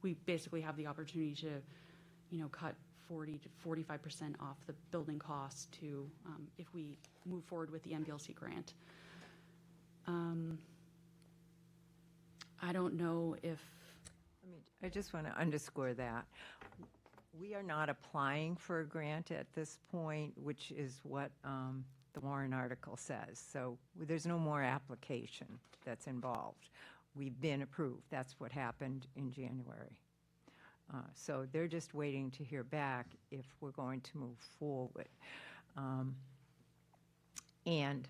we basically have the opportunity to, cut 40 to 45% off the building cost if we move forward with the MBLC grant. I don't know if. I just want to underscore that. We are not applying for a grant at this point, which is what the Warren article says. So there's no more application that's involved. We've been approved. That's what happened in January. So they're just waiting to hear back if we're going to move forward. And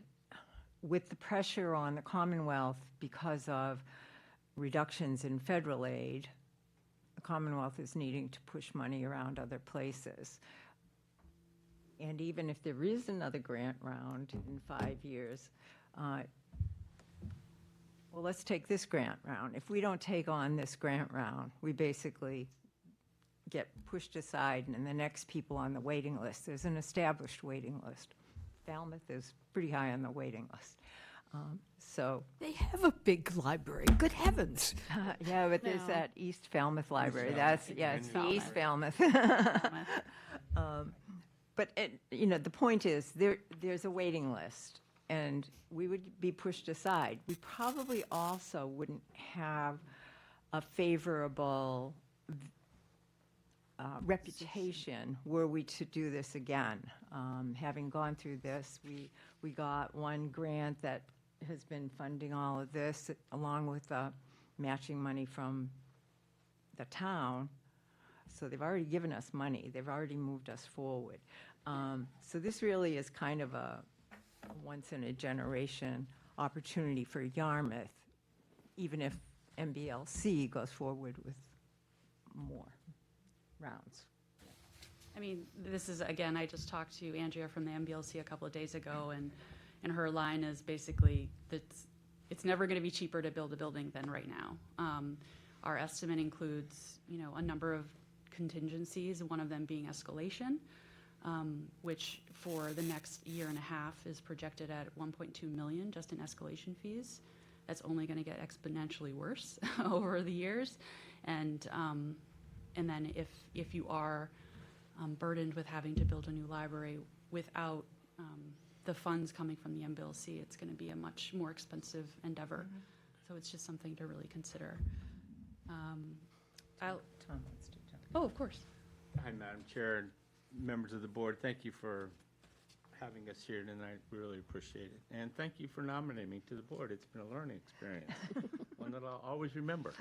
with the pressure on the Commonwealth because of reductions in federal aid, the Commonwealth is needing to push money around other places. And even if there is another grant round in 5 years, well, let's take this grant round. If we don't take on this grant round, we basically get pushed aside, and the next people on the waiting list, there's an established waiting list. Falmouth is pretty high on the waiting list. So They have a big library. Good heavens. yeah, but there's that East Falmouth Library. That's, yeah, it's the East Falmouth. But the point is, there's a waiting list, and we would be pushed aside. We probably also wouldn't have a favorable reputation were we to do this again. Having gone through this, we got one grant that has been funding all of this, along with matching money from the town. So they've already given us money. They've already moved us forward. So this really is kind of a once-in-a-generation opportunity for Yarmouth, even if MBLC goes forward with more rounds. I mean, this is, again, I just talked to Andrea from the MBLC a couple of days ago, and her line is basically that it's never going to be cheaper to build a building than right now. Our estimate includes, a number of contingencies, one of them being escalation, which for the next year and a half is projected at 1.2 million just in escalation fees. That's only going to get exponentially worse over the years. And then if you are burdened with having to build a new library without the funds coming from the MBLC, it's going to be a much more expensive endeavor. Mm-hmm. So it's just something to really consider. Tom wants to jump in. Oh, of course. Hi, Madam Chair, and members of the board. Thank you for having us here tonight. We really appreciate it. And thank you for nominating me to the board. It's been a learning experience, one that I'll always remember.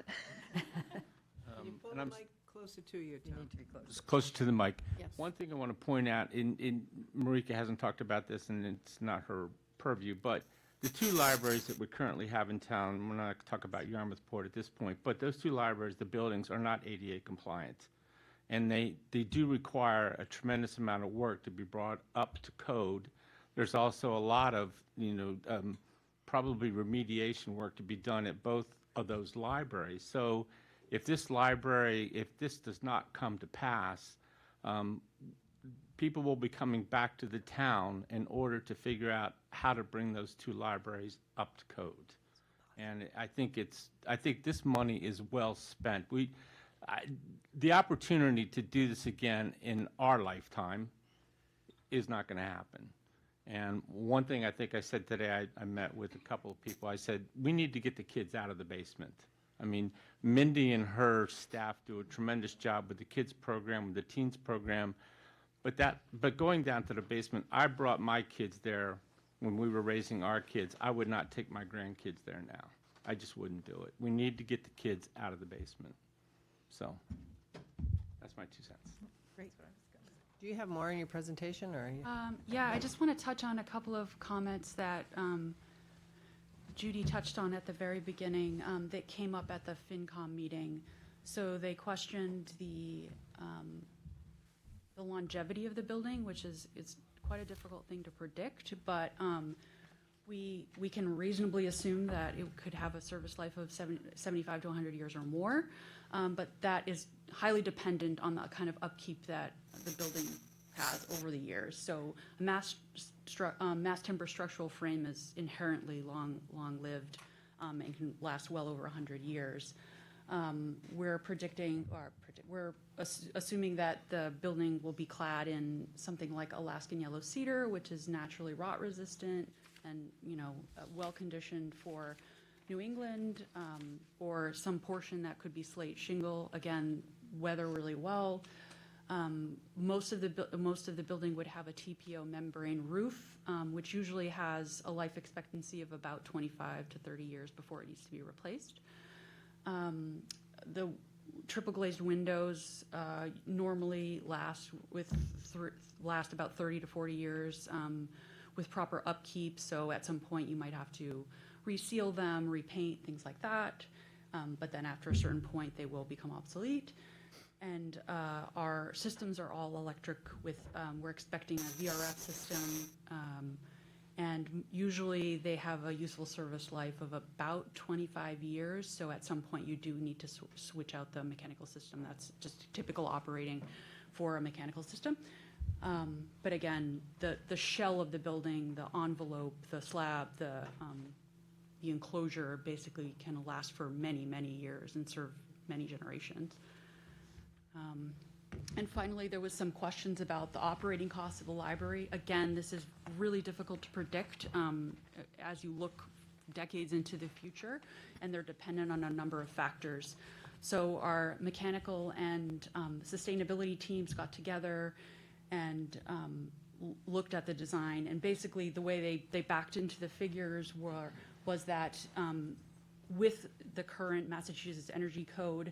You pull the mic closer to you, Tom. You need to be closer. It's closer to the mic. Yes. One thing I want to point out, Marika hasn't talked about this, and it's not her purview, but the two libraries that we currently have in town, we're not going to talk about Yarmouth Port at this point, but those two libraries, the buildings are not ADA compliant. And they do require a tremendous amount of work to be brought up to code. There's also a lot of, probably remediation work to be done at both of those libraries. So if this library, if this does not come to pass, people will be coming back to the town in order to figure out how to bring those two libraries up to code. And I think this money is well spent. The opportunity to do this again in our lifetime is not going to happen. And one thing I think I said today, I met with a couple of people. I said, we need to get the kids out of the basement. I mean, Mindy and her staff do a tremendous job with the kids program, with the teens program. But going down to the basement, I brought my kids there when we were raising our kids. I would not take my grandkids there now. I just wouldn't do it. We need to get the kids out of the basement. So that's my 2 cents. Great. Do you have more in your presentation, or? Yeah, I just want to touch on a couple of comments that Judy touched on at the very beginning that came up at the FinCom meeting. So they questioned the longevity of the building, which is quite a difficult thing to predict, but we can reasonably assume that it could have a service life of 75 to 100 years or more, but that is highly dependent on the kind of upkeep that the building has over the years. So a mass timber structural frame is inherently long-lived and can last well over 100 years. We're assuming that the building will be clad in something like Alaskan yellow cedar, which is naturally rot resistant and well conditioned for New England, or some portion that could be slate shingle. Again, weather really well. Most of the building would have a TPO membrane roof, which usually has a life expectancy of about 25 to 30 years before it needs to be replaced. The triple glazed windows normally last about 30 to 40 years with proper upkeep. So at some point you might have to reseal them, repaint, things like that. But then after a certain point they will become obsolete. And our systems are all electric with, we're expecting a VRF system. And usually they have a useful service life of about 25 years. So at some point you do need to switch out the mechanical system. That's just typical operating for a mechanical system. But again, the shell of the building, the envelope, the slab, the enclosure basically can last for many, many years and serve many generations. And finally, there was some questions about the operating costs of the library. Again, this is really difficult to predict as you look decades into the future, and they're dependent on a number of factors. So our mechanical and sustainability teams got together and looked at the design, and basically the way they backed into the figures was that with the current Massachusetts Energy Code,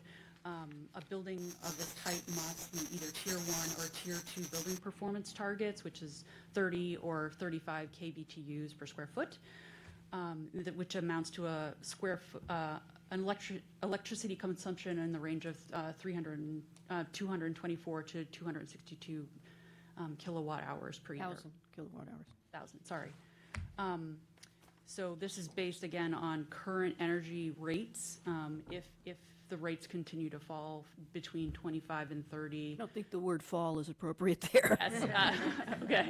a building of this type must meet either Tier 1 or Tier 2 building performance targets, which is 30 or 35 kBTUs per square foot, which amounts to a an electricity consumption in the range of 224 to 262 kilowatt hours per year. 1,000 kilowatt hours. 1,000, sorry. So this is based again on current energy rates. If the rates continue to fall between 25 and 30. I don't think the word fall is appropriate there. Yes, okay.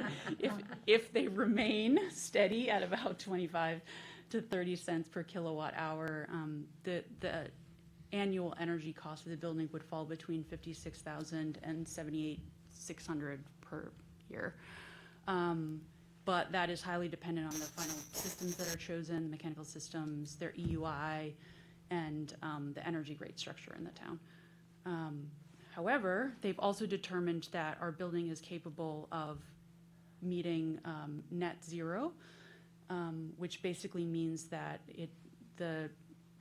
If they remain steady at about 25 to 30 cents per kilowatt hour, the annual energy cost of the building would fall between $56,000 and $78,600 per year. But that is highly dependent on the final systems that are chosen, mechanical systems, their EUI, and the energy rate structure in the town. However, they've also determined that our building is capable of meeting net zero, which basically means that the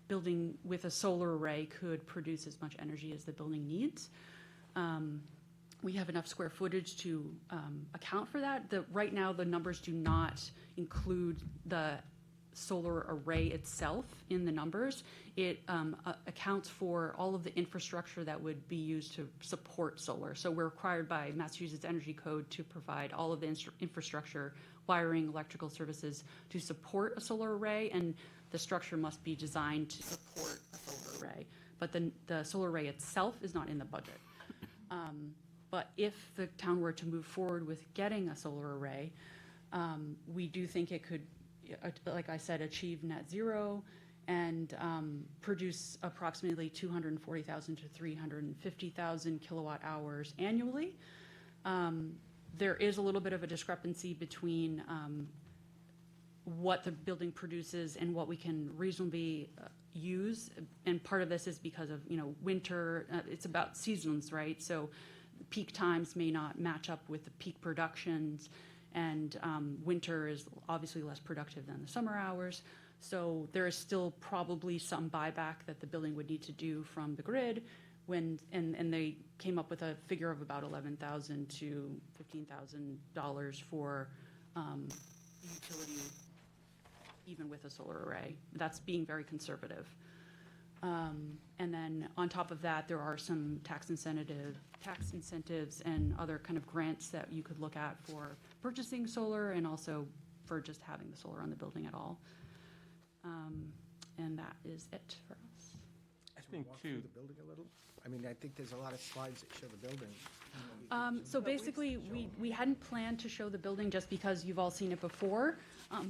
building with a solar array could produce as much energy as the building needs. We have enough square footage to account for that. Right now, the numbers do not include the solar array itself in the numbers. It accounts for all of the infrastructure that would be used to support solar. So we're required by Massachusetts Energy Code to provide all of the infrastructure, wiring, electrical services to support a solar array, and the structure must be designed to support a solar array. But the solar array itself is not in the budget. But if the town were to move forward with getting a solar array, we do think it could, like I said, achieve net zero and produce approximately 240,000 to 350,000 kilowatt hours annually. There is a little bit of a discrepancy between what the building produces and what we can reasonably use. And part of this is because of, winter, it's about seasons, right? So peak times may not match up with the peak productions, and winter is obviously less productive than the summer hours. So there is still probably some buyback that the building would need to do from the grid and they came up with a figure of about $11,000 to $15,000 for utility, even with a solar array. That's being very conservative. And then on top of that, there are some tax incentives and other kind of grants that you could look at for purchasing solar and also for just having the solar on the building at all. And that is it for us. I think too. The building a little? I mean, I think there's a lot of slides that show the building. So basically, we hadn't planned to show the building just because you've all seen it before.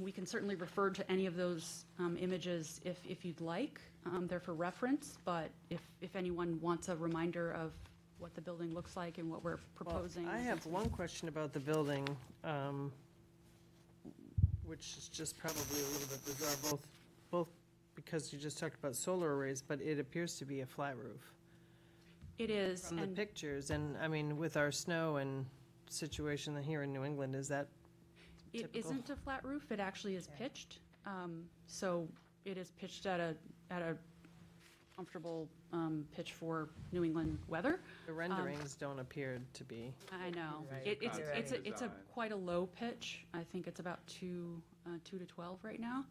We can certainly refer to any of those images if you'd like. They're for reference, but if anyone wants a reminder of what the building looks like and what we're proposing. I have one question about the building, which is just probably a little bit bizarre, both because you just talked about solar arrays, but it appears to be a flat roof. It is. From the pictures, and I mean, with our snow and situation here in New England, is that It typical? isn't a flat roof, it actually is pitched. So it is pitched at a comfortable pitch for New England weather. The renderings don't appear to be. I know. Right. It's a quite a low pitch. I think it's about 2 to 12 right now.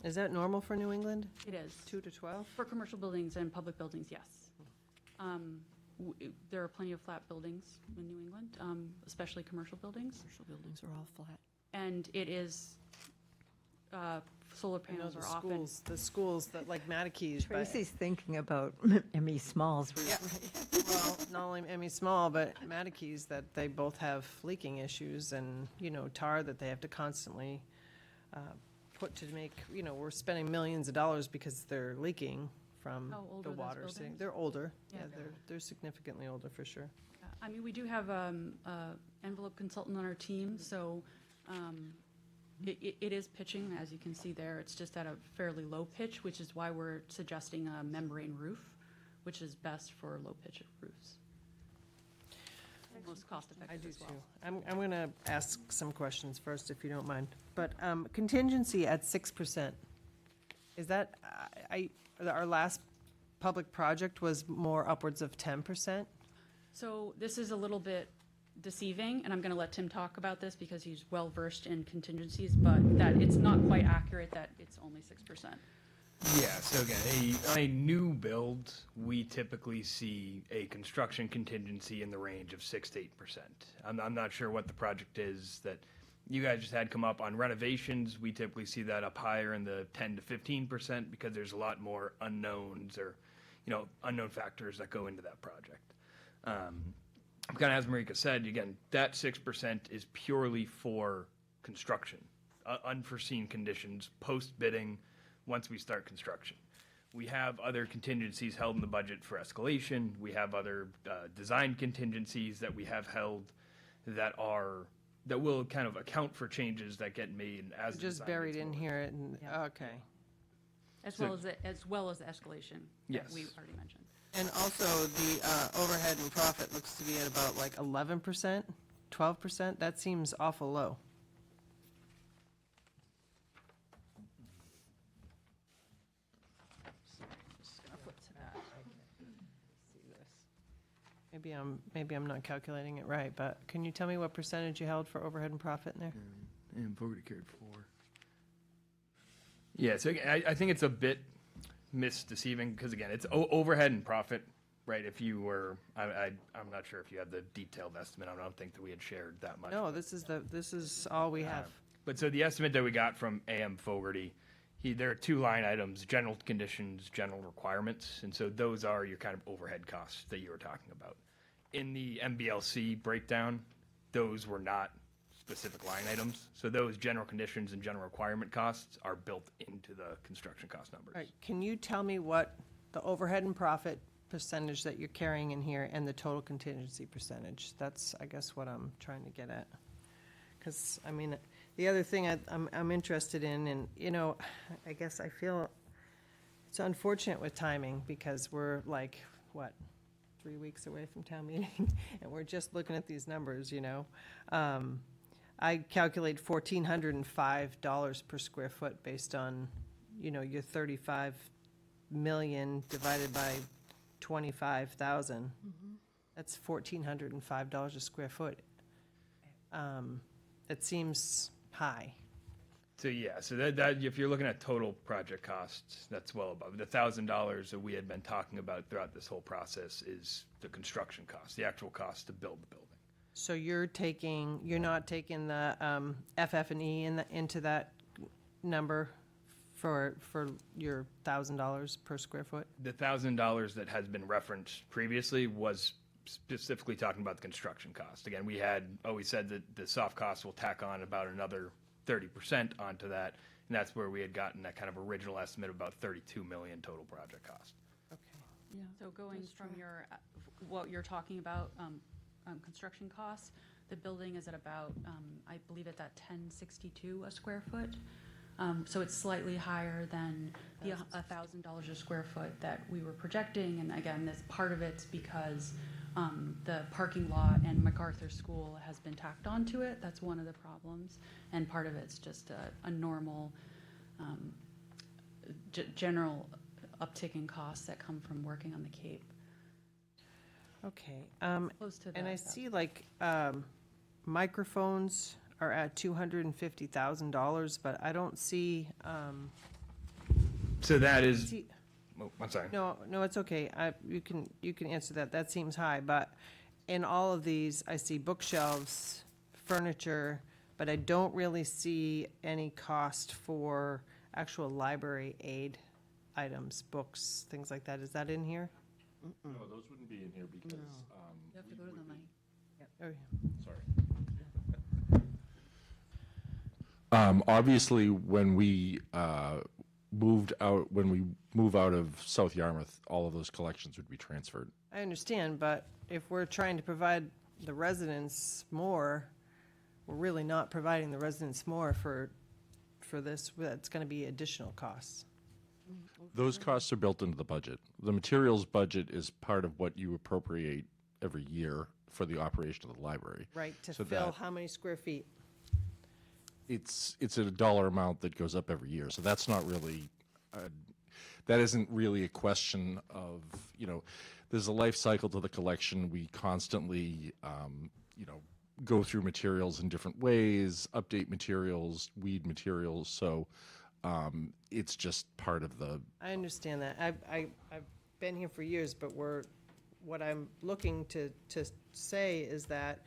Is that normal for New England? It is. 2 to 12? For commercial buildings and public buildings, yes. There are plenty of flat buildings in New England, especially commercial buildings. Commercial buildings are all flat. And it is, solar panels are often. The schools that like Mattakees. but- Tracy's thinking about M.E. Smalls. Well, not only Emmy Small, but Mattakees, that they both have leaking issues and, tar that they have to constantly put to make, we're spending millions of dollars because they're leaking from How old the are those water. buildings? They're older. Yeah. They're significantly older for sure. I mean, we do have envelope consultant on our team, so it is pitching, as you can see there. It's just at a fairly low pitch, which is why we're suggesting a membrane roof, which is best for low pitch roofs. Most cost effective I do as well. too. I'm going to ask some questions first, if you don't mind. But contingency at 6%, is that, our last public project was more upwards of 10%? So this is a little bit deceiving, and I'm going to let Tim talk about this because he's well-versed in contingencies, but that it's not quite accurate that it's only 6%. Yeah, so again, on a new build, we typically see a construction contingency in the range of 6 to 8%. I'm not sure what the project is that you guys just had come up on renovations. We typically see that up higher in the 10 to 15% because there's a lot more unknowns or, unknown factors that go into that project. Kind of as Marika said, again, that 6% is purely for construction, unforeseen conditions, post-bidding, once we start construction. We have other contingencies held in the budget for escalation. We have other design contingencies that we have held that will kind of account for changes that get made as the Just design buried gets in moved. here, and, okay. As well as the escalation Yes. that we already mentioned. And also, the overhead and profit looks to be at about like 11%, 12%? That seems awful low. Maybe I'm not calculating it right, but can you tell me what percentage you held for overhead and profit in there? And voted carried 4. Yeah, so again, I think it's a bit misdeceiving because again, it's overhead and profit, right? If you were, I'm not sure if you had the detailed estimate. I don't think that we had shared that much. No, this is all we have. But so the estimate that we got from AM Fogarty there are two line items: general conditions, general requirements, and so those are your kind of overhead costs that you were talking about. In the MBLC breakdown, those were not specific line items. So those general conditions and general requirement costs are built into the construction cost numbers. All right, can you tell me what the overhead and profit percentage that you're carrying in here and the total contingency percentage? That's, I guess, what I'm trying to get at. Because, I mean, the other thing I'm interested in, and, you know, I guess I feel it's unfortunate with timing because we're like, what, 3 weeks away from town meeting, and we're just looking at these numbers, you know. I calculate $1,405 per square foot based on, you know, your 35 million divided by 25,000. That's $1,405 a square foot. That seems high. So yeah, so that if you're looking at total project costs, that's well above. The $1,000 that we had been talking about throughout this whole process is the construction cost, the actual cost to build the building. So you're not taking the FF&E into that number for your $1,000 per square foot? The $1,000 that has been referenced previously was specifically talking about the construction cost. Again, we had always said that the soft costs will tack on about another 30% onto that, and that's where we had gotten that kind of original estimate of about 32 million total project cost. Yeah. So going from your, what you're talking about, construction costs, the building is at about, I believe it's at 1062 a square foot. So it's slightly higher than the $1,000 a square foot that we were projecting. And again, this part of it's because the parking lot and MacArthur School has been tacked onto it. That's one of the problems. And part of it's just a normal general uptick in costs that come from working on the Cape. Okay. Close to and that, I see like microphones are at $250,000, but I don't see. So that is. Oh, I'm sorry. No, it's okay. You can answer that. That seems high, but in all of these, I see bookshelves, furniture, but I don't really see any cost for actual library aid items, books, things like that. Is that in here? No, those wouldn't be in here because. You have to go to the mic. Sorry. Obviously, when we move out of South Yarmouth, all of those collections would be transferred. I understand, but if we're trying to provide the residents more, we're really not providing the residents more for this. That's going to be additional costs. Those costs are built into the budget. The materials budget is part of what you appropriate every year for the operation of the library. Right, to So fill that- how many square feet? It's a dollar amount that goes up every year. So that's not really, that isn't really a question of, there's a life cycle to the collection. We constantly, go through materials in different ways, update materials, weed materials. So it's just part of the. I understand that. I've been here for years, but what I'm looking to say is that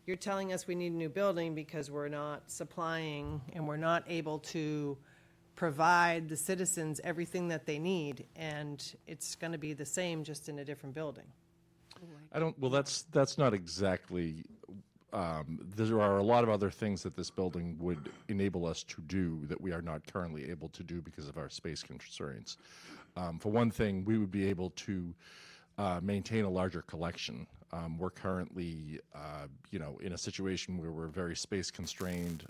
you're telling us we need a new building because we're not supplying and we're not able to provide the citizens everything that they need, and it's going to be the same, just in a different building. Well, that's not exactly, there are a lot of other things that this building would enable us to do that we are not currently able to do because of our space constraints. For one thing, we would be able to maintain a larger collection. We're currently, in a situation where we're very space constrained,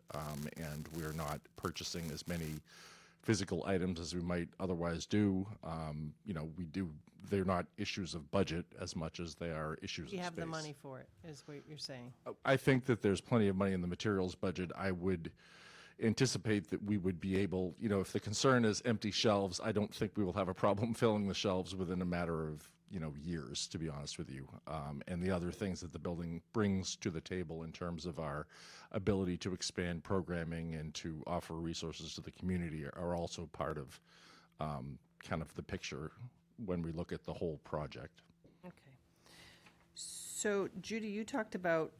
and we're not purchasing as many physical items as we might otherwise do. They're not issues of budget as much as they are issues of space. You have the money for it, is what you're saying. I think that there's plenty of money in the materials budget. I would anticipate that we would be able, if the concern is empty shelves, I don't think we will have a problem filling the shelves within a matter of, years, to be honest with you. And the other things that the building brings to the table in terms of our ability to expand programming and to offer resources to the community are also part of kind of the picture when we look at the whole project. Okay. So Judy, you talked about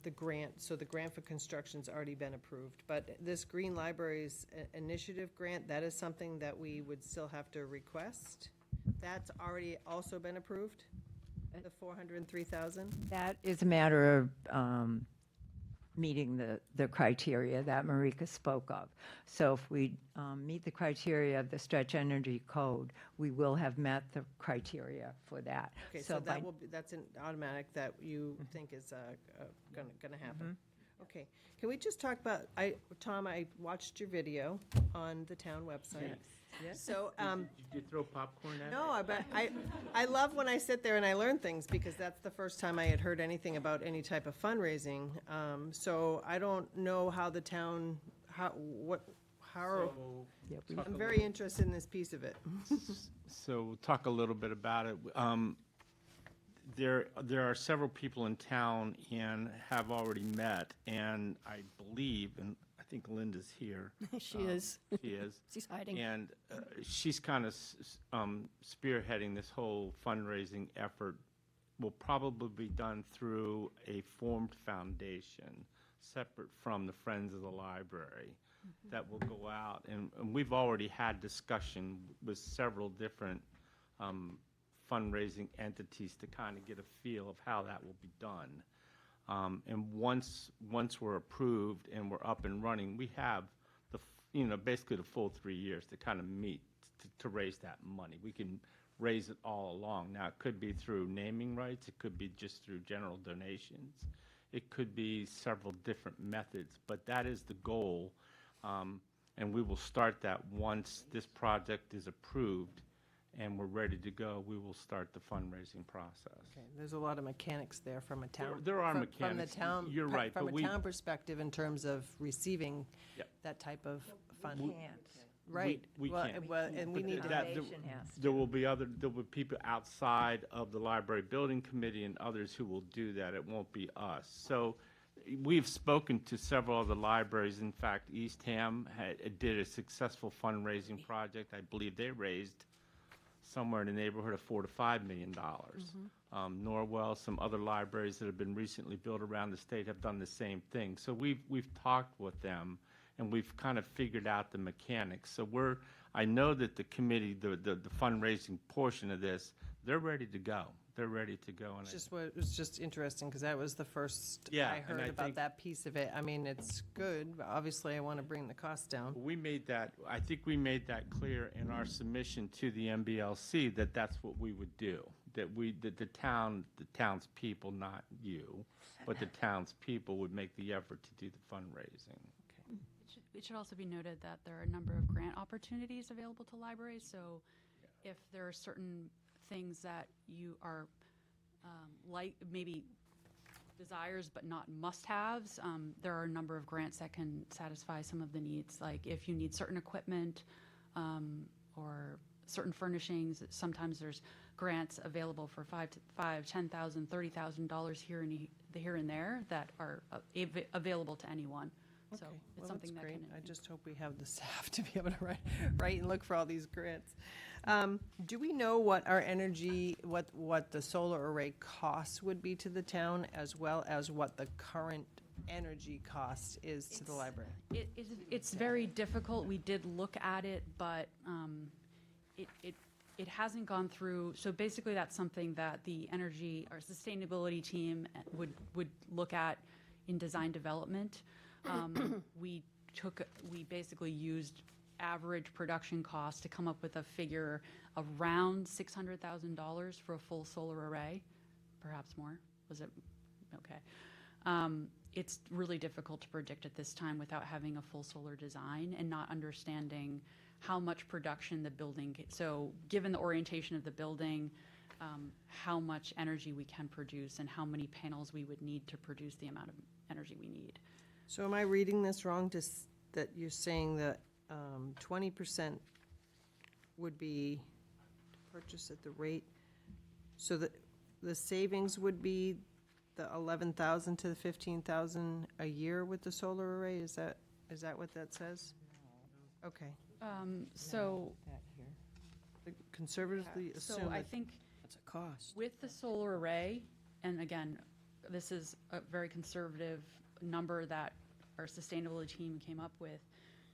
the grant, so the grant for construction's already been approved, but this Green Libraries Initiative grant, that is something that we would still have to request? That's already also been approved, the 403,000? That is a matter of meeting the criteria that Marika spoke of. So if we meet the criteria of the Stretch Energy Code, we will have met the criteria for that. Okay, so by- that will be, that's an automatic that you think is gonna happen? Okay, can we just talk about, Tom, I watched your video on the town website. Yes. So, Did you throw popcorn at it? no, but I love when I sit there and I learn things, because that's the first time I had heard anything about any type of fundraising. So I don't know how the town, how, I'm very interested in this piece of it. So we'll talk a little bit about it. There are several people in town and have already met, and I believe, and I think Linda's here. She is. She is. She's hiding. And she's kind of spearheading this whole fundraising effort. Will probably be done through a formed foundation, separate from the Friends of the Library, that will go out. And we've already had discussion with several different fundraising entities to kind of get a feel of how that will be done. And once we're approved and we're up and running, we have basically the full 3 years to kind of meet to raise that money. We can raise it all along. Now, it could be through naming rights, it could be just through general donations, it could be several different methods, but that is the goal. And we will start that once this project is approved and we're ready to go. We will start the fundraising process. Okay, there's a lot of mechanics there from a town. There are from mechanics. the town. You're right, From but a we- town perspective in terms of receiving Yep. that type of fund. Can't. Right. We Well, can't. well, and we But need to. there will be people outside of the library building committee and others who will do that. It won't be us. So we've spoken to several of the libraries. In fact, Eastham did a successful fundraising project. I believe they raised somewhere in the neighborhood of $4 to $5 million. Norwell, some other libraries that have been recently built around the state have done the same thing. So we've talked with them, and we've kind of figured out the mechanics. So I know that the committee, the fundraising portion of this, they're ready to go. They're ready to go. And It was just interesting, because that was the first Yeah, I and heard I about think- that piece of it. I mean, it's good, but obviously I want to bring the cost down. I think we made that clear in our submission to the MBLC that that's what we would do. That the townspeople, not you, but the townspeople would make the effort to do the fundraising. It should also be noted that there are a number of grant opportunities available to libraries, so if there are certain things that you are like maybe desires but not must-haves, there are a number of grants that can satisfy some of the needs. Like if you need certain equipment or certain furnishings, sometimes there's grants available for $10,000, $30,000 here and there that are available to anyone. So Okay, it's well, something that's that great. can. I just hope we have the staff to be able to write and look for all these grants. Do we know what our energy, what the solar array costs would be to the town, as well as what the current energy cost is to the library? It's very difficult. We did look at it, but it hasn't gone through. So basically, that's something that the energy or sustainability team would look at in design development. We basically used average production cost to come up with a figure around $600,000 for a full solar array, perhaps more. Was it? Okay. It's really difficult to predict at this time without having a full solar design and not understanding how much production the building. So given the orientation of the building, how much energy we can produce and how many panels we would need to produce the amount of energy we need. So am I reading this wrong, that you're saying that 20% would be purchased at the rate, so that the savings would be the 11,000 to the 15,000 a year with the solar array? Is that what that says? Okay. So Conservatively assume So I that think That's a cost. with the solar array and again, this is a very conservative number that our sustainability team came up with.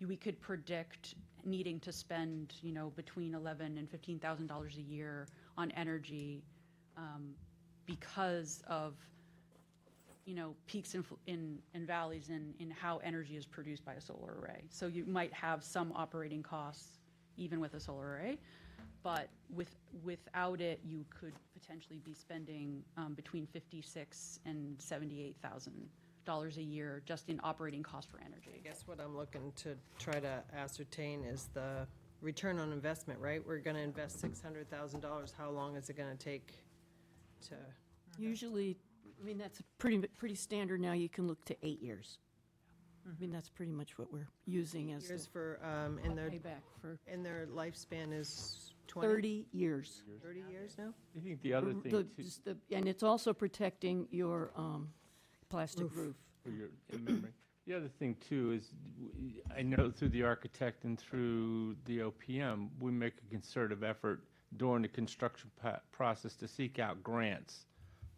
We could predict needing to spend, between $11,000 and $15,000 a year on energy because of, peaks in valleys in how energy is produced by a solar array. So you might have some operating costs even with a solar array, but without it, you could potentially be spending between $56,000 and $78,000 a year just in operating cost for energy. I guess what I'm looking to try to ascertain is the return on investment, right? We're gonna invest $600,000. How long is it gonna take to? Usually, I mean, that's pretty standard now. You can look to 8 years. I mean, that's pretty much what we're using as Years the for, in their, payback for and their lifespan is 20? 30 years. 30 years now? I think the other thing too. And it's also protecting your plastic roof. For your in memory. The other thing too is, I know through the architect and through the OPM, we make a concerted effort during the construction process to seek out grants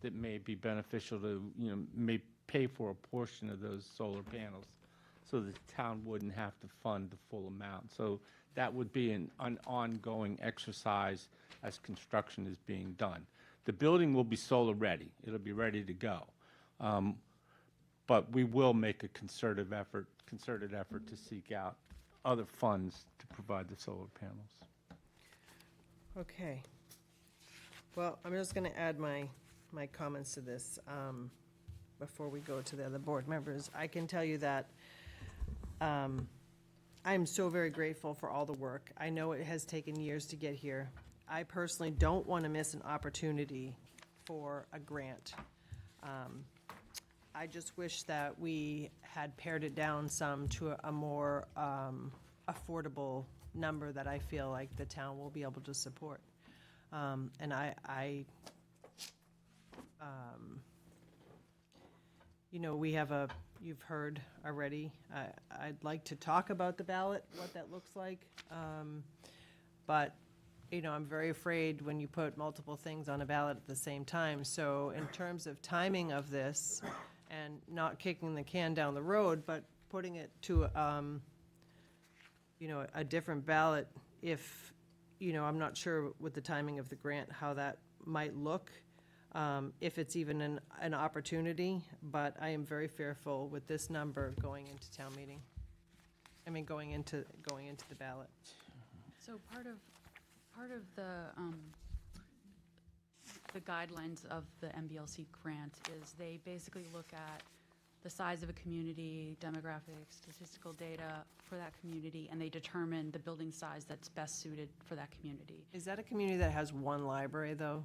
that may be beneficial to, may pay for a portion of those solar panels, so the town wouldn't have to fund the full amount. So that would be an ongoing exercise as construction is being done. The building will be solar ready. It'll be ready to go. But we will make a concerted effort to seek out other funds to provide the solar panels. Okay. Well, I'm just gonna add my comments to this before we go to the other board members. I can tell you that I'm so very grateful for all the work. I know it has taken years to get here. I personally don't want to miss an opportunity for a grant. I just wish that we had pared it down some to a more affordable number that I feel like the town will be able to support. And we have you've heard already, I'd like to talk about the ballot, what that looks like. But, I'm very afraid when you put multiple things on a ballot at the same time. So in terms of timing of this, and not kicking the can down the road, but putting it to, a different ballot if, I'm not sure with the timing of the grant, how that might look, if it's even an opportunity, but I am very fearful with this number going into town meeting. I mean, going into the ballot. So part of the guidelines of the MBLC grant is they basically look at the size of a community, demographics, statistical data for that community, and they determine the building size that's best suited for that community. Is that a community that has one library, though?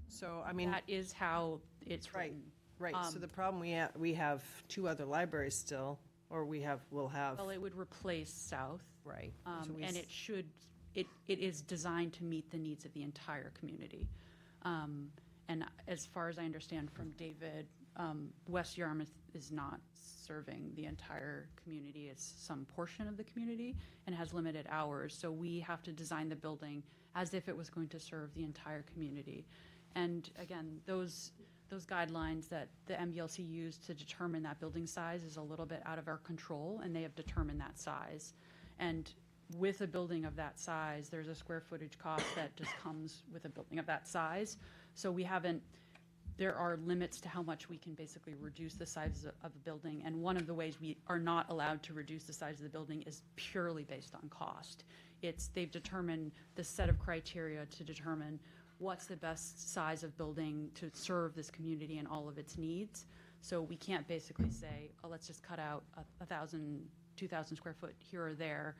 So, I mean. That is how it's written. Right, so the problem, we have 2 other libraries still, or we'll have. Well, it would replace South. Right. And it is designed to meet the needs of the entire community. And as far as I understand from David, West Yarmouth is not serving the entire community. It's some portion of the community and has limited hours. So we have to design the building as if it was going to serve the entire community. And again, those guidelines that the MBLC used to determine that building size is a little bit out of our control, and they have determined that size. And with a building of that size, there's a square footage cost that just comes with a building of that size. So there are limits to how much we can basically reduce the size of a building. And one of the ways we are not allowed to reduce the size of the building is purely based on cost. They've determined the set of criteria to determine what's the best size of building to serve this community and all of its needs. So we can't basically say, oh, let's just cut out 1,000, 2,000 square foot here or there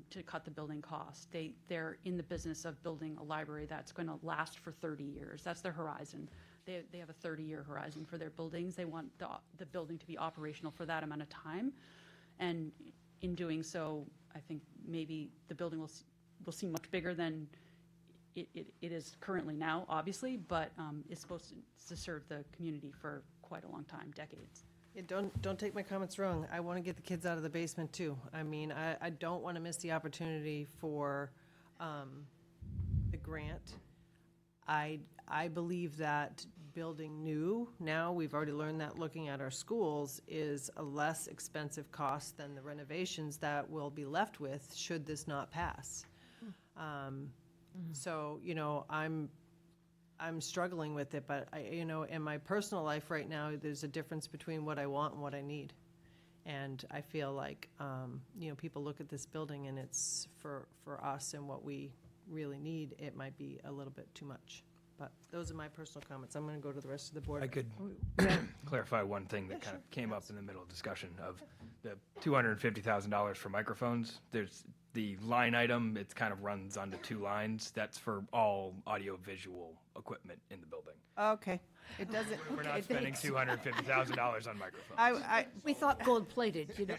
to cut the building cost. They're in the business of building a library that's going to last for 30 years. That's their horizon. They have a 30-year horizon for their buildings. They want the building to be operational for that amount of time. And in doing so, I think maybe the building will seem much bigger than it is currently now, obviously, but it's supposed to serve the community for quite a long time, decades. Yeah, don't take my comments wrong. I want to get the kids out of the basement too. I mean, I don't want to miss the opportunity for the grant. I believe that building new, now, we've already learned that looking at our schools, is a less expensive cost than the renovations that we'll be left with should this not pass. So, you know, I'm struggling with it, but you know, in my personal life right now, there's a difference between what I want and what I need. And I feel like, you know, people look at this building and it's for us and what we really need, it might be a little bit too much. But those are my personal comments. I'm going to go to the rest of the board. I could clarify one thing that kind of came up in the middle of discussion of the $250,000 for microphones. There's the line item, it kind of runs onto two lines. That's for all audio-visual equipment in the building. Okay. It doesn't. We're not spending $250,000 on microphones. We thought gold-plated, you know.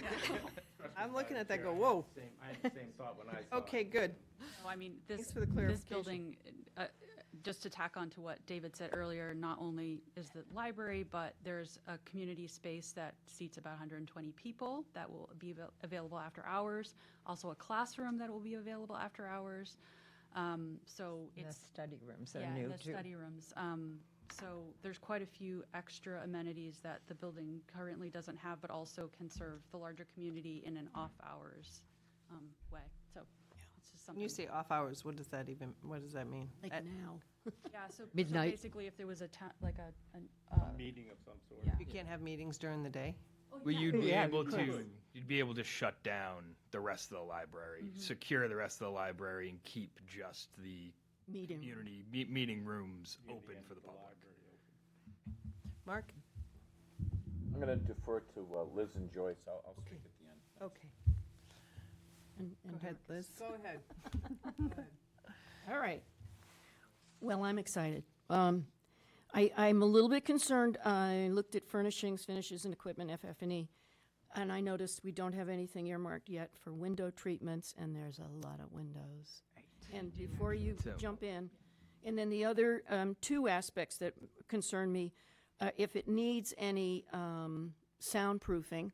I'm looking at that, go, whoa. I had the same thought when I saw it. Okay, good. No, I mean, Thanks for the this clarification. building, just to tack on to what David said earlier, not only is the library, but there's a community space that seats about 120 people that will be available after hours. Also a classroom that will be available after hours. So The it's study rooms are yeah, new, the too. study rooms. So there's quite a few extra amenities that the building currently doesn't have, but also can serve the larger community in an off-hours way. So it's just When something. you say off hours, what does that mean? Like now. Yeah, so Midnight. basically, if there was a like Meeting of some sort. Yeah. You can't have meetings during the day? Well, you'd be Yeah, able you to, could. you'd be able to shut down the rest of the library, secure the rest of the library, and keep just the Meeting. community meeting rooms open for the public. Mark? I'm going to defer to Liz and Joyce. I'll speak at the end. Okay. And Go ahead, Liz. Go ahead. All right. Well, I'm excited. I'm a little bit concerned. I looked at furnishings, finishes, and equipment, FF&E, and I noticed we don't have anything earmarked yet for window treatments, and there's a lot of windows. And before you jump in, and then the other two aspects that concern me, if it needs any soundproofing,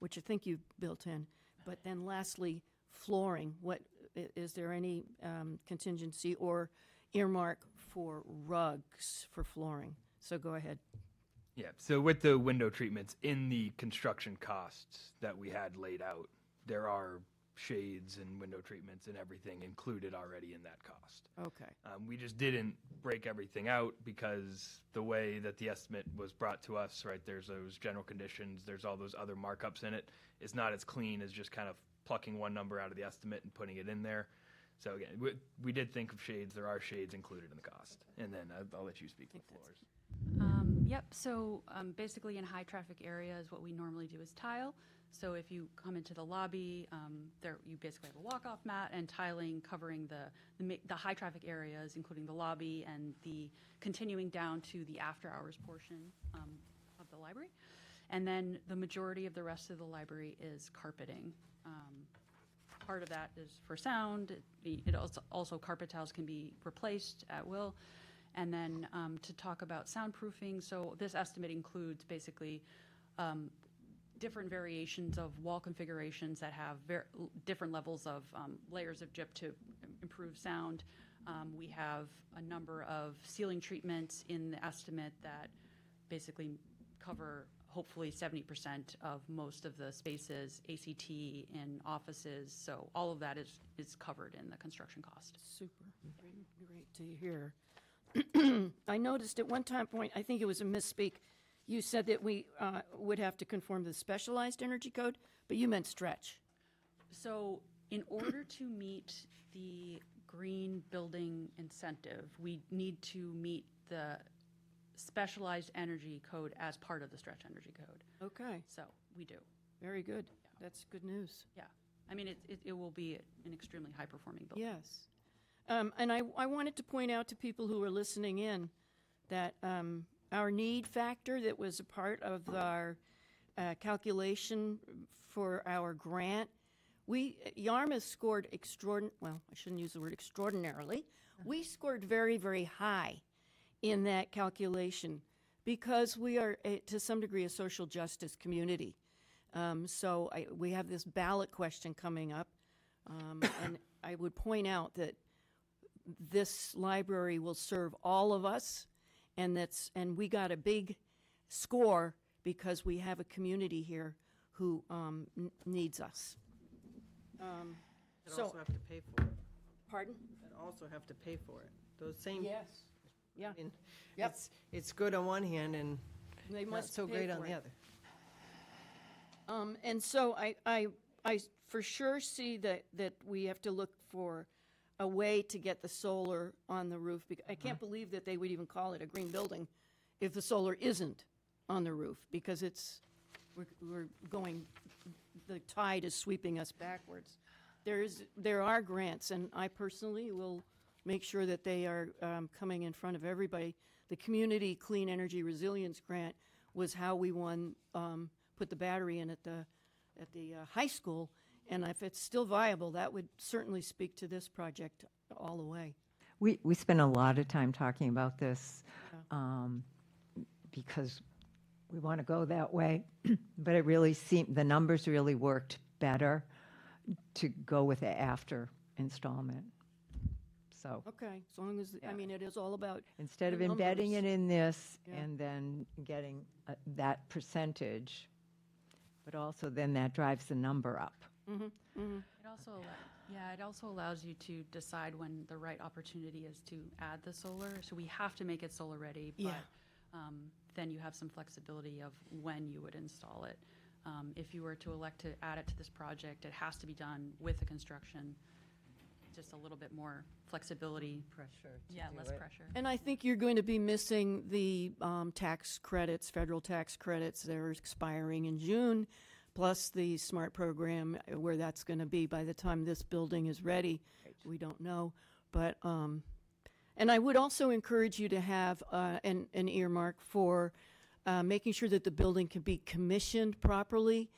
which I think you've built in, but then lastly, flooring. What is there any contingency or earmark for rugs for flooring? So go ahead. Yeah, so with the window treatments, in the construction costs that we had laid out, there are shades and window treatments and everything included already in that cost. Okay. We just didn't break everything out because the way that the estimate was brought to us, right, there's those general conditions, there's all those other markups in it. It's not as clean as just kind of plucking one number out of the estimate and putting it in there. So again, we did think of shades. There are shades included in the cost. And then I'll let you speak to the floors. Yep, so basically in high traffic areas, what we normally do is tile. So if you come into the lobby, there you basically have a walk-off mat and tiling covering the high traffic areas, including the lobby and the continuing down to the after-hours portion of the library. And then the majority of the rest of the library is carpeting. Part of that is for sound. It also carpet tiles can be replaced at will. And then to talk about soundproofing, so this estimate includes basically different variations of wall configurations that have different levels of layers of gyp to improve sound. We have a number of ceiling treatments in the estimate that basically cover hopefully 70% of most of the spaces, ACT in offices. So all of that is covered in the construction cost. Super. Great to hear. I noticed at one time point, I think it was a misspeak, you said that we would have to conform to the specialized energy code, but you meant stretch. So in order to meet the green building incentive, we need to meet the specialized energy code as part of the stretch energy code. Okay. So we do. Very good. That's good news. Yeah. I mean, it will be an extremely high-performing building. Yes. And I wanted to point out to people who are listening in that our need factor that was a part of our calculation for our grant, Yarmouth scored well, I shouldn't use the word extraordinarily. We scored very, very high in that calculation because we are, to some degree, a social justice community. So we have this ballot question coming up, and I would point out that this library will serve all of us, and we got a big score because we have a community here who needs us. But also have to pay for it. Pardon? But also have to pay for it. Those same. Yes. Yeah. I mean, Yep. it's good on one hand and They not must so pay great on for the it. other. And so I for sure see that we have to look for a way to get the solar on the roof. I can't believe that they would even call it a green building if the solar isn't on the roof, because we're going, the tide is sweeping us backwards. There are grants, and I personally will make sure that they are coming in front of everybody. The Community Clean Energy Resilience Grant was how we won, put the battery in at the high school, and if it's still viable, that would certainly speak to this project all the way. We spent a lot of time talking about this because we want to go that way, but it really seemed, the numbers really worked better to go with it after installment. So Okay, as long as, I mean, it is all about. instead of the embedding it numbers. in this Yeah. and then getting that percentage, but also then that drives the number up. It also, it also allows you to decide when the right opportunity is to add the solar. So we have to make it solar ready, but Yeah. then you have some flexibility of when you would install it. If you were to elect to add it to this project, it has to be done with the construction. Just a little bit more flexibility. Pressure. Yeah, less pressure. And I think you're going to be missing the tax credits, federal tax credits that are expiring in June, plus the SMART program, where that's going to be by the time this building is ready. We don't know. But, and I would also encourage you to have an earmark for making sure that the building can be commissioned properly.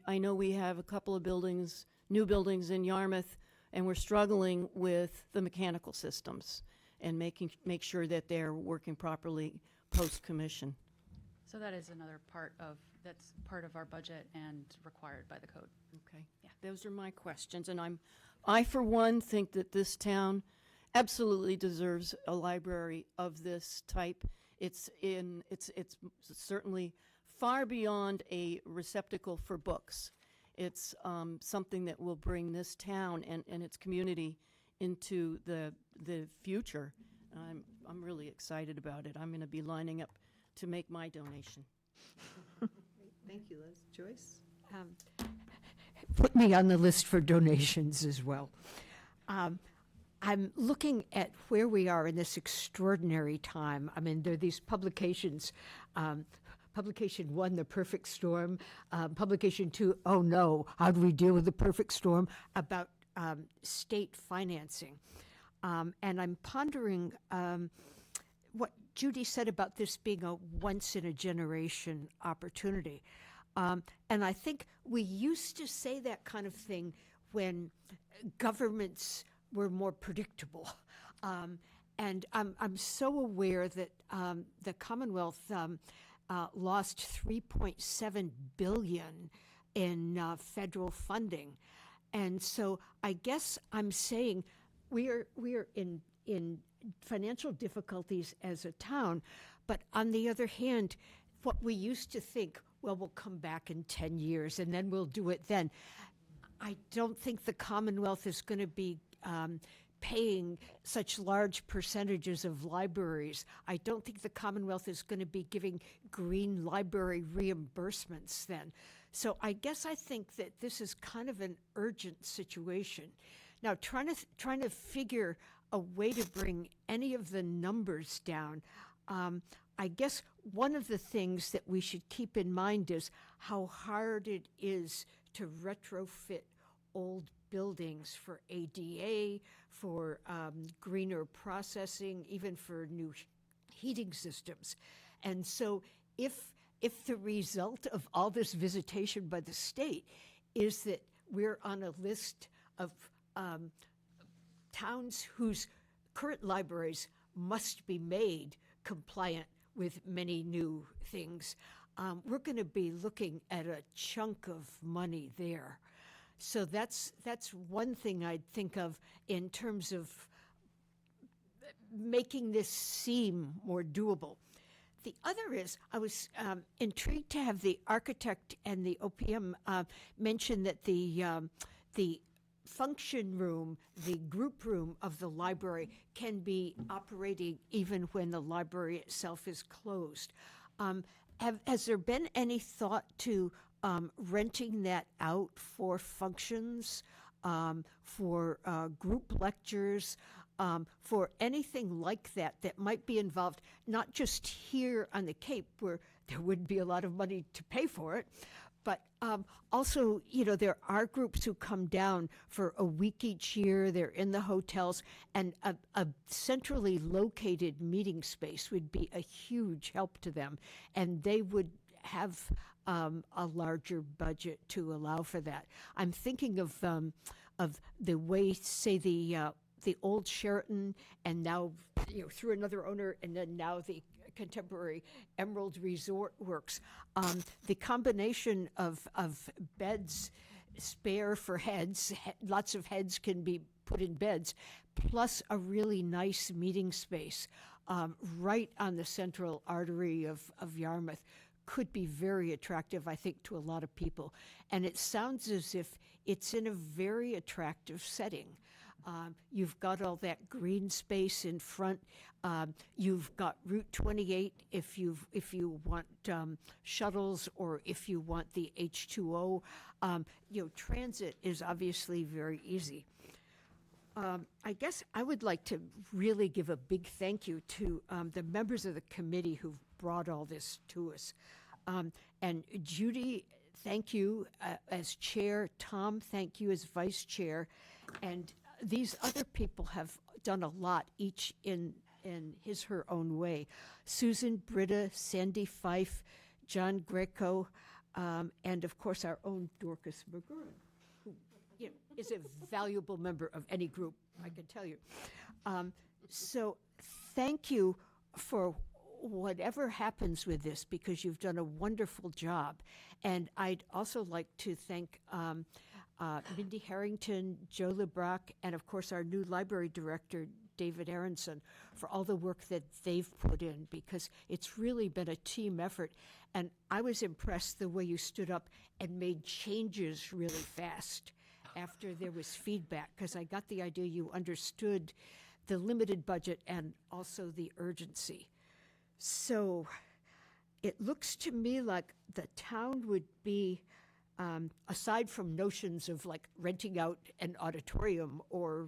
I know we have a couple of buildings, new buildings in Yarmouth, and we're struggling with the mechanical systems and make sure that they're working properly post-commission. So that is another that's part of our budget and required by the code. Okay. Yeah. Those are my questions, and I for one think that this town absolutely deserves a library of this type. It's certainly far beyond a receptacle for books. It's something that will bring this town and its community into the future. I'm really excited about it. I'm going to be lining up to make my donation. Thank you, Liz. Joyce? Put me on the list for donations as well. I'm looking at where we are in this extraordinary time. I mean, there are these publications. Publication 1, The Perfect Storm. Publication 2, Oh No, How Do We Deal with the Perfect Storm? About state financing. And I'm pondering what Judy said about this being a once-in-a-generation opportunity. And I think we used to say that kind of thing when governments were more predictable. And I'm so aware that the Commonwealth lost $3.7 billion in federal funding. And so I guess I'm saying we are in financial difficulties as a town, but on the other hand, what we used to think, well, we'll come back in 10 years and then we'll do it then. I don't think the Commonwealth is going to be paying such large percentages of libraries. I don't think the Commonwealth is going to be giving green library reimbursements then. So I guess I think that this is kind of an urgent situation. Now, trying to figure a way to bring any of the numbers down, I guess one of the things that we should keep in mind is how hard it is to retrofit old buildings for ADA, for greener processing, even for new heating systems. And so if the result of all this visitation by the state is that we're on a list of towns whose current libraries must be made compliant with many new things, we're going to be looking at a chunk of money there. So that's one thing I'd think of in terms of making this seem more doable. The other is, I was intrigued to have the architect and the OPM mention that the function room, the group room of the library can be operating even when the library itself is closed. Has there been any thought to renting that out for functions, for group lectures, for anything like that that might be involved, not just here on the Cape where there wouldn't be a lot of money to pay for it, but also, there are groups who come down for a week each year. They're in the hotels, and a centrally located meeting space would be a huge help to them, and they would have a larger budget to allow for that. I'm thinking of the way, say, the old Sheraton, and now through another owner, and then now the contemporary Emerald Resort works. The combination of beds spare for heads, lots of heads can be put in beds, plus a really nice meeting space right on the central artery of Yarmouth could be very attractive, I think, to a lot of people. And it sounds as if it's in a very attractive setting. You've got all that green space in front. You've got Route 28 if you want shuttles, or if you want the H2O. Transit is obviously very easy. I guess I would like to really give a big thank you to the members of the committee who've brought all this to us. And Judy, thank you as chair. Tom, thank you as vice chair. And these other people have done a lot, each in her own way. Susan, Britta, Sandy Fife, John Greco, and of course our own Dorcas McGurran, who is a valuable member of any group, I can tell you. So thank you for whatever happens with this, because you've done a wonderful job. And I'd also like to thank Mindy Harrington, Joe LeBrock, and of course our new library director, David Aronson, for all the work that they've put in, because it's really been a team effort. And I was impressed the way you stood up and made changes really fast after there was feedback, because I got the idea you understood the limited budget and also the urgency. So it looks to me like the town would be, aside from notions of like renting out an auditorium or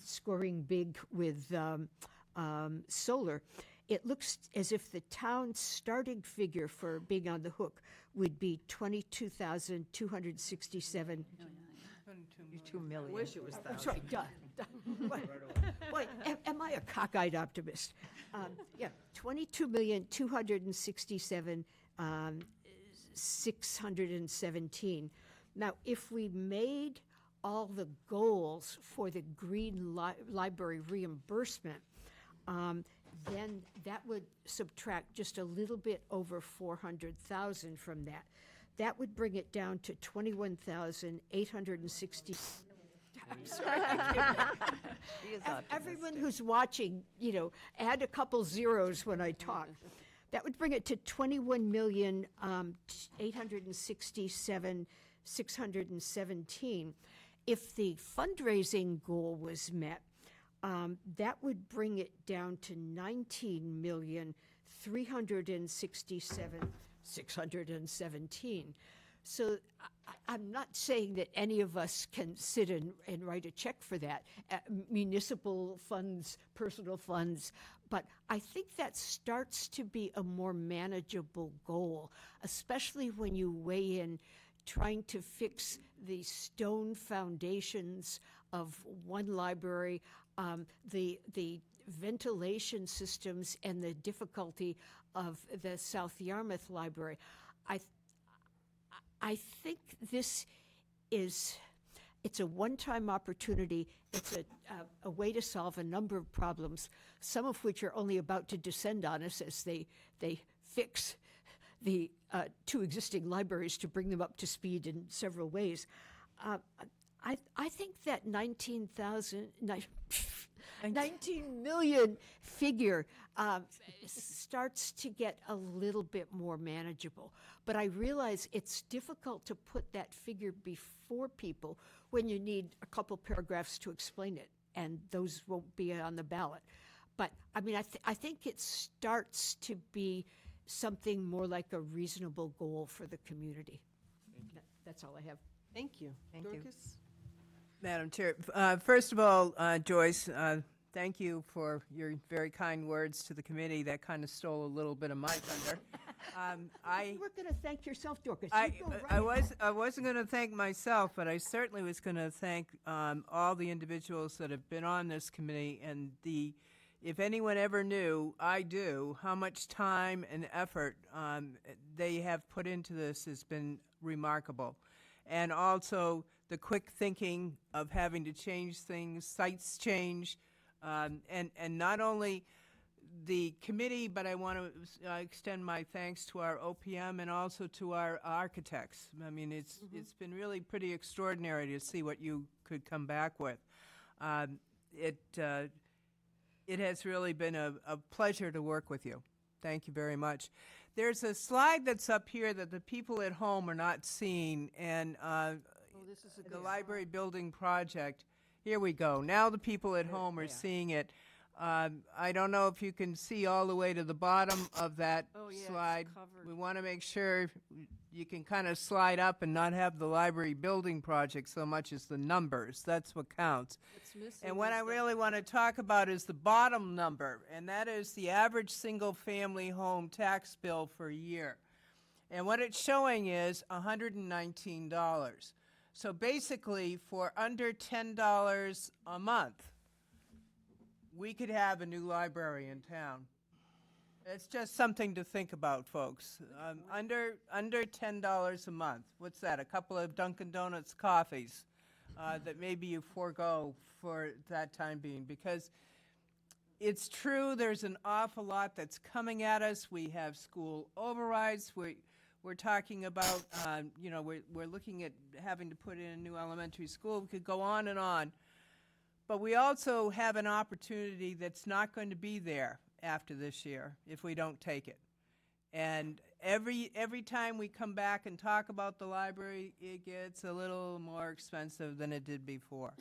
scoring big with solar, it looks as if the town's starting figure for being on the hook would be $22,267. 2 million. Wish it was I'm sorry, duh. Wait, am I a cockeyed optimist? Yeah, 22,267,617. Now, if we made all the goals for the Green Library reimbursement, then that would subtract just a little bit over 400,000 from that. That would bring it down to 21,860. I'm sorry. Everyone who's watching, add a couple zeros when I talk. That would bring it to 21,867,617. If the fundraising goal was met, that would bring it down to 19,367,617. So I'm not saying that any of us can sit and write a check for that, municipal funds, personal funds, but I think that starts to be a more manageable goal, especially when you weigh in trying to fix the stone foundations of one library, the ventilation systems, and the difficulty of the South Yarmouth Library. I think this it's a one-time opportunity. It's a way to solve a number of problems, some of which are only about to descend on us as they fix the two existing libraries to bring them up to speed in several ways. I think that 19 million figure starts to get a little bit more manageable. But I realize it's difficult to put that figure before people when you need a couple paragraphs to explain it, and those won't be on the ballot. But I mean, I think it starts to be something more like a reasonable goal for the community. That's all I have. Thank you. Thank you. Dorcas? Madam Chair, first of all, Joyce, thank you for your very kind words to the committee. That kind of stole a little bit of my thunder. You were going to thank yourself, Dorcas. I You go right ahead. wasn't going to thank myself, but I certainly was going to thank all the individuals that have been on this committee. And if anyone ever knew, I do, how much time and effort they have put into this has been remarkable. And also the quick thinking of having to change things, sites change, and not only the committee, but I want to extend my thanks to our OPM and also to our architects. I mean, it's been really pretty extraordinary to see what you could come back with. It has really been a pleasure to work with you. Thank you very much. There's a slide that's up here that the people at home are not seeing, and This is the library building project. Here we go. Now the people at home are seeing it. I don't know if you can see all the way to the bottom of that slide. We want to make sure you can kind of slide up and not have the library building project so much as the numbers. That's what counts. And what I really want to talk about is the bottom number, and that is the average single-family home tax bill for a year. And what it's showing is $119. So basically, for under $10 a month, we could have a new library in town. It's just something to think about, folks. Under $10 a month. What's that? A couple of Dunkin' Donuts coffees that maybe you forego for that time being. Because it's true, there's an awful lot that's coming at us. We have school overrides. We're talking about, we're looking at having to put in a new elementary school. We could go on and on. But we also have an opportunity that's not going to be there after this year if we don't take it. And every time we come back and talk about the library, it gets a little more expensive than it did before.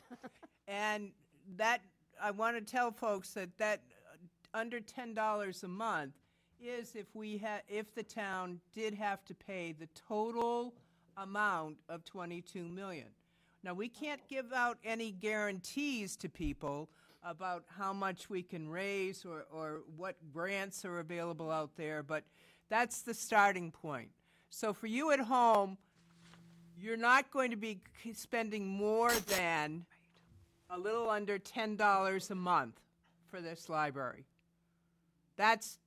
And that, I want to tell folks that under $10 a month is if the town did have to pay the total amount of $22 million. Now, we can't give out any guarantees to people about how much we can raise or what grants are available out there, but that's the starting point. So for you at home, you're not going to be spending more than a little under $10 a month for this library. That's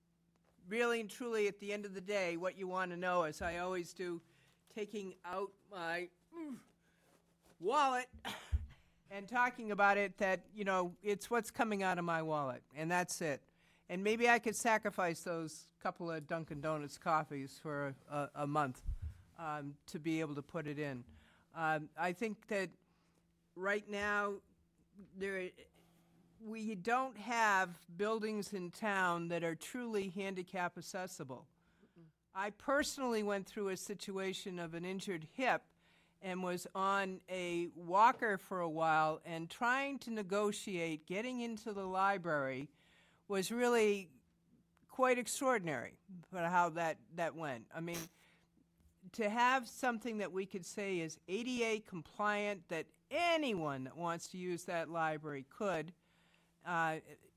really and truly, at the end of the day, what you want to know, as I always do, taking out my wallet and talking about it, that, it's what's coming out of my wallet, and that's it. And maybe I could sacrifice those couple of Dunkin' Donuts coffees for a month to be able to put it in. I think that right now we don't have buildings in town that are truly handicap accessible. I personally went through a situation of an injured hip and was on a walker for a while, and trying to negotiate getting into the library was really quite extraordinary for how that went. I mean, to have something that we could say is ADA compliant, that anyone that wants to use that library could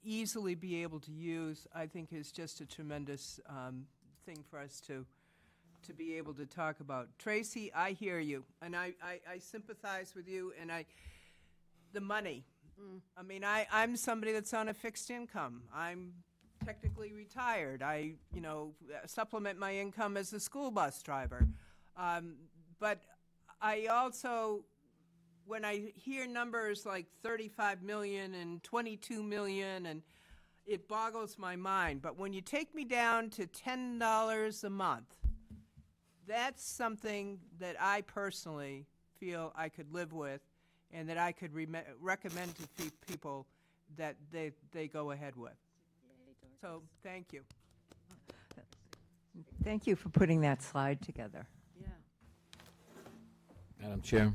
easily be able to use, I think is just a tremendous thing for us to be able to talk about. Tracy, I hear you, and I sympathize with you, and the money. I mean, I'm somebody that's on a fixed income. I'm technically retired. I, supplement my income as a school bus driver. But I also, when I hear numbers like 35 million and 22 million, and it boggles my mind. But when you take me down to $10 a month, that's something that I personally feel I could live with, and that I could recommend to people that they go ahead with. So, thank you. Thank you for putting that slide together. Madam Chair?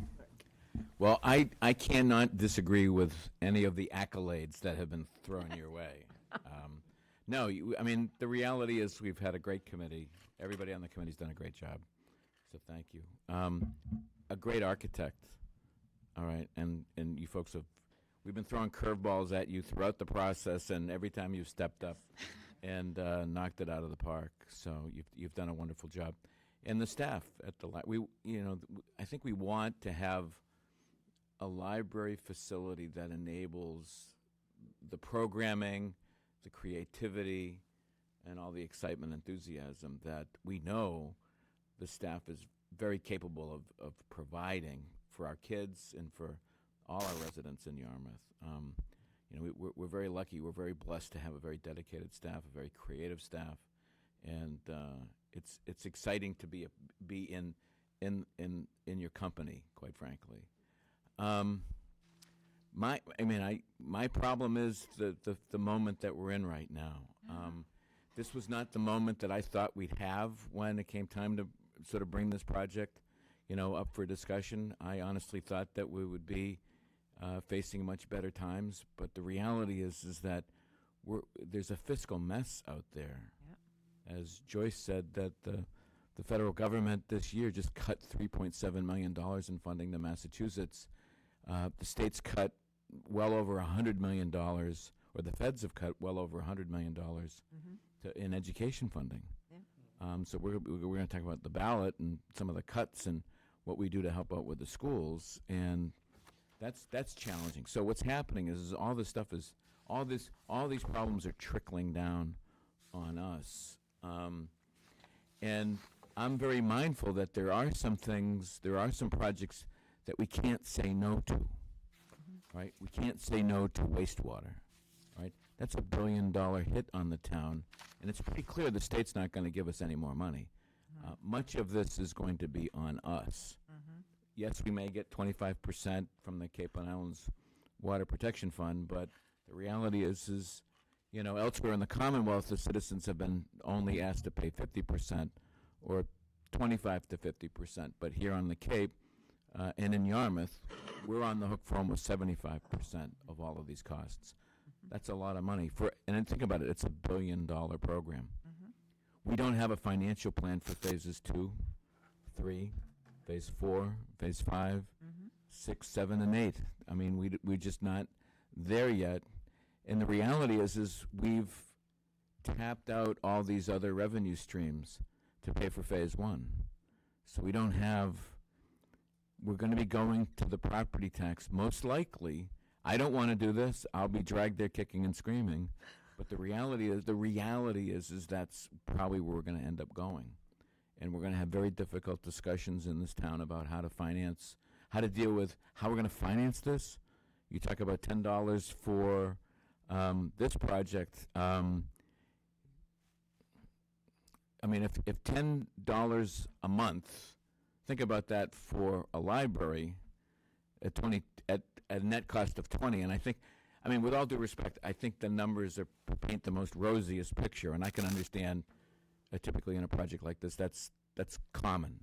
Well, I cannot disagree with any of the accolades that have been thrown your way. No, I mean, the reality is we've had a great committee. Everybody on the committee's done a great job, so thank you. A great architect, all right, and you folks we've been throwing curveballs at you throughout the process, and every time you've stepped up and knocked it out of the park. So you've done a wonderful job. And the staff at the I think we want to have a library facility that enables the programming, the creativity, and all the excitement and enthusiasm that we know the staff is very capable of providing for our kids and for all our residents in Yarmouth. We're very lucky. We're very blessed to have a very dedicated staff, a very creative staff, and it's exciting to be in your company, quite frankly. My problem is the moment that we're in right now. This was not the moment that I thought we'd have when it came time to sort of bring this project, up for discussion. I honestly thought that we would be facing much better times, but the reality is that there's a fiscal mess out there. As Joyce said, that the federal government this year just cut $3.7 million in funding to Massachusetts. The state's cut well over $100 million, or the feds have cut well over $100 million in education funding. So we're going to talk about the ballot and some of the cuts and what we do to help out with the schools, and that's challenging. So what's happening is all this stuff is all these problems are trickling down on us, and I'm very mindful that there are some projects that we can't say no to. Right? We can't say no to wastewater. Right? That's $1 billion hit on the town, and it's pretty clear the state's not going to give us any more money. Much of this is going to be on us. Yes, we may get 25% from the Cape and Islands Water Protection Fund, but the reality is elsewhere in the Commonwealth, the citizens have been only asked to pay 50% or 25 to 50%. But here on the Cape and in Yarmouth, we're on the hook for almost 75% of all of these costs. That's a lot of money and think about it, it's $1 billion program. We don't have a financial plan for phases 2, 3, phase 4, phase 5, 6, 7, and 8. I mean, we're just not there yet. And the reality is we've tapped out all these other revenue streams to pay for phase 1. So we're going to be going to the property tax most likely. I don't want to do this. I'll be dragged there kicking and screaming. But the reality is that's probably where we're going to end up going. And we're going to have very difficult discussions in this town about how to deal with how we're going to finance this. You talk about $10 for this project. If $10 a month, think about that for a library at a net cost of 20. And I think, with all due respect, I think the numbers paint the most rosiest picture, and I can understand typically in a project like this, that's common.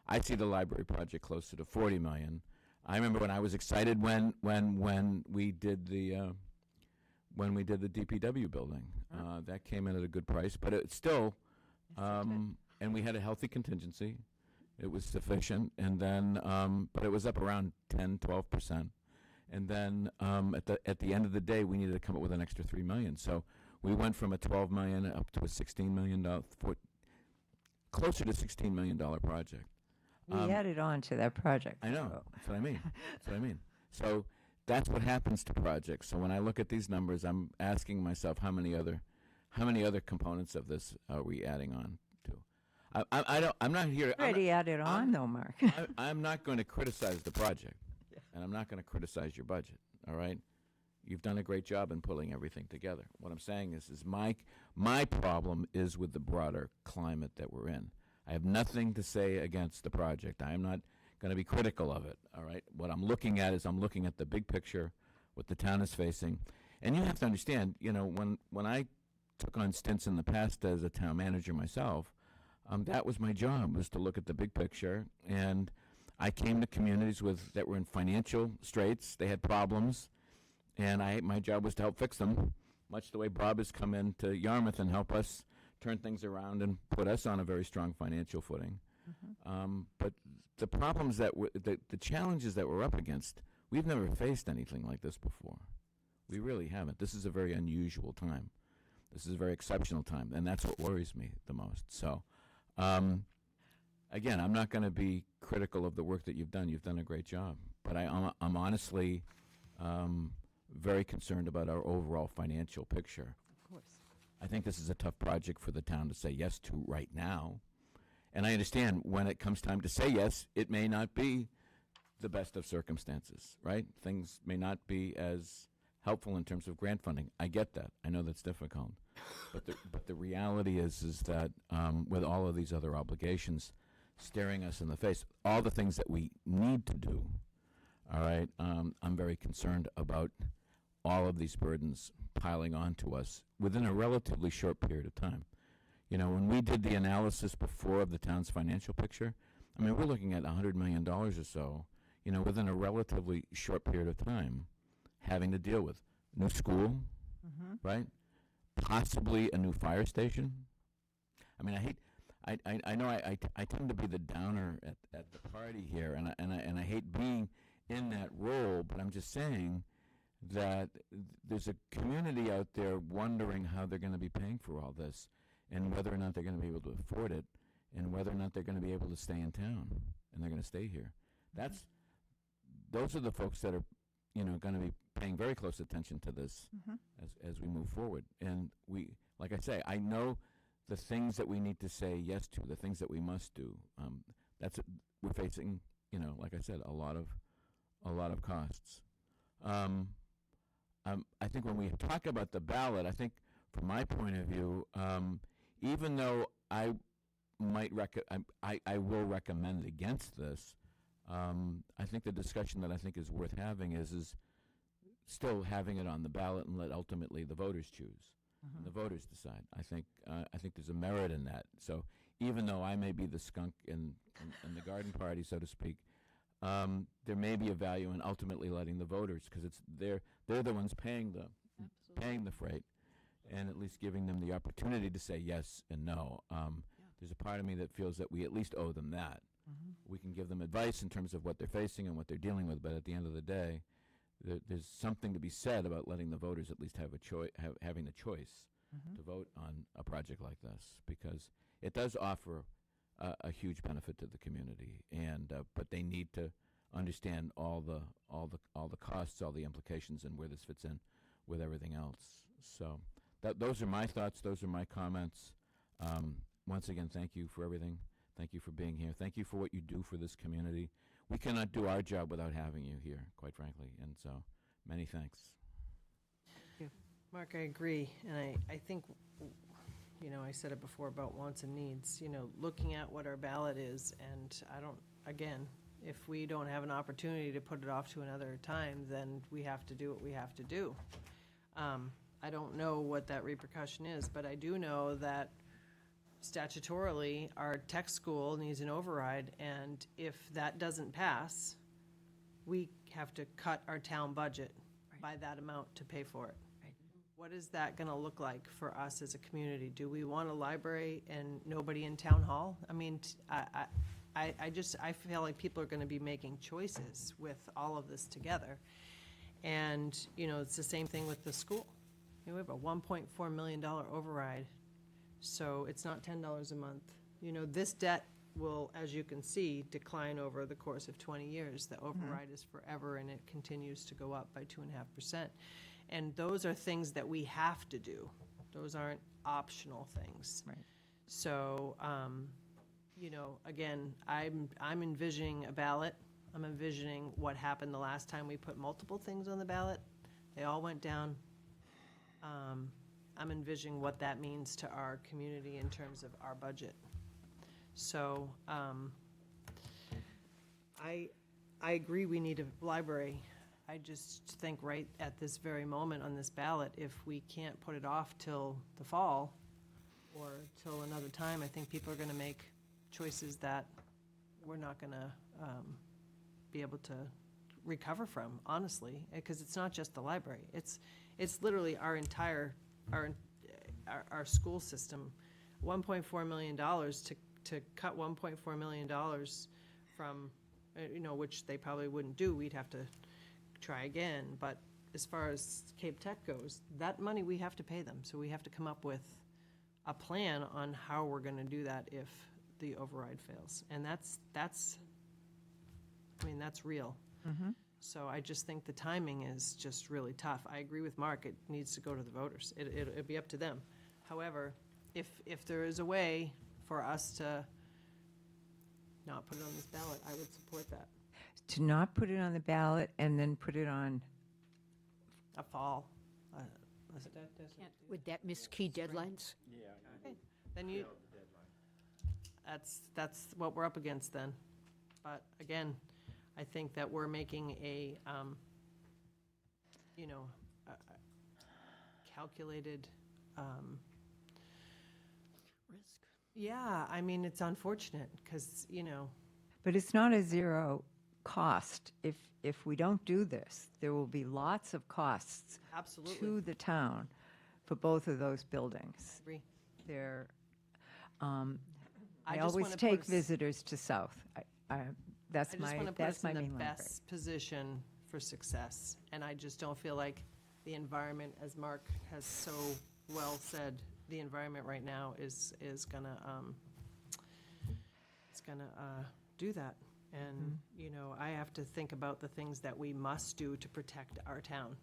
I see the library project closer to $40 million. I remember when I was excited when we did the DPW building. That came in at a good price, but it's still, and we had a healthy contingency. It was sufficient, and then, but it was up around 10, 12%. And then at the end of the day, we needed to come up with an extra $3 million. So we went from a $12 million up to a $16 million, closer to $16 million project. We added on to that project. I know. That's what I mean. So that's what happens to projects. So when I look at these numbers, I'm asking myself how many other components of this are we adding on to? I'm not here. Already added on, though, Mark. I'm not going to criticize the project, and I'm not going to criticize your budget. All right, you've done a great job in pulling everything together. What I'm saying is my problem is with the broader climate that we're in. I have nothing to say against the project. I am not going to be critical of it, all right? What I'm looking at is I'm looking at the big picture, what the town is facing. And you have to understand, you know, when I took on stints in the past as a town manager myself, that was my job, was to look at the big picture. And I came to communities that were in financial straits. They had problems, and my job was to help fix them, much the way Bob has come into Yarmouth and help us turn things around and put us on a very strong financial footing. But the problems the challenges that we're up against, we've never faced anything like this before. We really haven't. This is a very unusual time. This is a very exceptional time, and that's what worries me the most. So, again, I'm not going to be critical of the work that you've done. You've done a great job. But I'm honestly very concerned about our overall financial picture. Of course. I think this is a tough project for the town to say yes to right now. And I understand when it comes time to say yes, it may not be the best of circumstances, right? Things may not be as helpful in terms of grant funding. I get that. I know that's difficult. But the reality is that with all of these other obligations staring us in the face, all the things that we need to do, all right, I'm very concerned about all of these burdens piling onto us within a relatively short period of time. You know, when we did the analysis before of the town's financial picture, I mean, we're looking at $100 million or so, you know, within a relatively short period of time, having to deal with new school, right? Possibly a new fire station. I mean, I know I tend to be the downer at the party here, and I hate being in that role, but I'm just saying that there's a community out there wondering how they're going to be paying for all this, and whether or not they're going to be able to afford it, and whether or not they're going to be able to stay in town, and they're going to stay here. Those are the folks that are, you know, going to be paying very close attention to this as we move forward. And we, like I say, I know the things that we need to say yes to, the things that we must do. We're facing, you know, like I said, a lot of costs. I think when we talk about the ballot, I think from my point of view, even though I will recommend against this, I think the discussion that I think is worth having is still having it on the ballot and let ultimately the voters choose, and the voters decide. I think there's a merit in that. So even though I may be the skunk in the garden party, so to speak, there may be a value in ultimately letting the voters, because they're the ones paying the freight, and at least giving them the opportunity to say yes and no. There's a part of me that feels that we at least owe them that. We can give them advice in terms of what they're facing and what they're dealing with, but at the end of the day, there's something to be said about letting the voters at least have a choice, having the choice to vote on a project like this, because it does offer a huge benefit to the community, and but they need to understand all the costs, all the implications, and where this fits in with everything else. So those are my thoughts. Those are my comments. Once again, thank you for everything. Thank you for being here. Thank you for what you do for this community. We cannot do our job without having you here, quite frankly, and so many thanks. Mark, I agree, and I think, you know, I said it before about wants and needs, you know, looking at what our ballot is, and again, if we don't have an opportunity to put it off to another time, then we have to do what we have to do. I don't know what that repercussion is, but I do know that statutorily, our tech school needs an override, and if that doesn't pass, we have to cut our town budget by that amount to pay for it. What is that going to look like for us as a community? Do we want a library and nobody in town hall? I mean, I feel like people are going to be making choices with all of this together. And, you know, it's the same thing with the school. You know, we have a $1.4 million override, so it's not $10 a month. You know, this debt will, as you can see, decline over the course of 20 years. The override is forever, and it continues to go up by 2.5%. And those are things that we have to do. Those aren't optional things. Right. So, you know, again, I'm envisioning a ballot. I'm envisioning what happened the last time we put multiple things on the ballot. They all went down. I'm envisioning what that means to our community in terms of our budget. So, I agree we need a library. I just think right at this very moment on this ballot, if we can't put it off till the fall or till another time, I think people are going to make choices that we're not going to be able to recover from, honestly, because it's not just the library. It's literally our entire, our school system. $1.4 million to cut $1.4 million from, which they probably wouldn't do. We'd have to try again. But as far as Cape Tech goes, that money, we have to pay them. So we have to come up with a plan on how we're going to do that if the override fails. And that's real. So I just think the timing is just really tough. I agree with Mark, it needs to go to the voters. It'd be up to them. However, if there is a way for us to not put it on this ballot, I would support that. To not put it on the ballot and then put it on, A fall. Would that miss key deadlines? Okay, then you, that's what we're up against then. But again, I think that we're making a calculated, Risk. yeah, I mean, it's unfortunate because, but it's not a zero cost. If we don't do this, there will be lots of costs absolutely. to the town for both of those buildings. Agree. They're, I I just always wanna take put us- visitors to South. That's I just my, want to put that's us my in the main library. best position for success. And I just don't feel like the environment, as Mark has so well said, the environment right now is gonna, it's gonna do that. And, I have to think about the things that we must do to protect our town.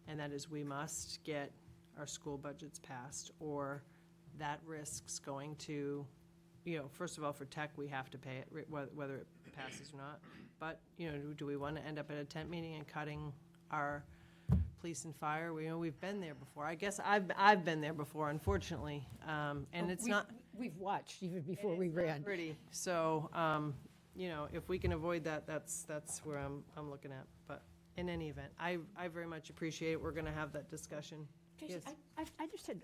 And that is, we must get our school budgets passed, or that risks going to, first of all, for tech, we have to pay it, whether it passes or not. But, do we want to end up at a tent meeting and cutting our police and fire? We've been there before. I guess I've been there before, unfortunately. And it's not. We've watched even before we ran. Pretty. So, if we can avoid that, that's where I'm looking at. But in any event, I very much appreciate it. We're going to have that discussion. Tracy, Yes. I just had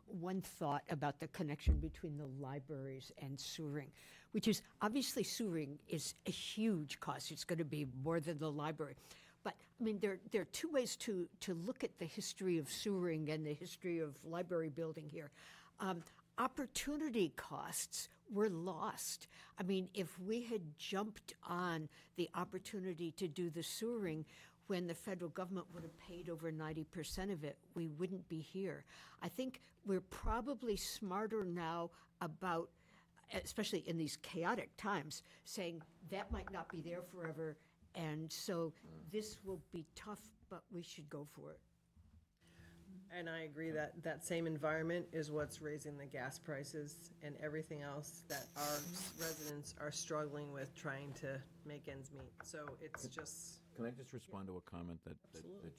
one thought about the connection between the libraries and sewering, which is obviously sewering is a huge cost. It's going to be more than the library. But, I mean, there are two ways to look at the history of sewering and the history of library building here. Opportunity costs were lost. I mean, if we had jumped on the opportunity to do the sewering when the federal government would have paid over 90% of it, we wouldn't be here. I think we're probably smarter now about, especially in these chaotic times, saying that might not be there forever, and so this will be tough, but we should go for it. And I agree that that same environment is what's raising the gas prices and everything else that our residents are struggling with trying to make ends meet. So it's just. Can I just respond to a comment that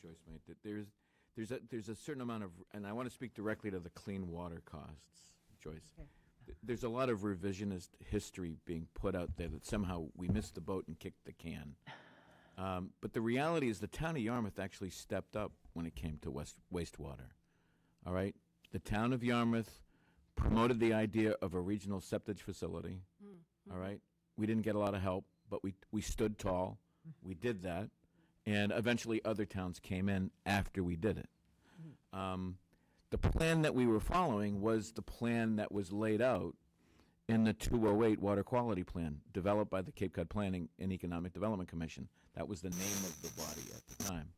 Joyce made? That there's a certain amount of, and I want to speak directly to the clean water costs, Joyce. There's a lot of revisionist history being put out there that somehow we missed the boat and kicked the can. But the reality is the town of Yarmouth actually stepped up when it came to wastewater. All right? The town of Yarmouth promoted the idea of a regional septage facility. All right? We didn't get a lot of help, but we stood tall. We did that. And eventually other towns came in after we did it. The plan that we were following was the plan that was laid out in the 208 Water Quality Plan, developed by the Cape Cod Planning and Economic Development Commission. That was the name of the body at the time.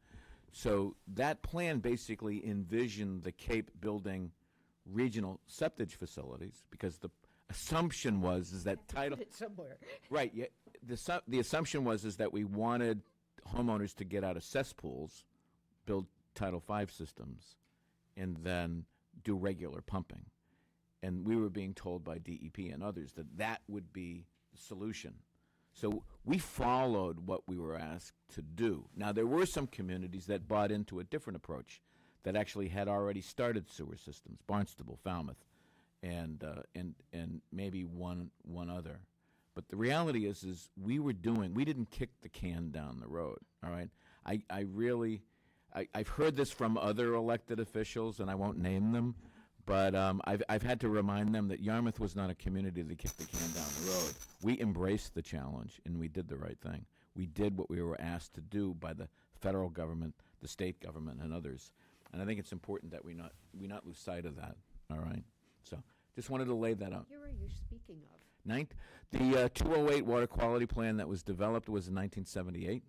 So that plan basically envisioned the Cape building regional septage facilities, because the assumption was that title somewhere. Right. Yeah. The assumption was that we wanted homeowners to get out of cesspools, build Title V systems, and then do regular pumping. And we were being told by DEP and others that would be the solution. So we followed what we were asked to do. Now, there were some communities that bought into a different approach that actually had already started sewer systems, Barnstable, Falmouth, and maybe one other. But the reality is we didn't kick the can down the road, all right? I've heard this from other elected officials, and I won't name them, but I've had to remind them that Yarmouth was not a community that kicked the can down the road. We embraced the challenge, and we did the right thing. We did what we were asked to do by the federal government, the state government, and others. And I think it's important that we not lose sight of that, all right? So just wanted to lay that out. Where are you speaking of? The 208 water quality plan that was developed was in 1978,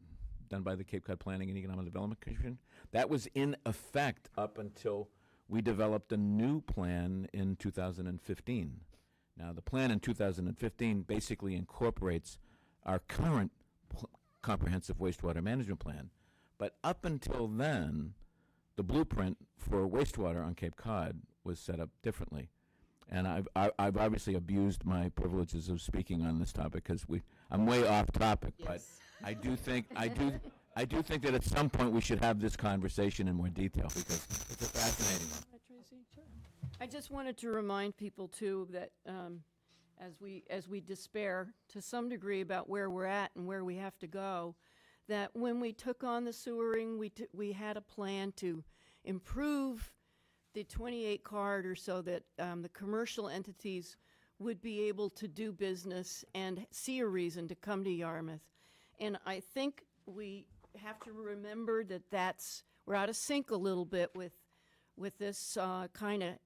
done by the Cape Cod Planning and Economic Development Commission. That was in effect up until we developed a new plan in 2015. Now, the plan in 2015 basically incorporates our current comprehensive wastewater management plan. But up until then, the blueprint for wastewater on Cape Cod was set up differently. And I've obviously abused my privileges of speaking on this topic because I'm way off topic, but I do think that at some point we should have this conversation in more detail because it's a fascinating one. I just wanted to remind people too that as we despair to some degree about where we're at and where we have to go, that when we took on the sewering, we had a plan to improve the 28 corridor so that the commercial entities would be able to do business and see a reason to come to Yarmouth. And I think we have to remember that we're out of sync a little bit with this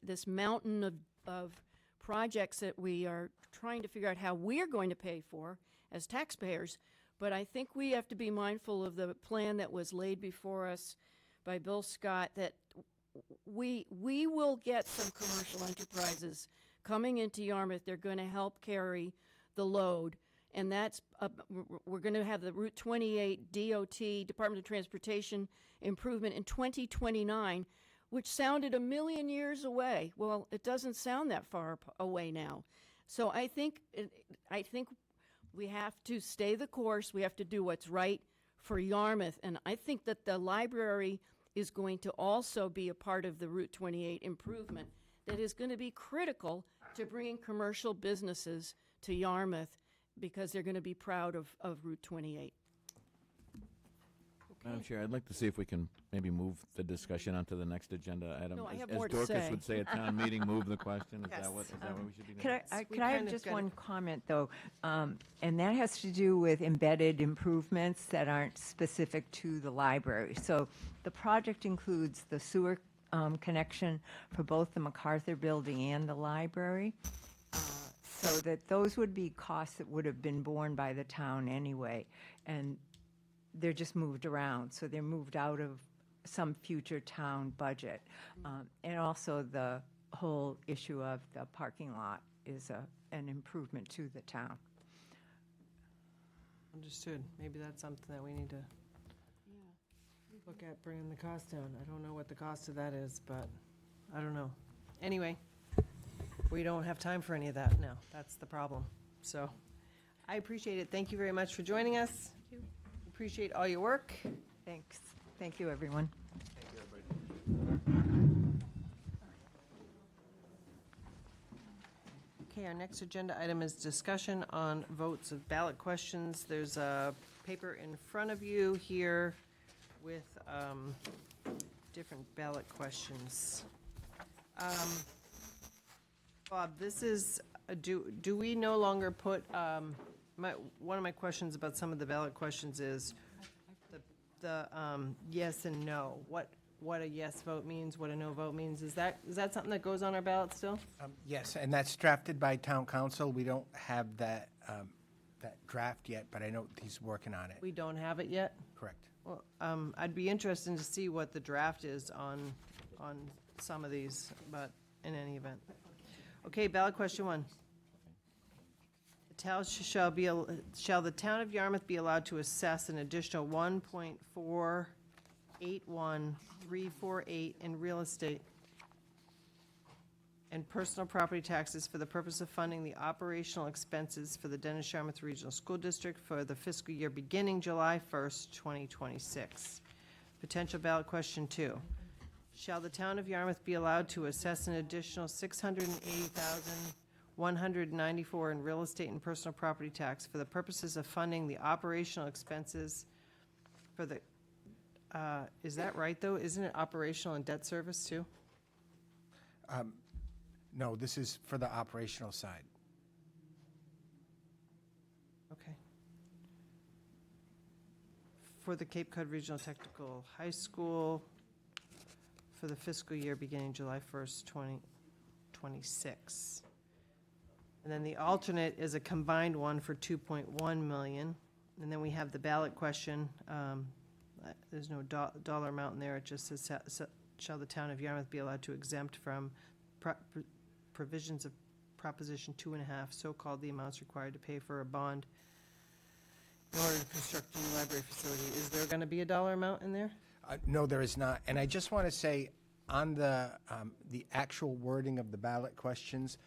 this mountain of projects that we are trying to figure out how we're going to pay for as taxpayers. But I think we have to be mindful of the plan that was laid before us by Bill Scott, that we will get some commercial enterprises coming into Yarmouth. They're going to help carry the load. And that's, we're going to have the Route 28 DOT, Department of Transportation improvement in 2029, which sounded a million years away. Well, it doesn't sound that far away now. So I think we have to stay the course. We have to do what's right for Yarmouth. And I think that the library is going to also be a part of the Route 28 improvement that is going to be critical to bringing commercial businesses to Yarmouth because they're going to be proud of Route 28. Madam Chair, I'd like to see if we can maybe move the discussion onto the next agenda item. No, I have As more to Dorcas say. would say at town meeting, move the question. Is Yes. that what we should be doing? Could I have just one comment, though? And that has to do with embedded improvements that aren't specific to the library. So the project includes the sewer connection for both the MacArthur Building and the library, so that those would be costs that would have been borne by the town anyway. And they're just moved around, so they're moved out of some future town budget. And also the whole issue of the parking lot is an improvement to the town. Understood. Maybe that's something that we need to look at, bringing the cost down. I don't know what the cost of that is, but I don't know. Anyway, we don't have time for any of that now. That's the problem. So I appreciate it. Thank you very much for joining us. Appreciate all your work. Thanks. Thank you, everyone. Okay, our next agenda item is discussion on votes of ballot questions. There's a paper in front of you here with different ballot questions. Bob, this is, do we no longer put, one of my questions about some of the ballot questions is the yes and no. What a yes vote means, what a no vote means. Is that something that goes on our ballot still? Yes, and that's drafted by town council. We don't have that draft yet, but I know he's working on it. We don't have it yet? Correct. Well, I'd be interested to see what the draft is on some of these, but in any event. Okay, ballot question 1. Shall the town of Yarmouth be allowed to assess an additional 1.481348 in real estate and personal property taxes for the purpose of funding the operational expenses for the Dennis Yarmouth Regional School District for the fiscal year beginning July 1st, 2026? Potential ballot question 2. Shall the town of Yarmouth be allowed to assess an additional 194 in real estate and personal property tax for the purposes of funding the operational expenses for the, is that right, though? Isn't it operational and debt service, too? No, this is for the operational side. Okay. For the Cape Cod Regional Technical High School for the fiscal year beginning July 1st, 2026. And then the alternate is a combined one for 2.1 million. And then we have the ballot question. There's no dollar amount in there. It just says, shall the town of Yarmouth be allowed to exempt from provisions of Proposition 2.5, so-called the amounts required to pay for a bond in order to construct a new library facility. Is there going to be a dollar amount in there? No, there is not. And I just want to say, on the actual wording of the ballot questions,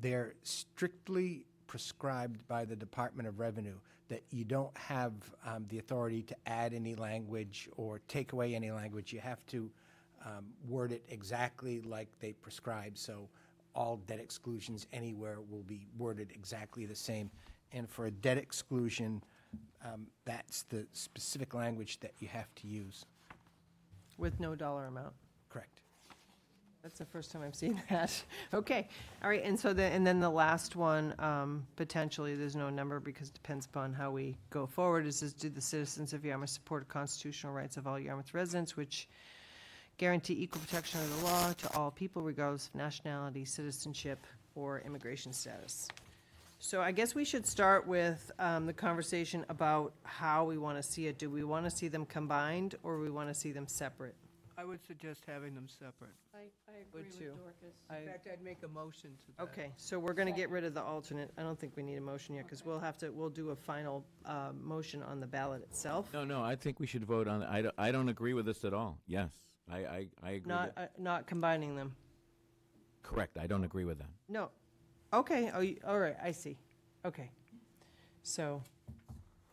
they're strictly prescribed by the Department of Revenue, that you don't have the authority to add any language or take away any language. You have to word it exactly like they prescribe. So all debt exclusions anywhere will be worded exactly the same. And for a debt exclusion, that's the specific language that you have to use. With no dollar amount? Correct. That's the first time I've seen that. Okay, all right, and so then the last one, potentially, there's no number because it depends upon how we go forward, is do the citizens of Yarmouth support the constitutional rights of all Yarmouth residents, which guarantee equal protection of the law to all people regardless of nationality, citizenship, or immigration status. So I guess we should start with the conversation about how we want to see it. Do we want to see them combined, or we want to see them separate? I would suggest having them separate. I agree Would with too. Dorcas. In fact, I'd make a motion to that. Okay, so we're going to get rid of the alternate. I don't think we need a motion yet, because we'll do a final motion on the ballot itself. No, I think we should vote on, I don't agree with this at all. Yes, I agree. Not combining them. Correct, I don't agree with that. No. Okay, all right, I see. Okay. So,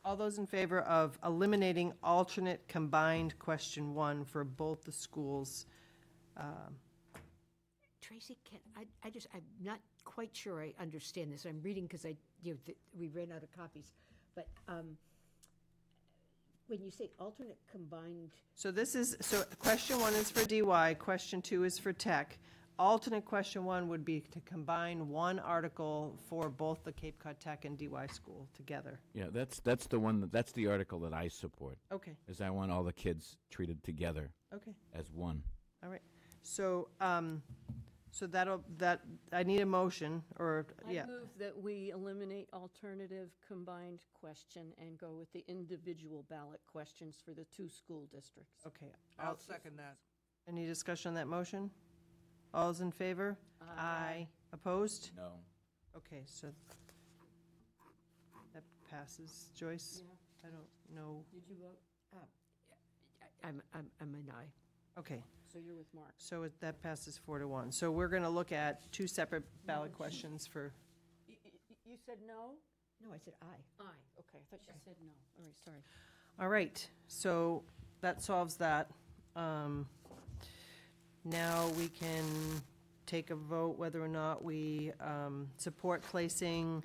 all those in favor of eliminating alternate combined question 1 for both the schools? Tracy, I'm not quite sure I understand this. I'm reading because we ran out of copies. But when you say alternate combined, So question 1 is for DY, question 2 is for tech. Alternate question 1 would be to combine one article for both the Cape Cod Tech and DY school together. Yeah, that's the one, that's the article that I support. Okay. Is I want all the kids treated together. Okay. As one. All right. So, I need a motion, or, yeah. I move that we eliminate alternative combined question and go with the individual ballot questions for the 2 school districts. Okay. I'll second that. Any discussion on that motion? All's in favor? Aye. Opposed? No. Okay, so that passes. Joyce? I don't know. Did you vote? I'm an aye. Okay, So you're with Mark. so that passes 4-1. So we're going to look at 2 separate ballot questions for, You said no? No, I said aye. Aye, okay, I thought you said no. All right, sorry. all right, so that solves that. Now we can take a vote whether or not we support placing,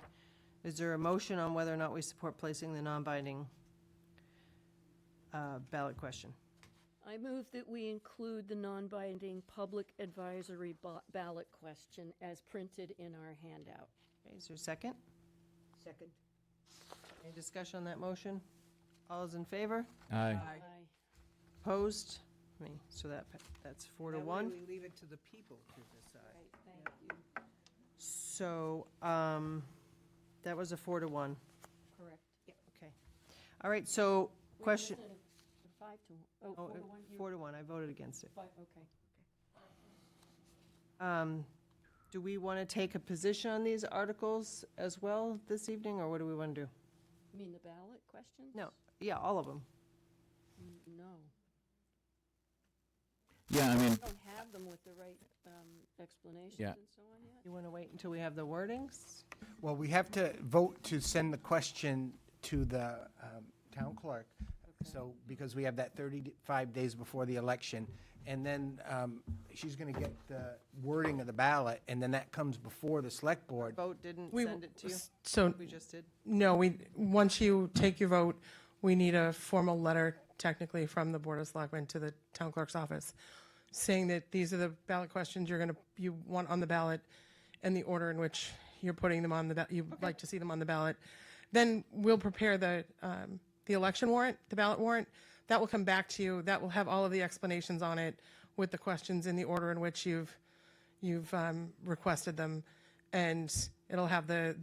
is there a motion on whether or not we support placing the non-binding ballot question? I move that we include the non-binding public advisory ballot question as printed in our handout. Okay, is there a second? Second. Any discussion on that motion? All is in favor? Aye. Opposed? So that's 4-1. That way we leave it to the people to decide. Thank you. So, that was a 4-1. Correct. Okay. All right, so question. 5-1. Oh, 4-1. 4-1, I voted against it. Okay. Do we want to take a position on these articles as well this evening, or what do we want to do? You mean the ballot questions? No, yeah, all of them. No. Yeah, I mean, We don't have them with the right explanations Yeah. and so on yet? You want to wait until we have the wordings? Well, we have to vote to send the question to the town clerk. so, because we have that 35 days before the election, and then she's going to get the wording of the ballot, and then that comes before the select board. Vote didn't We- send it to you? So, We just did? no, once you take your vote, we need a formal letter technically from the Board of Selectmen to the town clerk's office saying that these are the ballot questions you want on the ballot and the order in which you're putting them on you'd like to see them on the ballot. Then we'll prepare the election warrant, the ballot warrant. That will come back to you. That will have all of the explanations on it with the questions in the order in which you've requested them. And it'll have the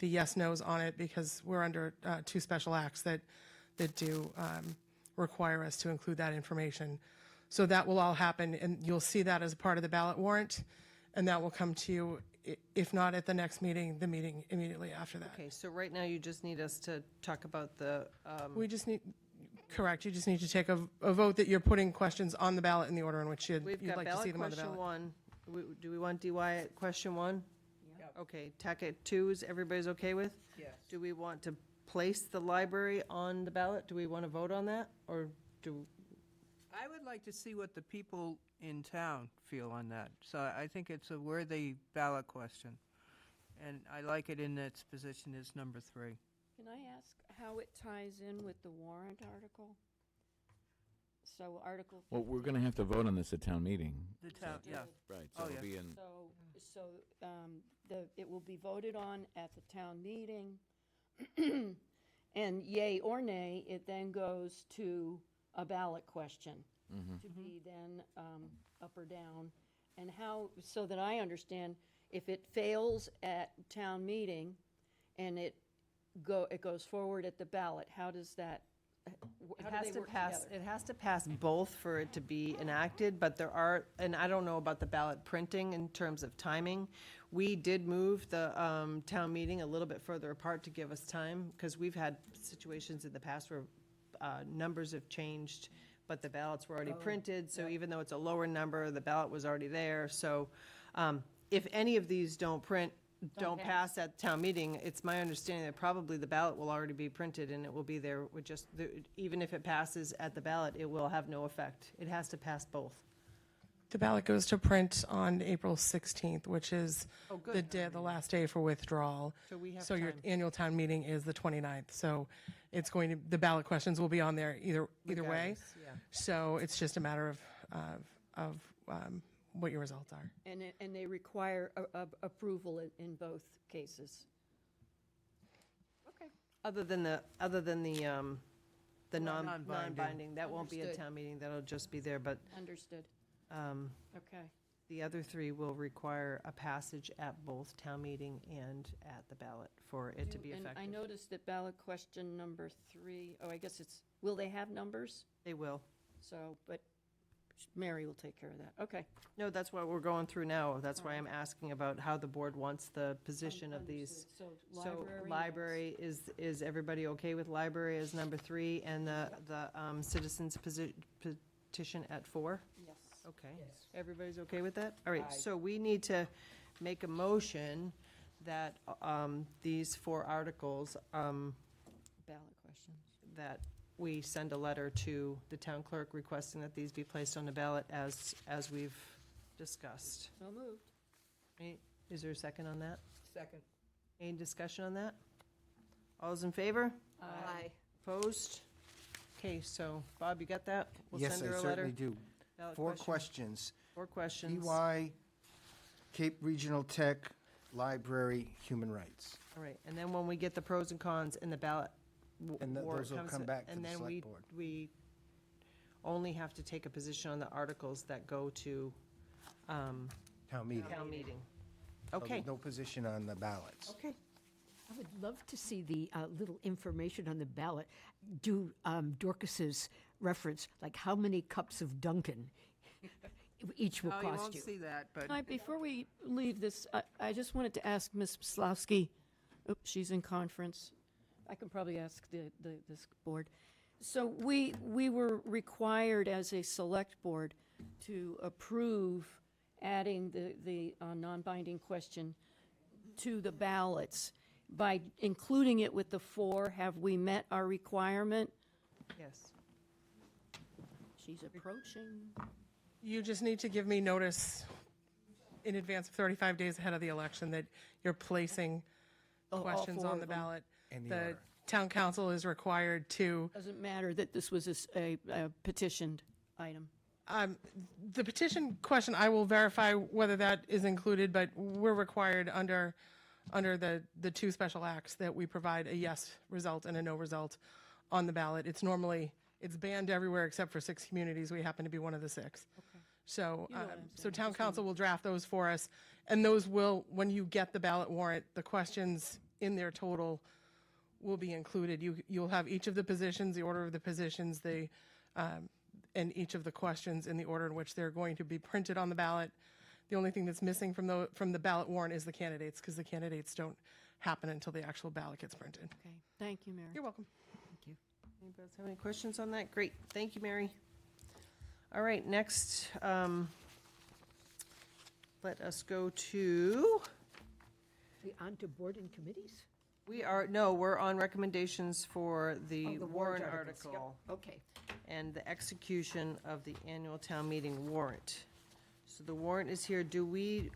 yes, nos on it because we're under two special acts that do require us to include that information. So that will all happen, and you'll see that as a part of the ballot warrant, and that will come to you, if not at the next meeting, the meeting immediately after that. Okay, so right now you just need us to talk about the, We just need, correct, you just need to take a vote that you're putting questions on the ballot in the order in which you'd we've you'd got like to see ballot them on the question ballot. one. Do we want DY at question one? Okay, TAC at two is everybody's okay with? Yes. Do we want to place the library on the ballot? Do we want to vote on that, or do? I would like to see what the people in town feel on that. So I think it's a worthy ballot question. And I like it in its position as number 3. Can I ask how it ties in with the warrant article? So Article. Well, we're going to have to vote on this at town meeting. The town, yeah. Right, so Oh, it'll yeah. be in, So it will be voted on at the town meeting, and yay or nay, it then goes to a ballot question to be then up or down. And how, so that I understand, if it fails at town meeting and it goes forward at the ballot, how does that, how do they work together? It has to pass both for it to be enacted, but there are, and I don't know about the ballot printing in terms of timing. We did move the town meeting a little bit further apart to give us time, because we've had situations in the past where numbers have changed, but the ballots were already printed, so even though it's a lower number, the ballot was already there. So if any of these don't pass at town meeting, it's my understanding that probably the ballot will already be printed and it will be there with just, even if it passes at the ballot, it will have no effect. It has to pass both. The ballot goes to print on April 16th, which is Oh, good. the last day for withdrawal. So we have So your time. annual town meeting is the 29th, so it's going to, the ballot questions will be on there either way. Regardless, yeah. So it's just a matter of what your results are. And they require approval in both cases. Other than the non-binding. non-binding, that won't be a Understood. town meeting, that'll just be there, but Understood. Okay. the other three will require a passage at both town meeting and at the ballot for it to be And effective. I noticed that ballot question number 3, I guess it's, will they have numbers? They will. So, but Mary will take care of that. Okay. No, that's what we're going through now. That's why I'm asking about how the board wants the position of these. Understood. So So library. library, is everybody okay with library as number 3 and the citizens petition at 4? Yes. Okay. Everybody's okay with that? All right, so we need to make a motion that these 4 articles, Ballot questions. that we send a letter to the town clerk requesting that these be placed on the ballot as we've discussed. So moved. Is there a second on that? Second. Any discussion on that? All those in favor? Aye. Opposed? Okay, so, Bob, you got that? We'll Yes, send I her a letter. certainly do. Ballot 4 question. questions. 4 questions. EY, Cape Regional Tech, Library, Human Rights. All right, and then when we get the pros and cons in the ballot. And warrant those will comes come in, back to and the then select board. we only have to take a position on the articles that go to Town meeting. town meeting. So Okay. there's no position on the ballots. Okay. I would love to see the little information on the ballot. Do Dorcas's reference, like how many cups of Dunkin' each will Oh, you cost won't you. see that, but. Before we leave this, I just wanted to ask Ms. Slawski, oops, she's in conference. I can probably ask this board. So we were required as a select board to approve adding the non-binding question to the ballots. By including it with the 4, have we met our requirement? Yes. She's approaching. You just need to give me notice in advance of 35 days ahead of the election that you're placing all questions four on of the them. ballot. In the The order. town council is required to, Doesn't matter that this was a petitioned item. the petition question, I will verify whether that is included, but we're required under the two special acts that we provide a yes result and a no result on the ballot. It's banned everywhere except for 6 communities. We happen to be one of the 6. So, You know what I'm so saying. town council will draft those for us, and those will, when you get the ballot warrant, the questions in their total will be included. You'll have each of the positions, the order of the positions, and each of the questions in the order in which they're going to be printed on the ballot. The only thing that's missing from the ballot warrant is the candidates, because the candidates don't happen until the actual ballot gets printed. Okay, thank you, Mary. You're welcome. Thank you. Anybody else have any questions on that? Great, thank you, Mary. All right, next, let us go to, On to board and committees? we're on recommendations for the the warrant warrant articles, yep. article Okay. and the execution of the annual town meeting warrant. So the warrant is here. Do we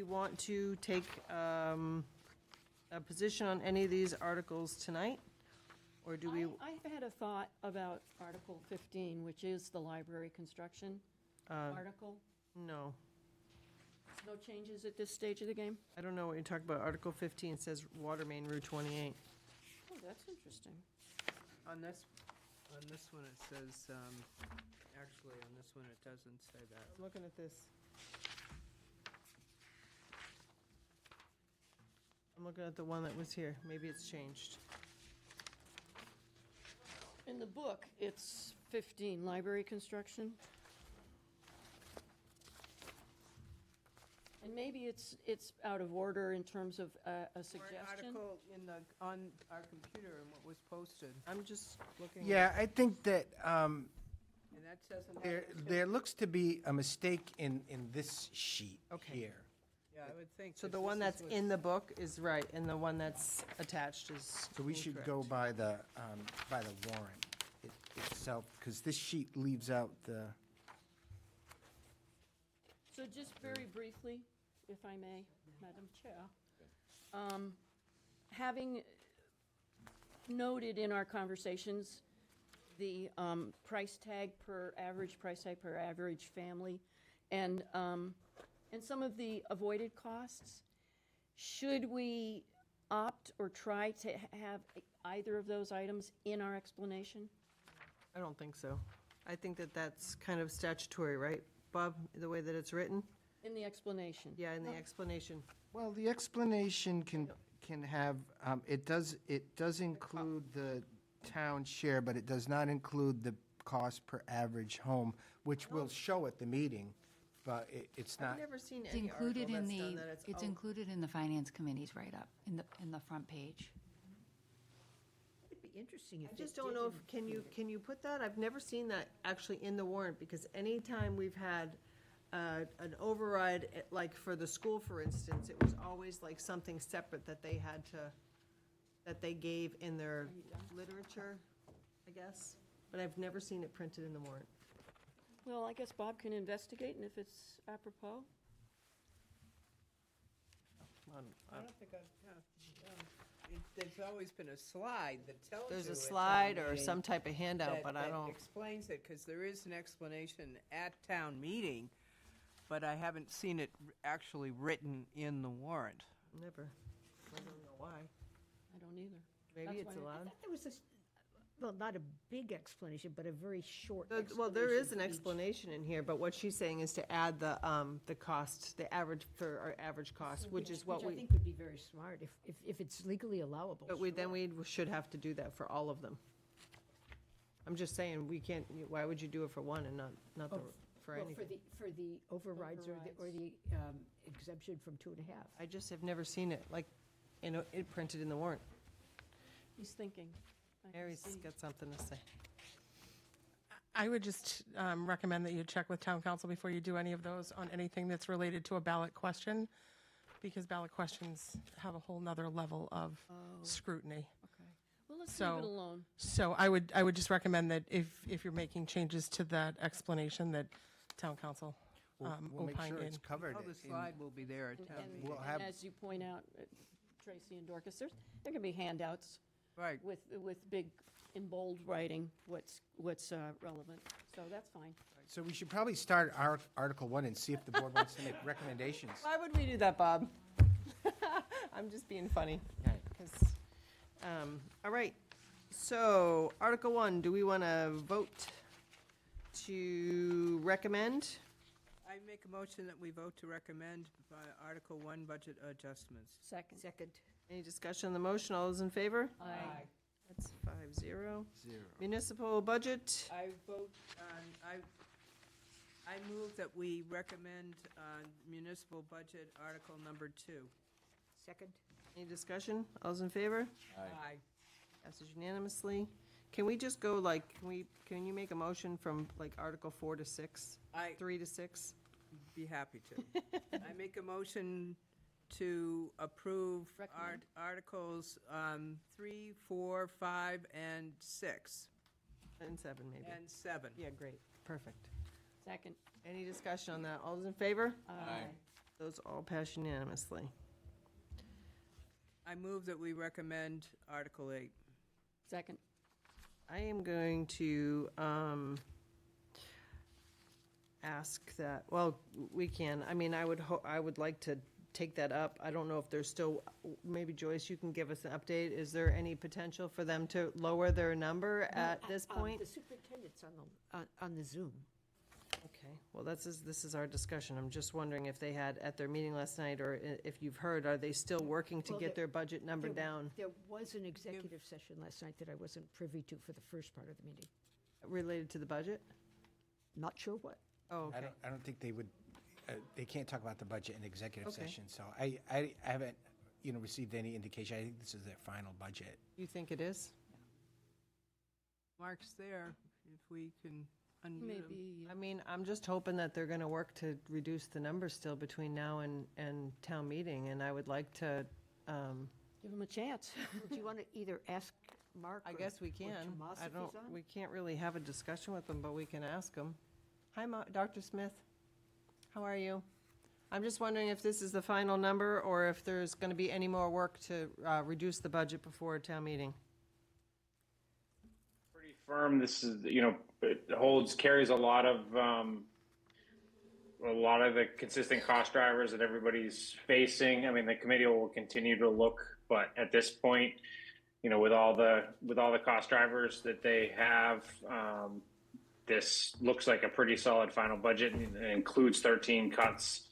want to take a position on any of these articles tonight? Or do we? I've had a thought about Article 15, which is the library construction article. No. No changes at this stage of the game? I don't know what you're talking about. Article 15 says water main Route 28. Oh, that's interesting. On this one, it says, actually, on this one, it doesn't say that. I'm looking at this. I'm looking at the one that was here. Maybe it's changed. In the book, it's 15, library construction. And maybe it's out of order in terms of a Warrant suggestion. article on our computer and what was posted. I'm just looking. Yeah, I think that And that doesn't have. there looks to be a mistake in this sheet Okay. here. Yeah, I would think. So that the one this is that's what's- in the book is right, and the one that's attached is So we should incorrect. go by the warrant itself, because this sheet leaves out the, So just very briefly, if I may, Madam Chair. Having noted in our conversations the price tag per average family, and some of the avoided costs, should we opt or try to have either of those items in our explanation? I don't think so. I think that that's kind of statutory, right, Bob, the way that it's written? In the explanation? Yeah, in the explanation. well, the explanation can have, it does include the town share, but it does not include the cost per average home, which we'll show at the meeting, but it's not. I've never seen It's any included article in that's done the, that. it's included in the finance committee's write-up, in the front page. It'd be interesting if I it just don't know if, can you put that? I've never seen that actually in the warrant, because anytime we've had an override, like for the school, for instance, it was always like something separate that they had to, that they gave in their literature, I guess, but I've never seen it printed in the warrant. Well, I guess Bob can investigate, and if it's apropos. I don't think there's always been a slide that tells you. There's a it's on slide or the- some type of handout, but I that don't. explains it, because there is an explanation at town meeting, but I haven't seen it actually written in the warrant. Never. I don't know why. I don't either. Maybe That's it's why I- allowed. There was this, well, not a big explanation, but a very short Well, there is an for each. explanation in here, but what she's saying is to add the cost, the average, for our average cost, which is what Which I we, think would be very smart if it's legally allowable. but then we should have to do that for all of them. I'm just saying, we can't, why would you do it for one and not the, for Well, anything? for the overrides or the exemption from 2.5. I just have never seen it, like, it printed in the warrant. He's thinking. I can Mary's see. got something to say. I would just recommend that you check with town council before you do any of those on anything that's related to a ballot question, because ballot questions have a whole nother level of scrutiny. Okay. Well, Let's leave So, it alone. so I would just recommend that if you're making changes to that explanation, that town council We'll make opine sure in. it's covered. Oh, the in- slide will be there at town meeting. We'll have- As you point out, Tracy and Dorcas, there can be handouts Right. with big, in bold writing, what's relevant. So that's fine. So we should probably start our Article 1 and see if the board wants to make recommendations. Why would we do that, Bob? I'm just being funny. 'Cause, all right, so Article 1, do we want to vote to recommend? I make a motion that we vote to recommend Article 1 budget adjustments. Second. Any discussion on the motion? All those in favor? Aye. That's 5-0. Municipal budget, I vote, I move that we recommend municipal budget Article number 2. Second. any discussion? All those in favor? Aye. Passes unanimously. Can we just go like, can you make a motion from like Article 4 to 6? 3 to 6? Be happy to. I make a motion to approve Articles 3, 4, 5, and 6. And 7, maybe. And 7. Yeah, great, perfect. Second. Any discussion on that? All those in favor? Aye. Those all pass unanimously. I move that we recommend Article 8. Second. I am going to ask that, well, we can, I mean, I would like to take that up. I don't know if there's still, maybe Joyce, you can give us an update. Is there any potential for them to lower their number at this point? The superintendent's on the Zoom. Okay, well, this is our discussion. I'm just wondering if they had, at their meeting last night, or if you've heard, are they still working to Well, get their budget number down There was an executive session last night that I wasn't privy to for the first part of the meeting. related to the budget? Not sure what. Oh, okay. I don't think they would, they can't talk about the budget in executive Okay. session, so I haven't, received any indication. I think this is their final budget. You think it is? Mark's there, if we can unmute him. Maybe. I mean, I'm just hoping that they're gonna work to reduce the numbers still between now and town meeting, and I would like to, Give him a chance. Do you want to either ask Mark? I or- guess we or can. Tomas I if don't, he's on? we can't really have a discussion with them, but we can ask them. Hi, Dr. Smith. How are you? I'm just wondering if this is the final number, or if there's gonna be any more work to, reduce the budget before town meeting. Pretty firm. This is, it carries a lot of the consistent cost drivers that everybody's facing. I mean, the committee will continue to look, but at this point, with all the cost drivers that they have, this looks like a pretty solid final budget, and it includes 13 cuts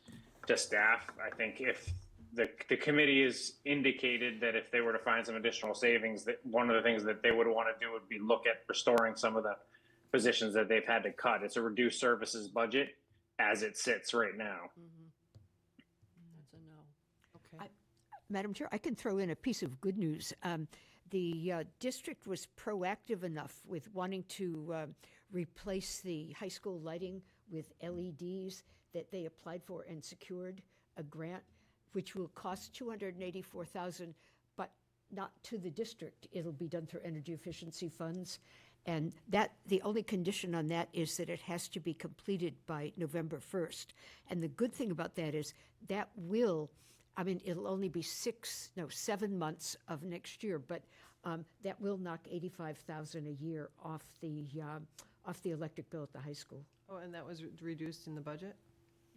to staff. I think if the committee has indicated that if they were to find some additional savings, that one of the things that they would want to do would be look at restoring some of the positions that they've had to cut. It's a reduced services budget as it sits right now. That's a no. Okay. Madam Chair, I can throw in a piece of good news. The district was proactive enough with wanting to replace the high school lighting with LEDs that they applied for and secured a grant, which will cost $284,000, but not to the district. It'll be done through energy efficiency funds. And the only condition on that is that it has to be completed by November 1st. And the good thing about that is that it'll only be 7 months of next year, but that will knock $85,000 a year off the electric bill at the high school. Oh, and that was reduced in the budget?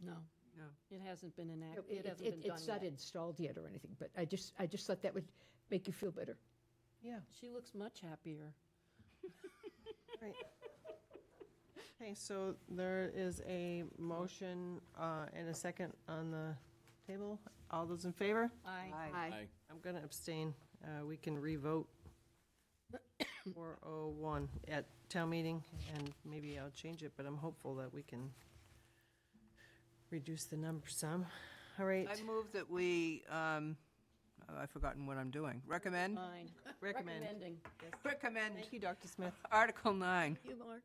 No. No. It hasn't been enacted. It hasn't been done It's not yet. installed yet or anything, but I just thought that would make you feel better. Yeah. She looks much happier. Right. Okay, so there is a motion and a second on the table. All those in favor? Aye. Aye. I'm going to abstain. We can re-vote 401 at town meeting, and maybe I'll change it, but I'm hopeful that we can reduce the number some. All right. I move that we, I've forgotten what I'm doing. Recommend? Fine. Recommend. Recommending. Recommend Thank you, Dr. Smith. Article 9. You, Mark?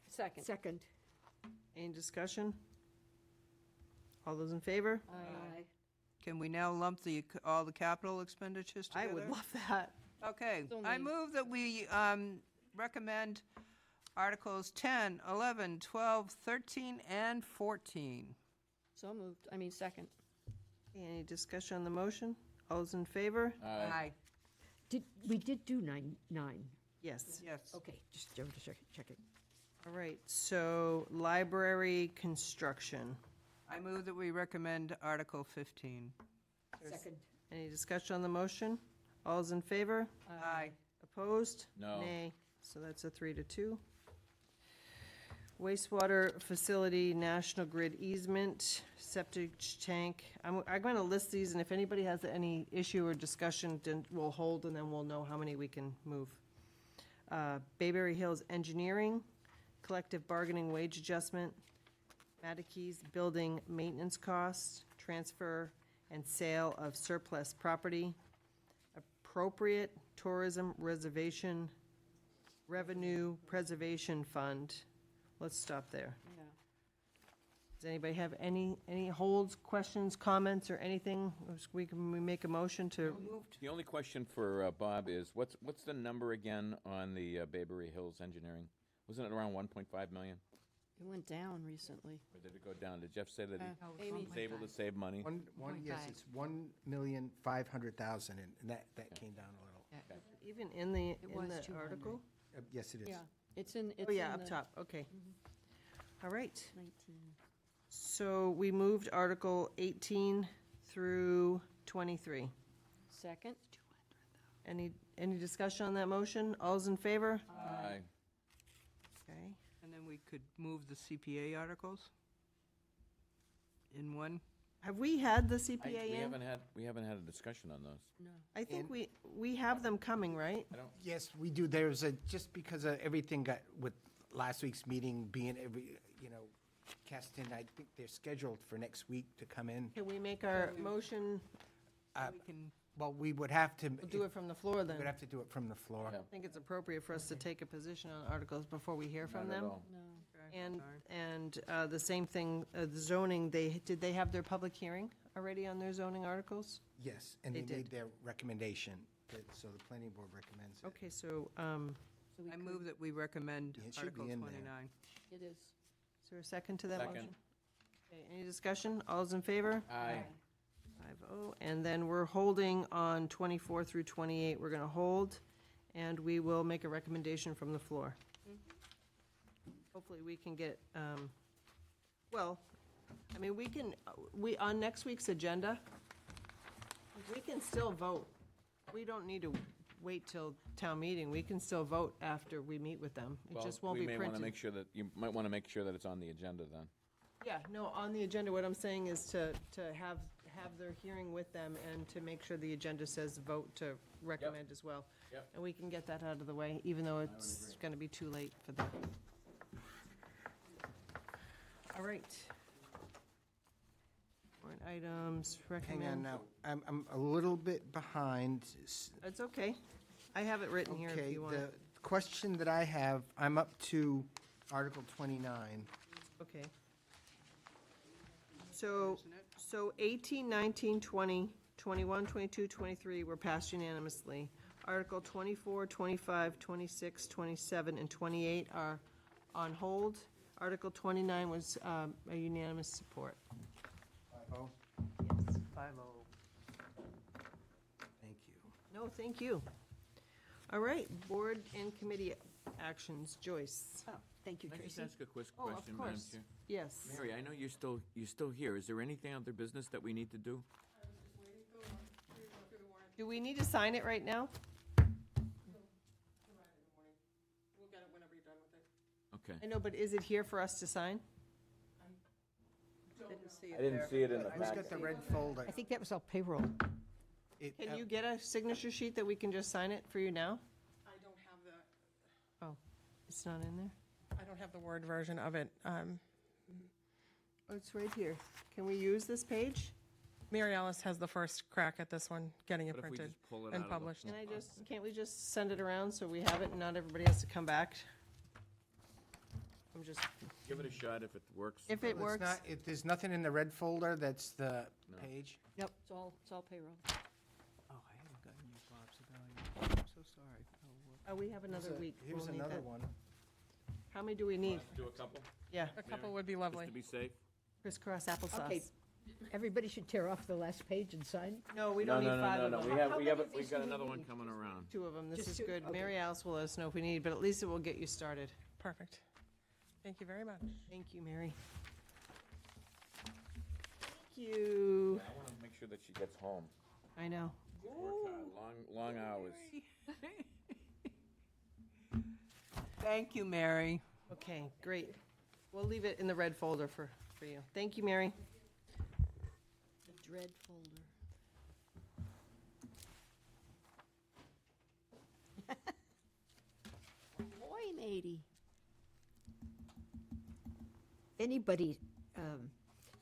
Second. Second. Any discussion? All those in favor? Aye. Can we now lump all the capital expenditures I together? would love that. Okay, It's I only- move that we recommend Articles 10, 11, 12, 13, and 14. So moved. I mean, second. Any discussion on the motion? All those in favor? Aye. We did do nine. Yes. Yes. Okay, just check it. All right, so library construction. I move that we recommend Article 15. Second. Any discussion on the motion? All those in favor? Aye. Opposed? No. Nay. So that's a 3-2. Wastewater facility, National Grid easement, septic tank. I'm going to list these, and if anybody has any issue or discussion, then we'll hold, and then we'll know how many we can move. Bayberry Hills Engineering, collective bargaining wage adjustment, Mattakey's building maintenance costs, transfer and sale of surplus property, appropriate tourism reservation, revenue preservation fund. Let's stop there. Yeah. Does anybody have any holds, questions, comments, or anything? Can we make a motion to? The only question for Bob is, what's the number again on the Bayberry Hills Engineering? Wasn't it around 1.5 million? It went down recently. Or did it go down? Did Jeff say that he Amy. was able to save money? Yes, it's 1,500,000, and that came down a little. Even in the was article? Yes, it is. Yeah, it's in. Oh, yeah, up top, okay. All right. So we moved Article 18 through 23. Second. Any discussion on that motion? All's in favor? Aye. Okay. And then we could move the CPA articles in one. Have we had the CPA We in? haven't had a discussion on those. No. I think we have them coming, right? Yes, we do. There's just because everything got with last week's meeting being cast in, I think they're scheduled for next week to come in. Can we make our motion, We can, Well, we would have to. we'll do it from the floor then? We'd have to do it from the floor. I think it's appropriate for us to take a position on articles before we hear from Not at them. all. No. And the same thing, the zoning, did they have their public hearing already on their zoning articles? Yes, and They they made did. their recommendation, so the planning board recommends it. Okay, so, I move that we recommend It should Article be in there. 29. It is. is there a second to that Second. motion? Okay, any discussion? All's in favor? Aye. 5-0. And then we're holding on 24 through 28. We're going to hold, and we will make a recommendation from the floor. Hopefully, we can get, on next week's agenda, we can still vote. We don't need to wait till town meeting. We can still vote after we meet with them. It just won't be We may want to printed. make sure that, you might want to make sure that it's on the agenda then. Yeah, no, on the agenda, what I'm saying is to have their hearing with them and to make sure the agenda says vote to recommend as well. Yep. And we can get that out of the way, even though it's going to be too late for them. All right. Warrant items, Hang recommend. on now, I'm a little bit behind. It's okay. I have it written here if Okay, you want. the question that I have, I'm up to Article 29. Okay. So 18, 19, 20, 21, 22, 23 were passed unanimously. Article 24, 25, 26, 27, and 28 are on hold. Article 29 was a unanimous support. 5-0? Yes. 5-0. Thank you. No, thank you. All right, board and committee actions. Joyce? Thank you, Can I just Tracy. ask a quick Oh, of question, Madam course. Chair? Yes. Mary, I know you're still here. Is there anything other business that we need to do? Do we need to sign it right now? We'll get it whenever you're done with it. Okay. I know, but is it here for us to sign? Didn't see I didn't see it in the Who's got the red folder? I think that was all payroll. Can you get a signature sheet that we can just sign it for you now? I don't have the, Oh, it's not in there? I don't have the Word version of it. Oh, it's right here. Can we use this page? Mary Alice has the first crack at this one, getting it What if we printed just pull it out and of the- published. Can't we just send it around so we have it and not everybody has to come back? I'm just, Give it a shot if it works. if it Well, it's works. not- there's nothing in the red folder, that's the page. Yep, it's all payroll. Oh, I haven't gotten you Bob's evaluation, so so sorry. Oh, we have another week. Here's We'll need another that. one. How many do we need? Do a couple? Yeah. A couple would be lovely. Just to be safe? Crisscross applesauce. Okay, everybody should tear off the last page and sign. No, we don't need five of them. We've got another one coming around. Two of them. This Just is two? good. Okay. Mary Alice will let us know if we need, but at least it will get you started. Perfect. Thank you very much. Thank you, Mary. Thank you. I want to make sure that she gets home. I know. Long hours. Thank you, Mary. Okay, great. We'll leave it in the red folder for you. Thank you, Mary. The dread folder. Boy, matey. Anybody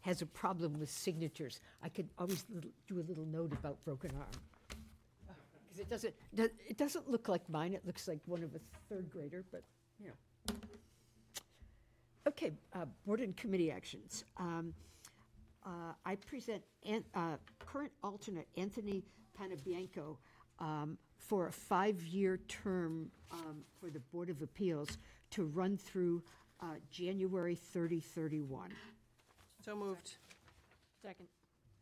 has a problem with signatures, I could always do a little note about broken arm. Because it doesn't look like mine, it looks like one of a third grader, but, you know. Okay, board and committee actions. I present current alternate Anthony Panabianco for a 5-year term for the Board of Appeals to run through January 30/31. So moved. Second.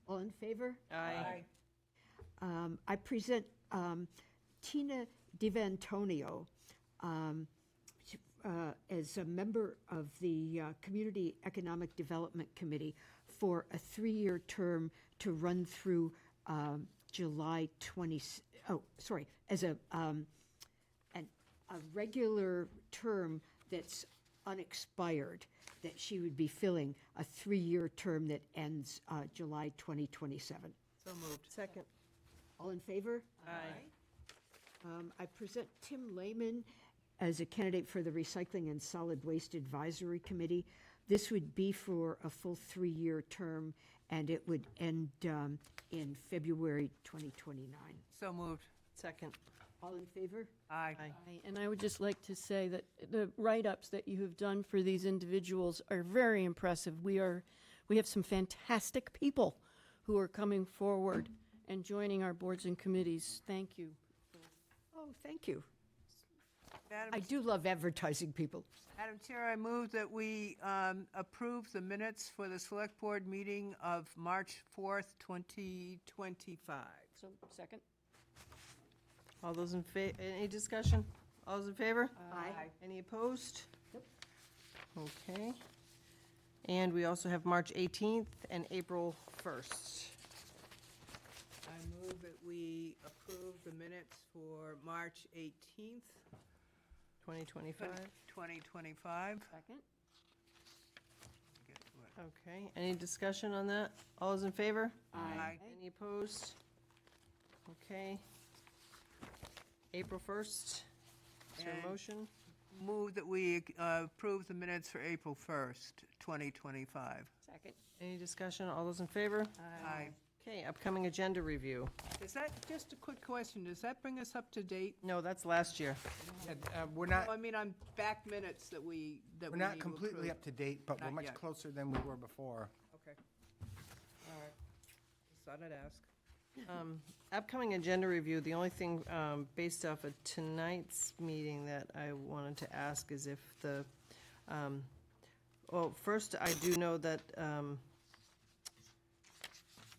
All in favor? Aye. I present Tina DiVantonio as a member of the Community Economic Development Committee for a 3-year term to run through July 20, as a regular term that's unexpired, that she would be filling a 3-year term that ends July 2027. So moved. Second. All in favor? Aye. I present Tim Lehman as a candidate for the Recycling and Solid Waste Advisory Committee. This would be for a full 3-year term, and it would end in February 2029. So moved. Second. All in favor? Aye. And I would just like to say that the write-ups that you have done for these individuals are very impressive. We have some fantastic people who are coming forward and joining our boards and committees. Thank you. Oh, thank you. Madam I do love advertising people. Madam Chair, I move that we approve the minutes for the Select Board meeting of March 4th, 2025. So, second? All those in favor, any discussion? All those in favor? Aye. Any opposed? Okay. And we also have March 18th and April 1st. I move that we approve the minutes for March 18th, 2025. 2025. Second? Get to it. Okay, any discussion on that? All those in favor? Aye. Any opposed? Okay. April 1st. Is there And- a motion? Move that we approve the minutes for April 1st, 2025. Second. Any discussion? All those in favor? Aye. Okay, upcoming agenda review. Is that, just a quick question, does that bring us up to date? No, that's last year. We're not, I mean, on back minutes that we we're need not to completely approve. up to date, but we're Not much yet. closer than we were before. Okay. All right. Just thought I'd ask. Upcoming agenda review, the only thing based off of tonight's meeting that I wanted to ask is if the, well, first, I do know that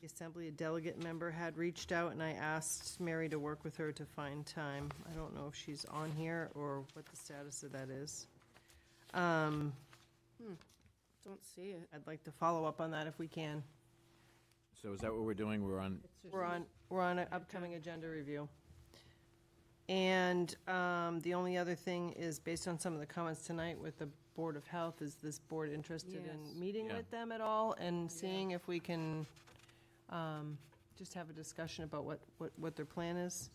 the Assembly delegate member had reached out, and I asked Mary to work with her to find time. I don't know if she's on here or what the status of that is. Don't see it. I'd like to follow up on that if we can. So is that what we're doing? We're on, We're on an upcoming agenda review. And the only other thing is, based on some of the comments tonight with the Board of Health, is this board interested Yes. in meeting Yeah. with them at all and seeing if we can just have a discussion about what their plan is?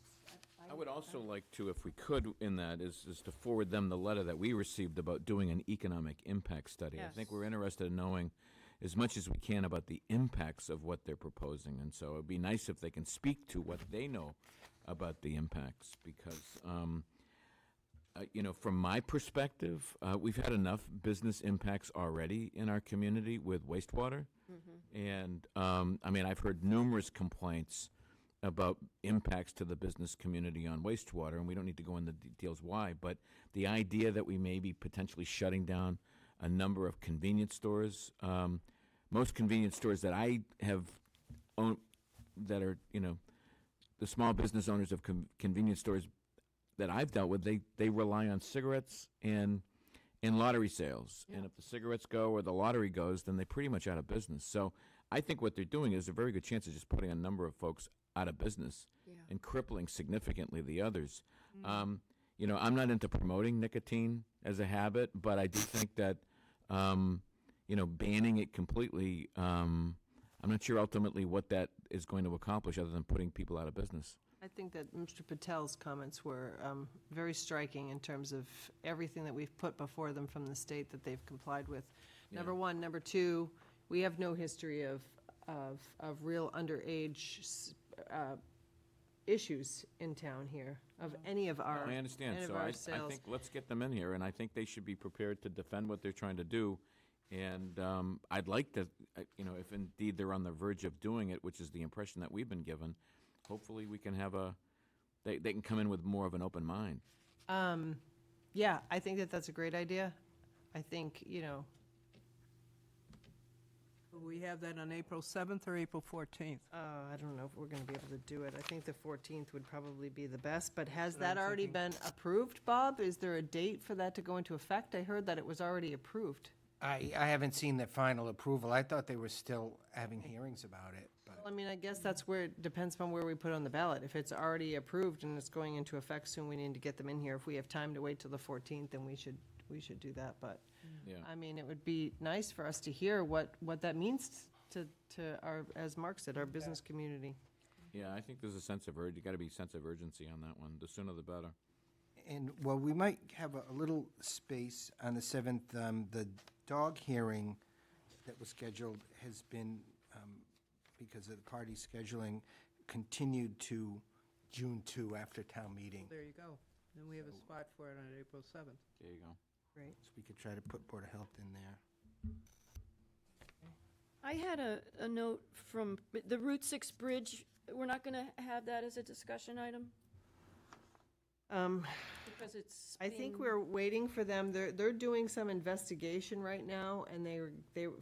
I would also like to, if we could, in that, is to forward them the letter that we received about doing an economic impact study. I think Yes. we're interested in knowing as much as we can about the impacts of what they're proposing. And so it'd be nice if they can speak to what they know about the impacts, because, from my perspective, we've had enough business impacts already in our community with wastewater. And, I've heard numerous complaints about impacts to the business community on wastewater, and we don't need to go into details why, but the idea that we may be potentially shutting down a number of convenience stores, most convenience stores that I have owned, that are, the small business owners of convenience stores that I've dealt with, they rely on cigarettes and lottery sales. And if the cigarettes go or the lottery goes, then they're pretty much out of business. So I think what they're doing is a very good chance of just putting a number of folks out of business and crippling significantly the others. I'm not into promoting nicotine as a habit, but I do think that, banning it completely, I'm not sure ultimately what that is going to accomplish other than putting people out of business. I think that Mr. Patel's comments were very striking in terms of everything that we've put before them from the state that they've complied with. Number one. Number two, we have no history of real underage issues in town here, of any of our I understand. any of So our I sales. think let's get them in here, and I think they should be prepared to defend what they're trying to do. And I'd like to, if indeed they're on the verge of doing it, which is the impression that we've been given, hopefully we can have they can come in with more of an open mind. Yeah, I think that that's a great idea. I think, Will we have that on April 7th or April 14th? I don't know if we're going to be able to do it. I think the 14th would probably be the best, but has what I'm that already thinking. been approved, Bob? Is there a date for that to go into effect? I heard that it was already approved. I haven't seen the final approval. I thought they were still having hearings about it, but. Well, I mean, I guess that's where it depends on where we put on the ballot. If it's already approved and it's going into effect soon, we need to get them in here. If we have time to wait till the 14th, then we should do that. But, Yeah. I mean, it would be nice for us to hear what that means to our, as Mark said, our business community. Yeah, I think there's a sense of you got to be a sense of urgency on that one. The sooner the better. And, well, we might have a little space on the 7th. The dog hearing that was scheduled has been, because of the party scheduling, continued to June 2 after town meeting. There you go. Then we have a spot for it on April 7th. There you go. Great. So we could try to put Board of Health in there. I had a note from the Route 6 bridge. We're not going to have that as a discussion item? Because it's I think being- we're waiting for them. They're doing some investigation right now, and they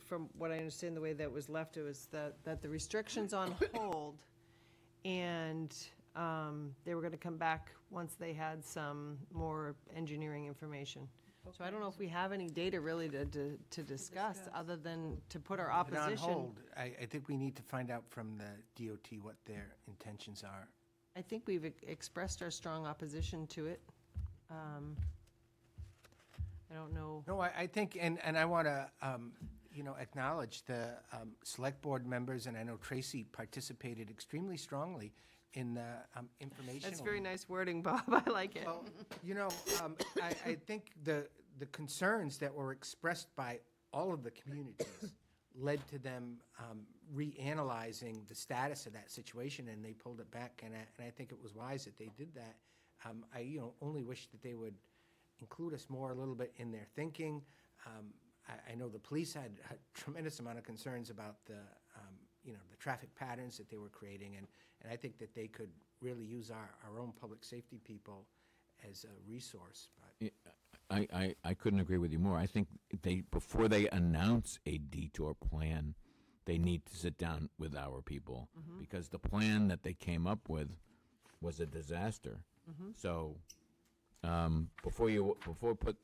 from what I understand, the way that was left, it was that the restrictions on hold, and they were going to come back once they had some more engineering information. So I don't know if we have any data really to discuss, other than to put our Put it on opposition. hold. I think we need to find out from the DOT what their intentions are. I think we've expressed our strong opposition to it. I don't know. No, I think, and I want to, acknowledge the select board members, and I know Tracy participated extremely strongly in the informational. That's very nice wording, Bob. I like it. Well, I think the concerns that were expressed by all of the communities led to them reanalyzing the status of that situation, and they pulled it back, and I think it was wise that they did that. I only wish that they would include us more a little bit in their thinking. I know the police had a tremendous amount of concerns about the traffic patterns that they were creating, and I think that they could really use our own public safety people as a resource. But I couldn't agree with you more. I think before they announce a detour plan, they need to sit down with our people, because the plan that they came up with was a disaster. So before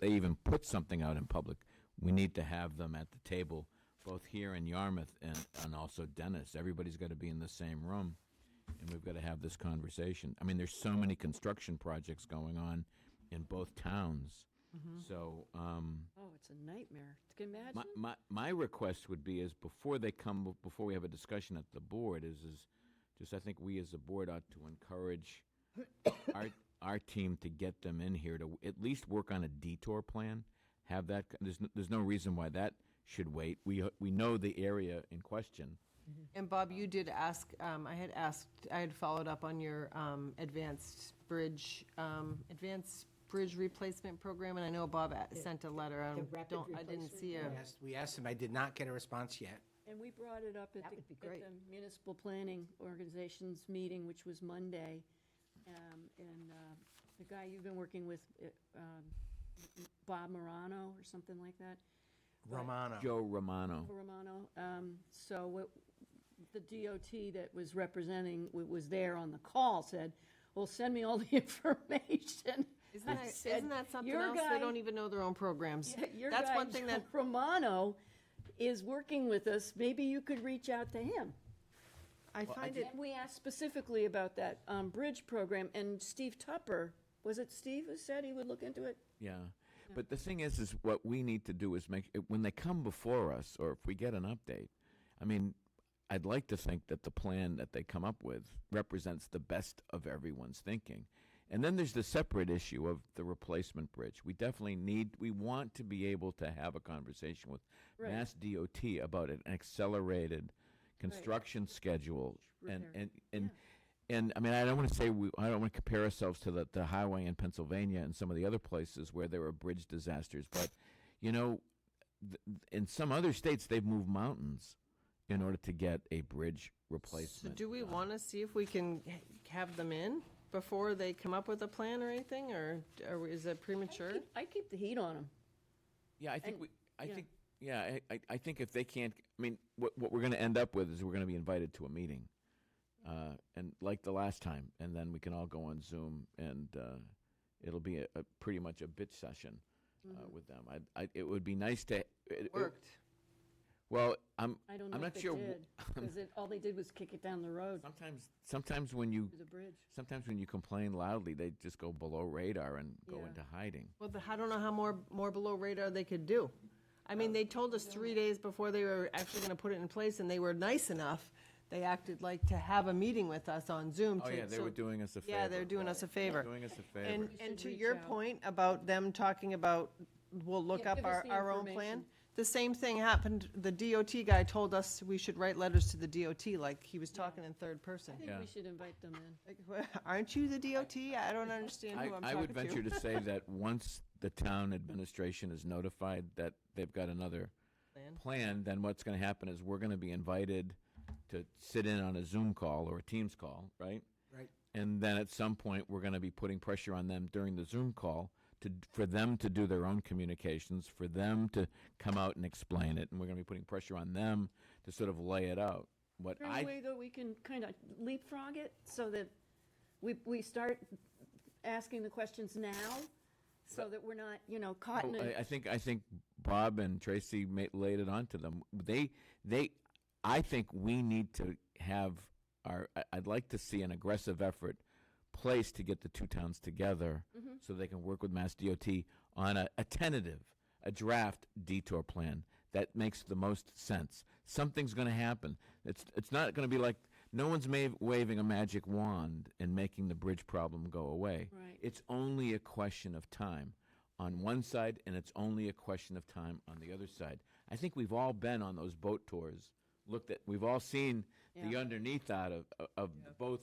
they even put something out in public, we need to have them at the table, both here in Yarmouth and also Dennis. Everybody's got to be in the same room, and we've got to have this conversation. I mean, there's so many construction projects going on in both towns. So Oh, it's a nightmare. Can you imagine? my request would be is before we have a discussion at the board is just I think we as a board ought to encourage our team to get them in here to at least work on a detour plan. Have that. There's no reason why that should wait. We know the area in question. And Bob, you did ask, I had followed up on your advanced bridge replacement program, and I know Bob sent a letter. I didn't see a. we asked them. I did not get a response yet. And we brought it up at That would be at great. the Municipal Planning Organizations meeting, which was Monday. And the guy you've been working with, Bob Morano or something like that. Romano. Joe Romano. Romano. The DOT that was representing, was there on the call, said, well, send me all the information. I said, Isn't that something "Your else? guy- They don't even know their own programs. Yeah, your That's guy, one thing Joe that, Romano is working with us. Maybe you could reach out to him. I find it, And we asked specifically about that bridge program, and Steve Tupper, was it Steve who said he would look into it? Yeah. But the thing is what we need to do is when they come before us, or if we get an update, I mean, I'd like to think that the plan that they come up with represents the best of everyone's thinking. And then there's the separate issue of the replacement bridge. We want to be able to have a conversation with Right. Mass DOT about an accelerated construction schedule. Repair. And I mean, I don't want to say I don't want to compare ourselves to the highway in Pennsylvania and some of the other places where there were bridge disasters. But, you know, in some other states, they've moved mountains in order to get a bridge so replacement. do we want to see if we can have them in before they come up with a plan or anything, or is it premature? I keep the heat on them. Yeah, I think yeah. I think if they can't, I mean, what we're going to end up with is we're going to be invited to a meeting, and like the last time, and then we can all go on Zoom, and it'll be a pretty much a bitch session with them. It would be nice to. It worked. Well, I don't know I'm not if it sure. did, because all they did was kick it down the road. Sometimes when you To the bridge. sometimes when you complain loudly, they just go below radar and go into hiding. Well, I don't know how more below radar they could do. I mean, they told us 3 days before they were actually going to put it in place, and they were nice enough. They acted like to have a meeting with us on Zoom. Oh, yeah, they were doing us a favor. Yeah, they're doing us a favor. Doing us a favor. And to your point about them talking about, we'll look Yeah, up give us the our own information. plan. The same thing happened, the DOT guy told us we should write letters to the DOT, like he was talking in third person. I think Yeah. we should invite them in. Like, aren't you the DOT? I don't understand who I'm talking to. I would venture to say that once the town administration is notified that they've got another plan, then what's going to happen is we're going to be invited to sit in on a Zoom call or a Teams call, right? Right. And then at some point, we're going to be putting pressure on them during the Zoom call for them to do their own communications, for them to come out and explain it, and we're going to be putting pressure on them to sort of lay it out. Is there a way, though, we can kind of leapfrog it so that we start asking the questions now, so that we're not, caught in a... I think Bob and Tracy laid it on to them. I think we need to have I'd like to see an aggressive effort placed to get the two towns together so they can work with Mass DOT on a tentative, a draft detour plan that makes the most sense. Something's going to happen. It's not going to be like no one's waving a magic wand and making the bridge problem go away. Right. It's only a question of time on one side, and it's only a question of time on the other side. I think we've all been on those boat tours. We've all seen the underneath out of both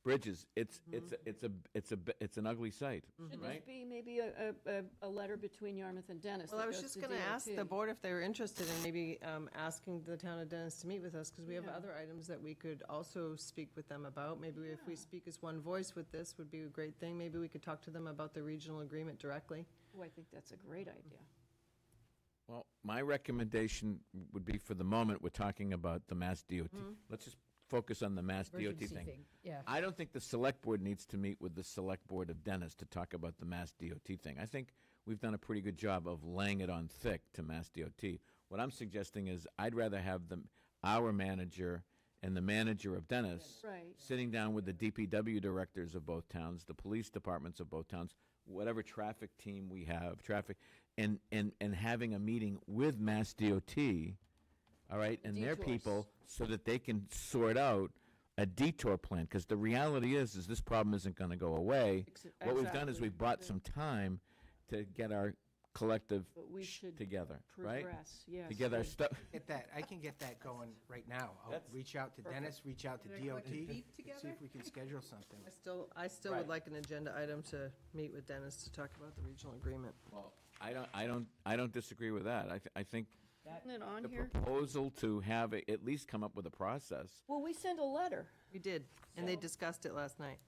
bridges. It's an ugly sight, Should right? this be maybe a letter between Yarmouth and Dennis? Well, that I was goes just to going to ask DOT? the board if they were interested in maybe asking the town of Dennis to meet with us, because we have other items that we could also speak with them about. Maybe if we speak as one voice with this would be a great thing. Maybe we could talk to them about the regional agreement directly. Oh, I think that's a great idea. Well, my recommendation would be, for the moment, we're talking about the Mass DOT. Let's just focus on the Mass DOT Emergency thing. thing, yeah. I don't think the Select Board needs to meet with the Select Board of Dennis to talk about the Mass DOT thing. I think we've done a pretty good job of laying it on thick to Mass DOT. What I'm suggesting is I'd rather have our manager and the manager of Dennis Right. sitting down with the DPW directors of both towns, the police departments of both towns, whatever traffic team we have, and having a meeting with Mass DOT, all right, and their Detours. people, so that they can sort out a detour plan. Because the reality is this problem isn't going to go away. What we've done is Exactly. we've bought some time to get our collective But we should together, right? progress, yes. To get our Right. stuff. I can get that going right now. I'll That's reach out to Dennis, reach out to Can I collect DOT, the beat see together? if we can schedule something. I still Right. would like an agenda item to meet with Dennis to talk about the regional agreement. Well, I don't disagree with that. I think Isn't it on the here? proposal to have at least come up with a process. Well, we sent a letter. We did, and they discussed it last night.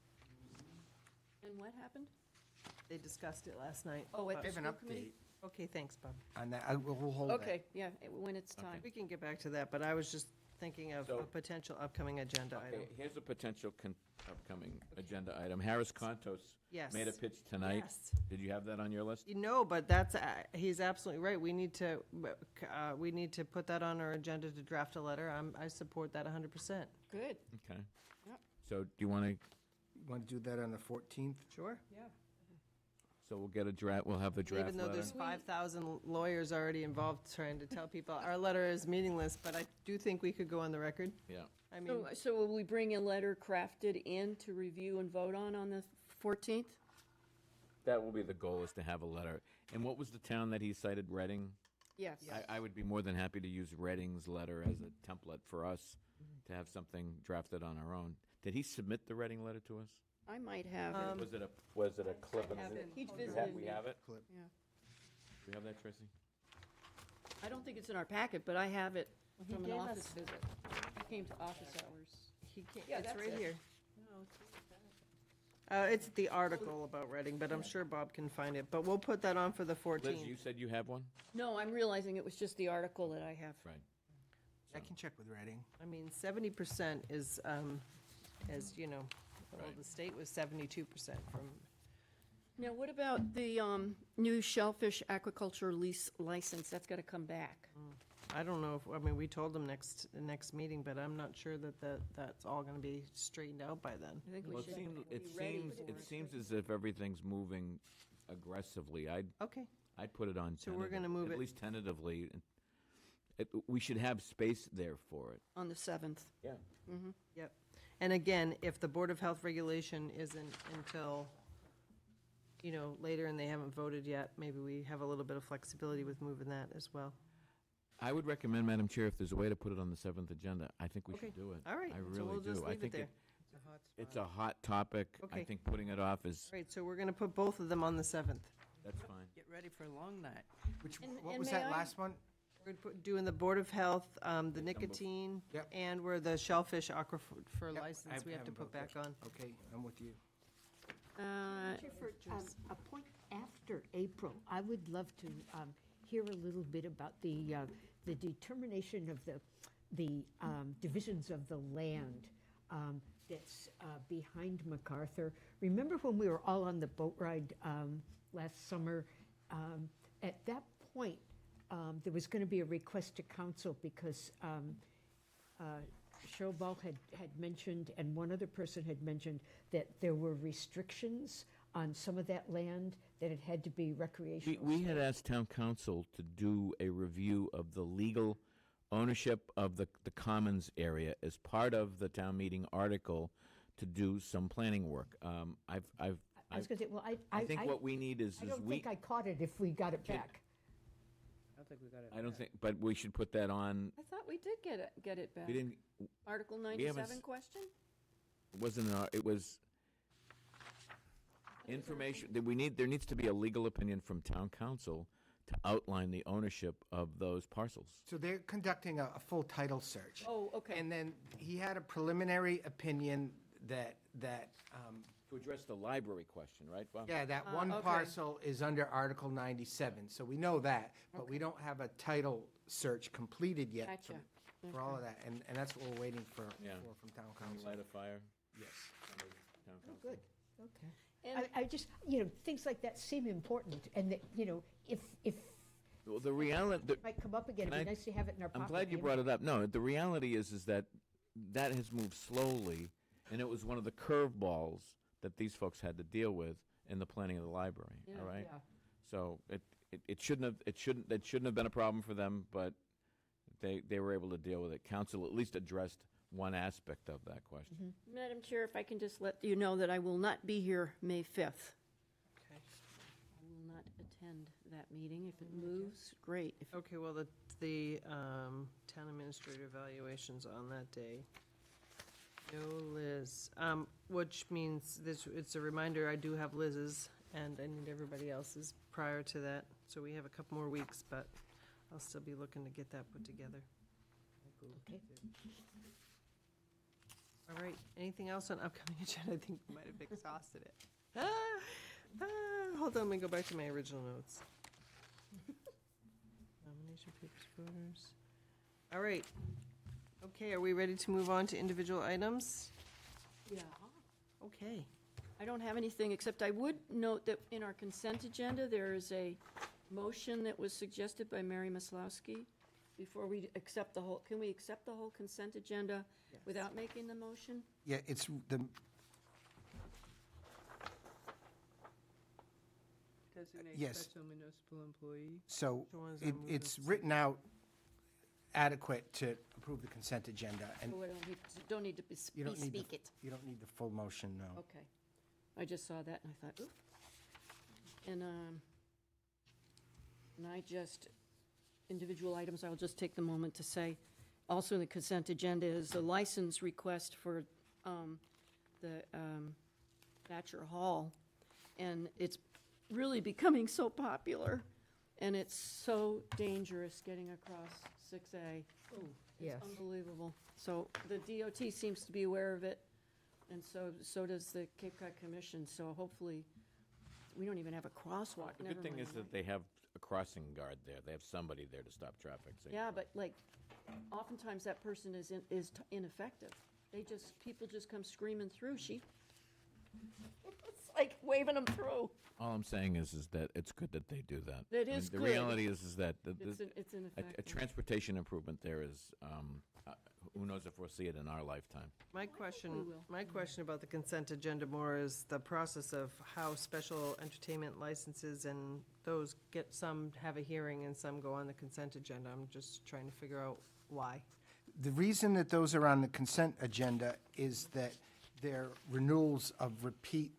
And what happened? They discussed it last night. Oh, at I the have an school committee? update Okay, thanks, Bob. on that. We'll hold that. Okay, yeah, when it's time. We can get back to that, but I was just thinking of a potential upcoming agenda item. Okay, here's a potential upcoming agenda item. Harris Contos Yes. made a pitch tonight. Yes. Did you have that on your list? No, but that's, he's absolutely right. We need to put that on our agenda to draft a letter. I support that 100%. Good. Okay. Yep. So do you want to, You want to do that on the 14th? Sure. Yeah. so we'll get a draft, we'll have the draft Even though letter? there's 5,000 lawyers already involved trying to tell people our letter is meaningless, but I do think we could go on the record. Yeah. I mean, So will we bring a letter crafted in to review and vote on the 14th? That will be the goal, is to have a letter. And what was the town that he cited, Reading? Yes. I would be more than happy to use Reading's letter as a template for us to have something drafted on our own. Did he submit the Reading letter to us? I might have it. Was it a clip? have it. He's We visited we me. have it? Clip. Yeah. Do we have that, Tracy? I don't think it's in our packet, but I have it he from an gave office us- visit. He came to office hours. he can't, Yeah, it's that's right it. here. No, it's in the It's the article about Reading, but I'm sure Bob can find it. But we'll put that on for the 14th. Liz, you said you have one? No, I'm realizing it was just the article that I have. Right. I can check with Reading. I mean, 70% is, as you know, well, Right. the state was 72% from, Now, what about the new shellfish aquaculture lease license? That's got to come back. I don't know if, I mean, we told them next meeting, but I'm not sure that's all going to be straightened out by then. I think we Well, should it be ready seems, for it seems as if everything's moving aggressively. Okay. I'd put it on So we're gonna move at it- least tentatively. We should have space there for it. On the 7th. Yeah. Yep. And again, if the Board of Health regulation isn't until, later and they haven't voted yet, maybe we have a little bit of flexibility with moving that as well. I would recommend, Madam Chair, if there's a way to put it on the 7th agenda, I think we should do it. All right, I so really we'll just do. I leave it think there. it's a hot topic. I Okay. think putting it off is, All right, so we're going to put both of them on the 7th. that's fine. Get ready for a long night. What and was may that I- last one? We're doing the Board of Health, the nicotine, Yep. and where the shellfish aquifer Yep, license we have to them put both back there. on. Okay, I'm with you. For a point after April, I would love to hear a little bit about the determination of the divisions of the land that's behind MacArthur. Remember when we were all on the boat ride last summer? At that point, there was going to be a request to council because Showball had mentioned, and one other person had mentioned, that there were restrictions on some of that land, that it had to be recreational. We had asked town council to do a review of the legal ownership of the commons area as part of the town meeting article to do some planning work. I was going to say, well, I think what we need is I don't we, think I caught it if we got it back. I don't think we got it. I don't think, but we should put that on. I thought we did get it back. We didn't, Article haven't 97 question? it wasn't, it was information that we need, there needs to be a legal opinion from town council to outline the ownership of those parcels. So they're conducting a full title search. Oh, okay. And then he had a preliminary opinion that To address the library question, right, Bob? yeah, that one okay. parcel is under Article 97, so we know that, but we don't have a title search completed yet Gotcha. for all of that, and that's what we're waiting for Yeah. from town Can we council. light a fire? Yes. Town council? Good, okay. And- I just, things like that seem important, and that, if Well, the reality, it might come up again, it'd be nice to have it in our pocket. I'm glad you maybe. brought it up. No, the reality is that that has moved slowly, and it was one of the curveballs that these folks had to deal with in the planning of the library. Yeah, all right. yeah. So it shouldn't have been a problem for them, but they were able to deal with it. Council at least addressed one aspect of that question. Madam Chair, if I can just let you know that I will not be here May 5th. Okay. I will not attend that meeting. If it moves, great. If Okay, well, the town administrator evaluation's on that day. No Liz, which means it's a reminder, I do have Liz's, and I need everybody else's prior to that, so we have a couple more weeks, but I'll still be looking to get that put together. Okay. All right, anything else on upcoming agenda? I think we might have exhausted it. Hold on, let me go back to my original notes. Nomination papers, voters. All right. Okay, are we ready to move on to individual items? Yeah. Okay. I don't have anything, except I would note that in our consent agenda, there is a motion that was suggested by Mary Maslowski. Before we accept the whole, can we accept the whole consent agenda without making the motion? Yeah, it's the, Designate Yes. special municipal employee. so The ones that it, move it's us. written out adequate to approve the consent agenda, and So we don't need to you don't need bespeak the, it. you don't need the full motion, no. Okay. I just saw that and I thought, oop. And I just, individual items, I'll just take the moment to say, also in the consent agenda is a license request for the Thatcher Hall. And it's really becoming so popular, and it's so dangerous getting across 6A. Oh, It's yes. unbelievable. So the DOT seems to be aware of it, and so does the Cape Cod Commission, so hopefully, we don't even have a crosswalk, The never good thing mind is that they have a crossing guard there. They have somebody there to stop traffic. So Yeah, but like, oftentimes that person is ineffective. People just come screaming through. It's like waving them through. all I'm saying is that it's good that they do that. It I mean, is The good. reality is that It's a ineffective. transportation improvement there is, who knows if we'll see it in our lifetime. My question about the consent agenda more is the process of how special entertainment licenses and those some have a hearing and some go on the consent agenda. I'm just trying to figure out why. The reason that those are on the consent agenda is that they're renewals of repeat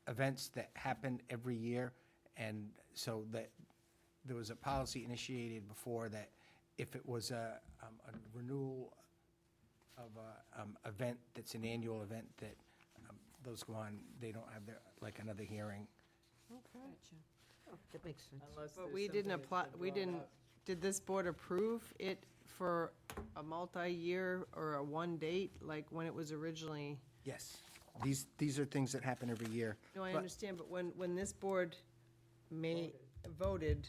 events that happen every year. And so that there was a policy initiated before that if it was a renewal of a event that's an annual event, that those go on, they don't have like another hearing. Okay. Oh, that makes sense. But we didn't apply, did this board approve it for a multi-year or a one date, like when it was originally? Yes, these are things that happen every year. No, I But- understand, but when this board voted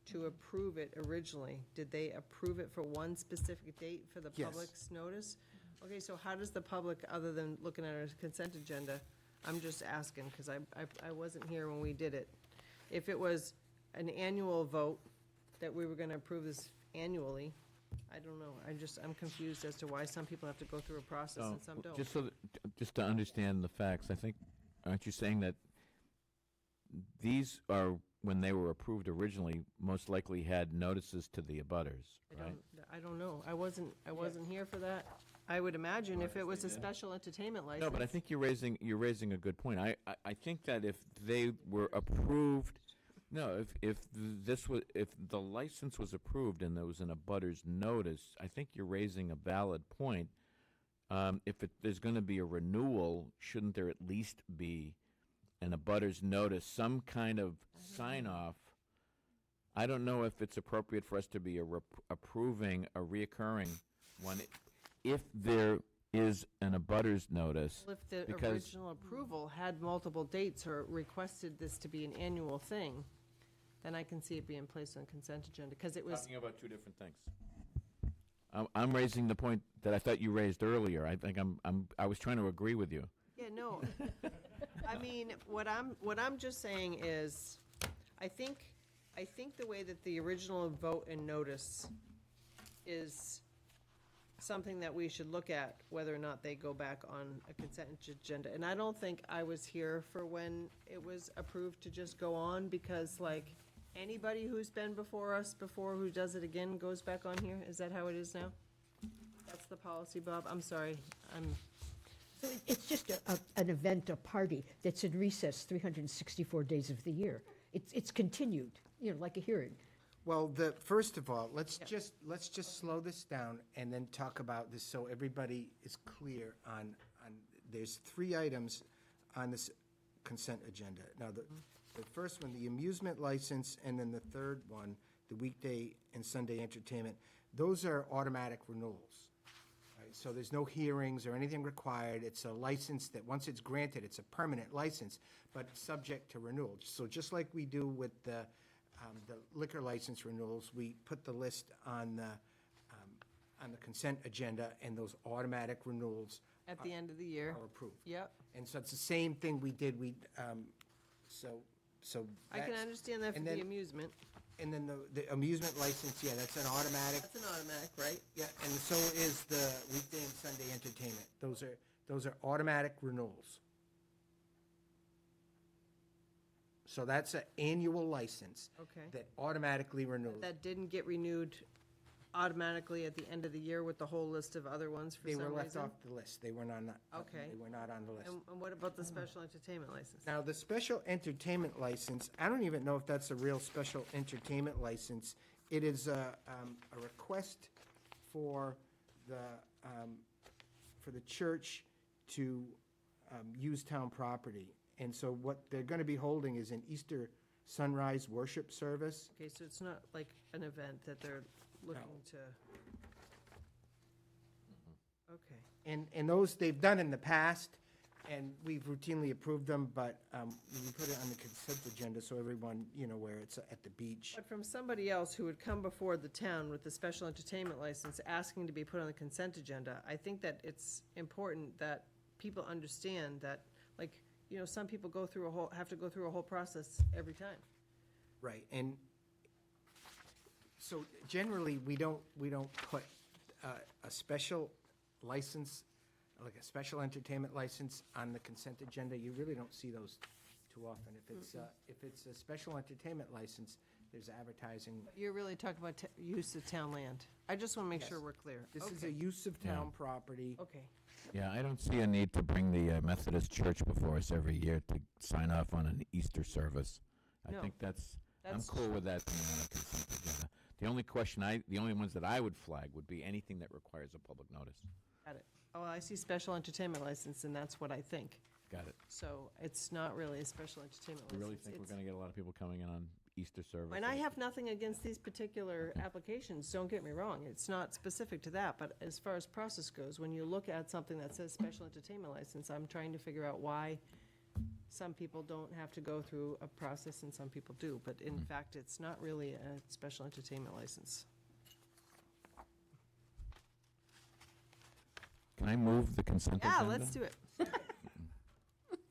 to approve it originally, did they approve it for one specific date for the Yes. public's notice? Okay, so how does the public, other than looking at our consent agenda, I'm just asking, because I wasn't here when we did it. If it was an annual vote, that we were gonna approve this annually, I don't know, I'm confused as to why some people have to go through a process and some don't. Just to understand the facts, I think, aren't you saying that these are, when they were approved originally, most likely had notices to the abutters, right? I don't know, I wasn't here for that. I would imagine if it was a special entertainment license. No, but I think you're raising a good point. I think that if they were approved, no, if the license was approved and there was an abutters notice, I think you're raising a valid point. If there's going to be a renewal, shouldn't there at least be an abutters notice, some kind of sign off? I don't know if it's appropriate for us to be approving a reoccurring one if there is an abutters notice. Well, if the because original approval had multiple dates or requested this to be an annual thing, then I can see it being placed on consent agenda, because it was. Talking about two different things. I'm raising the point that I thought you raised earlier. I think I was trying to agree with you. Yeah, no. I mean, what I'm just saying is, I think the way that the original vote and notice is something that we should look at, whether or not they go back on a consent agenda. And I don't think I was here for when it was approved to just go on, because like, anybody who's been before us before who does it again goes back on here? Is that how it is now? That's the policy, Bob? I'm sorry, So it's just an event, a party that's in recess 364 days of the year. It's continued, like a hearing. Well, first of all, let's just slow this down and then talk about this so everybody is clear on, there's 3 items on this consent agenda. Now, the first one, the amusement license, and then the third one, the weekday and Sunday entertainment, those are automatic renewals. Right? So there's no hearings or anything required. It's a license that, once it's granted, it's a permanent license, but subject to renewal. So just like we do with the liquor license renewals, we put the list on the consent agenda, and those automatic renewals At the end of the year. are approved. Yep. And so it's the same thing we did, so I can that's- understand that for and the then- amusement. And then the amusement license, yeah, that's an automatic. That's an automatic, right? Yeah, and so is the weekday and Sunday entertainment. Those are automatic renewals. So that's an annual license. Okay. That automatically renews. That didn't get renewed automatically at the end of the year with the whole list of other ones for They some were reason? left off the list. They were not, Okay. they were not on the list. And what about the special entertainment license? Now, the special entertainment license, I don't even know if that's a real special entertainment license. It is a request for the church to use town property. And so what they're going to be holding is an Easter sunrise worship service. Okay, so it's not like an event that they're looking to. Okay. And those they've done in the past, and we've routinely approved them, but we put it on the consent agenda so everyone, where it's at the beach. But from somebody else who would come before the town with the special entertainment license asking to be put on the consent agenda, I think that it's important that people understand that, like, some people have to go through a whole process every time. Right, and so generally, we don't put a special license, like a special entertainment license, on the consent agenda. You really don't see those too often. If it's a special entertainment license, there's advertising. You're really talking about use of town land. I just want to make Yes. sure we're clear. This is Okay. a use of town property. Okay. Yeah, I don't see a need to bring the Methodist Church before us every year to sign off on an Easter service. I No, think I'm that's- cool with that being on a consent agenda. The only ones that I would flag would be anything that requires a public notice. Got it. Oh, I see special entertainment license, and that's what I think. Got it. So it's not really a special entertainment license. You really think we're It's- going to get a lot of people coming in on Easter service? And I have nothing against these particular applications, don't get me wrong, it's not specific to that, but as far as process goes, when you look at something that says special entertainment license, I'm trying to figure out why some people don't have to go through a process and some people do, but in fact, it's not really a special entertainment license. Can I move the consent Yeah, agenda? let's do it.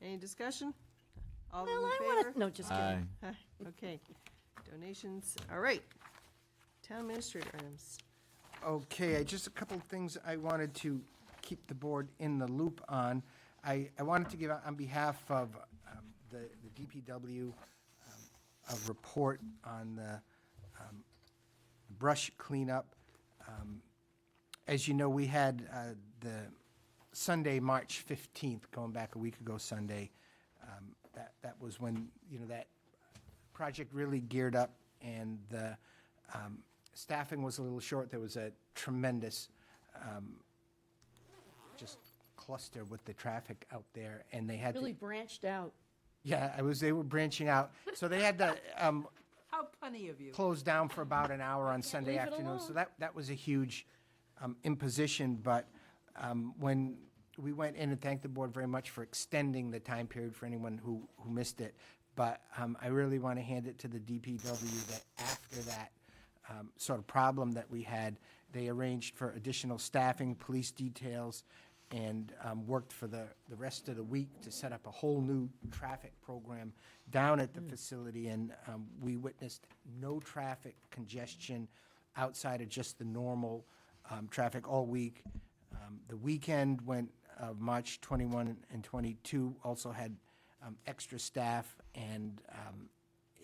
Any discussion? All Well, those I in wanna- favor? no, just kidding. Aye. Okay. Donations, all right. Town administrator items. Okay, just a couple of things I wanted to keep the board in the loop on. I wanted to give, out on behalf of the DPW, a report on the brush cleanup. As you know, we had the Sunday, March 15th, going back a week ago Sunday. That was when, that project really geared up, and the staffing was a little short. There was a tremendous just cluster with the traffic out there, and they had Really to, branched out. yeah, they were branching out. So they had to How punny of you. close down for about an hour on Sunday leave it afternoon. So alone. that was a huge imposition, but when we went in, and thanked the board very much for extending the time period for anyone who missed it. But I really want to hand it to the DPW that after that sort of problem that we had, they arranged for additional staffing, police details, and worked for the rest of the week to set up a whole new traffic program down at the facility. And we witnessed no traffic congestion outside of just the normal traffic all week. The weekend went March 21 and 22 also had extra staff, and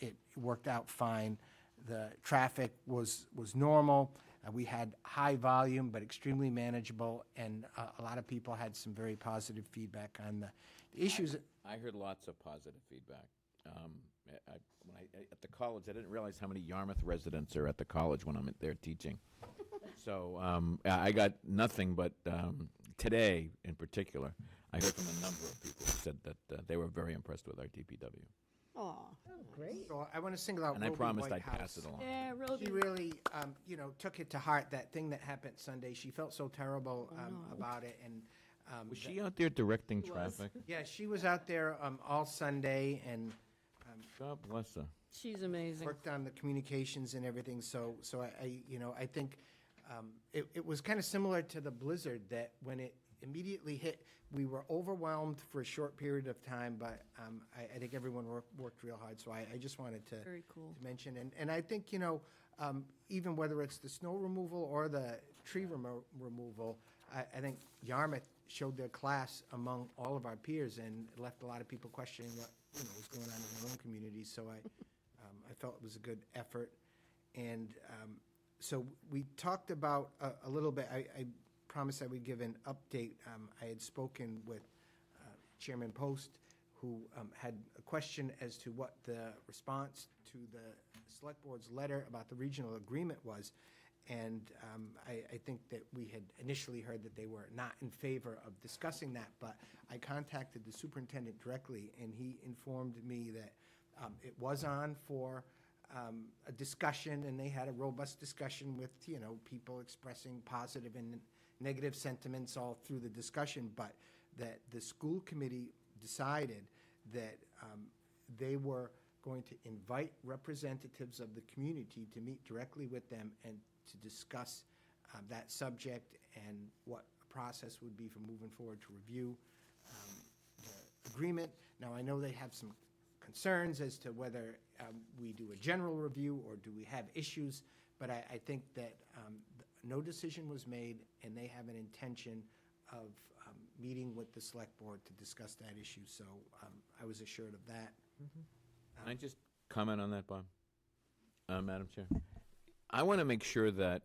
it worked out fine. The traffic was normal. We had high volume, but extremely manageable, and a lot of people had some very positive feedback on the issues. I heard lots of positive feedback. At the college, I didn't realize how many Yarmouth residents are at the college when I'm there teaching. So I got nothing but today in particular, I heard from a number of people who said that they were very impressed with our DPW. Oh, great. So I want to single out And I Roby promised I'd Whitehouse. pass it along. Yeah, Roby. She really, took it to heart, that thing that happened Sunday. She felt so terrible about it, and Was she out there directing She was. traffic? yeah, she was out there all Sunday and God bless her. She's amazing. worked on the communications and everything. So I think it was kind of similar to the blizzard, that when it immediately hit, we were overwhelmed for a short period of time, but I think everyone worked real hard. So I just wanted to, Very cool. to mention, and I think, even whether it's the snow removal or the tree removal, I think Yarmouth showed their class among all of our peers, and it left a lot of people questioning what was going on in their own communities. So I felt it was a good effort. And so we talked about a little bit, I promised I would give an update. I had spoken with Chairman Post, who had a question as to what the response to the Select Board's letter about the regional agreement was. And I think that we had initially heard that they were not in favor of discussing that, but I contacted the superintendent directly, and he informed me that it was on for a discussion, and they had a robust discussion with, people expressing positive and negative sentiments all through the discussion, but that the school committee decided that they were going to invite representatives of the community to meet directly with them and to discuss that subject and what a process would be for moving forward to review the agreement. Now, I know they have some concerns as to whether we do a general review or do we have issues, but I think that no decision was made, and they have an intention of meeting with the Select Board to discuss that issue. So I was assured of that. Can I just comment on that, Bob? Madam Chair? I want to make sure that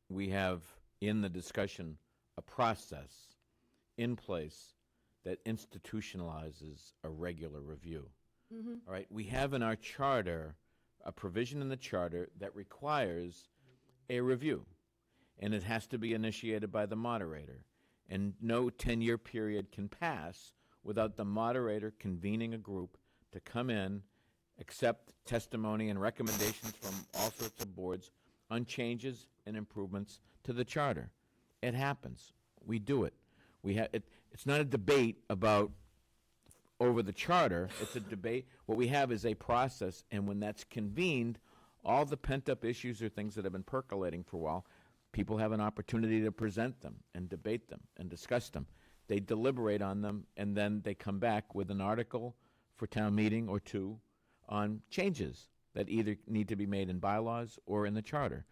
we have in the discussion a process in place that institutionalizes a regular review. All right, we have in our charter a provision in the charter that requires a review, and it has to be initiated by the moderator. And no 10-year period can pass without the moderator convening a group to come in, accept testimony and recommendations from all sorts of boards on changes and improvements to the charter. It happens. We do it. It's not a debate about over the charter. It's a debate. What we have is a process, and when that's convened, all the pent-up issues or things that have been percolating for a while, people have an opportunity to present them and debate them and discuss them. They deliberate on them, and then they come back with an article for town meeting or two on changes that either need to be made in bylaws or in the charter.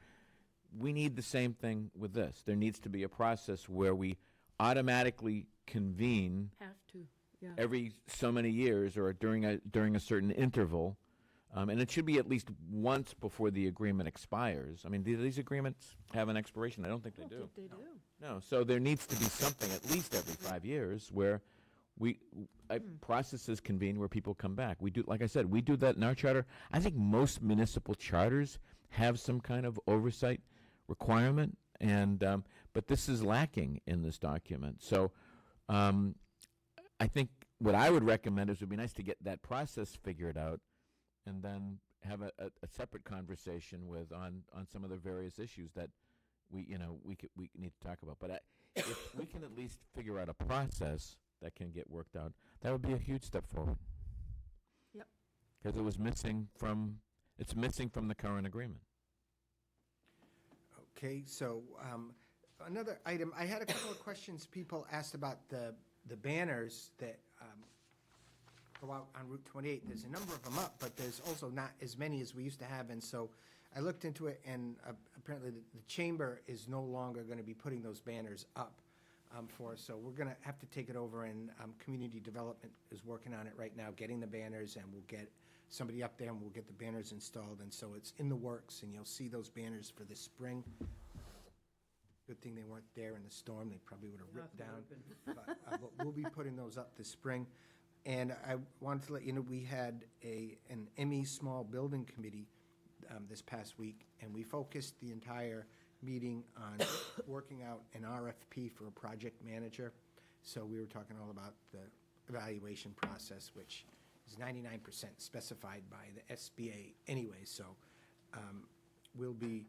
We need the same thing with this. There needs to be a process where we automatically convene Have to, yeah. every so many years or during a certain interval, and it should be at least once before the agreement expires. I mean, do these agreements have an expiration? I don't think they do. They do. No, so there needs to be something at least every 5 years where processes convene where people come back. We do, like I said, we do that in our charter. I think most municipal charters have some kind of oversight requirement, and but this is lacking in this document. So I think what I would recommend is it would be nice to get that process figured out, and then have a separate conversation with on some of the various issues that we need to talk about. But if we can at least figure out a process that can get worked out, that would be a huge step forward. Yep. Because it's missing from the current agreement. Okay, so another item, I had a couple of questions people asked about the banners that go out on Route 28. There's a number of them up, but there's also not as many as we used to have, and so I looked into it, and apparently the chamber is no longer going to be putting those banners up for us, so we're going to have to take it over, and community development is working on it right now, getting the banners, and we'll get somebody up there and we'll get the banners installed, and so it's in the works, and you'll see those banners for this spring. Good thing they weren't there in the storm, they probably would have ripped down, but we'll be putting those up this spring. And I wanted to let you know, we had an ME Small Building Committee this past week, and we focused the entire meeting on working out an RFP for a project manager. So we were talking all about the evaluation process, which is 99% specified by the SBA anyway, so we'll be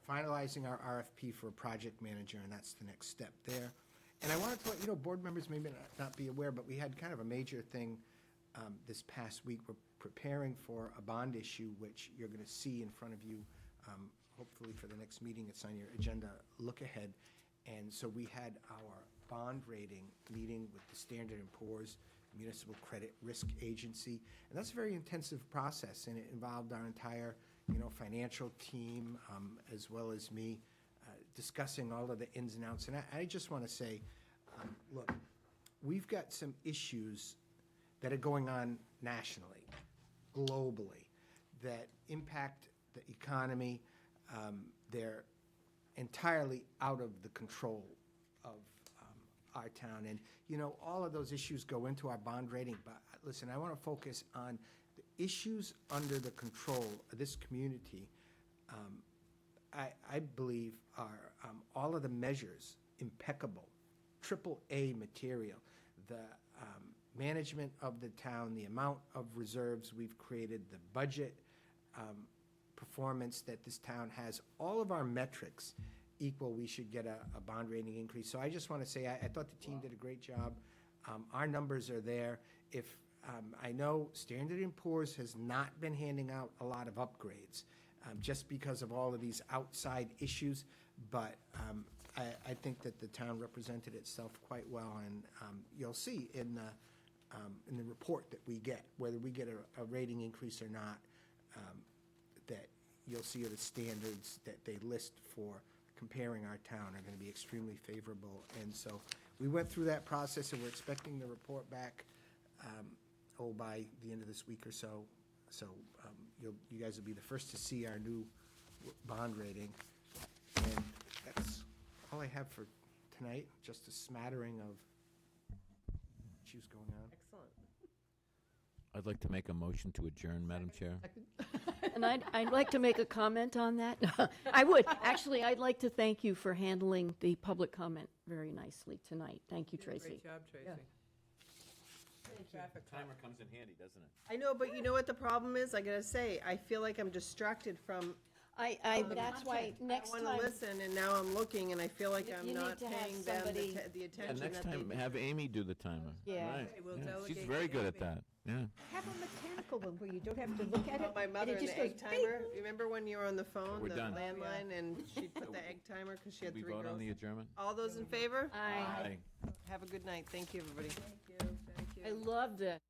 finalizing our RFP for a project manager, and that's the next step there. And I wanted to let you know, board members may not be aware, but we had kind of a major thing this past week. We're preparing for a bond issue, which you're going to see in front of you, hopefully for the next meeting. It's on your agenda, look ahead. And so we had our bond rating meeting with the Standard & Poor's Municipal Credit Risk Agency. And that's a very intensive process, and it involved our entire, financial team, as well as me, discussing all of the ins and outs. And I just want to say, look, we've got some issues that are going on nationally, globally, that impact the economy. They're entirely out of the control of our town. And, all of those issues go into our bond rating. But listen, I want to focus on the issues under the control of this community. I believe are all of the measures impeccable, AAA material. The management of the town, the amount of reserves we've created, the budget performance that this town has, all of our metrics equal, we should get a bond rating increase. So I just want to say, I thought the team did a great job. Our numbers are there. If I know Standard & Poor's has not been handing out a lot of upgrades just because of all of these outside issues, but I think that the town represented itself quite well, and you'll see in the report that we get, whether we get a rating increase or not, that you'll see the standards that they list for comparing our town are going to be extremely favorable. And so we went through that process, and we're expecting the report back by the end of this week or so. So you guys will be the first to see our new bond rating. And that's all I have for tonight, just a smattering of issues going on. Excellent. I'd like to make a motion to adjourn, Madam Chair. And I'd like to make a comment on that. I would. Actually, I'd like to thank you for handling the public comment very nicely tonight. Thank you, Tracy. Great job, Tracy. Yeah. Timer comes in handy, doesn't it? I know, but you know what the problem is? I gotta say, I feel like I'm distracted from. That's why next I time. want to listen, and now I'm looking, and I feel like I'm You not need to have paying them somebody- the attention And next that time, they have Amy do the timer. Yeah. Right. Okay, we'll Yeah. She's delegate very to good at Amy. that, yeah. Have a mechanical one where you don't have to look at it. My mother and and it the just egg goes timer. Remember when you were on the phone, We're the done. landline, and she'd put the egg timer because she had We 3 vote girls? on the adjournment? All those in favor? Aye. Aye. Have a good night. Thank you, everybody. Thank you. I loved it.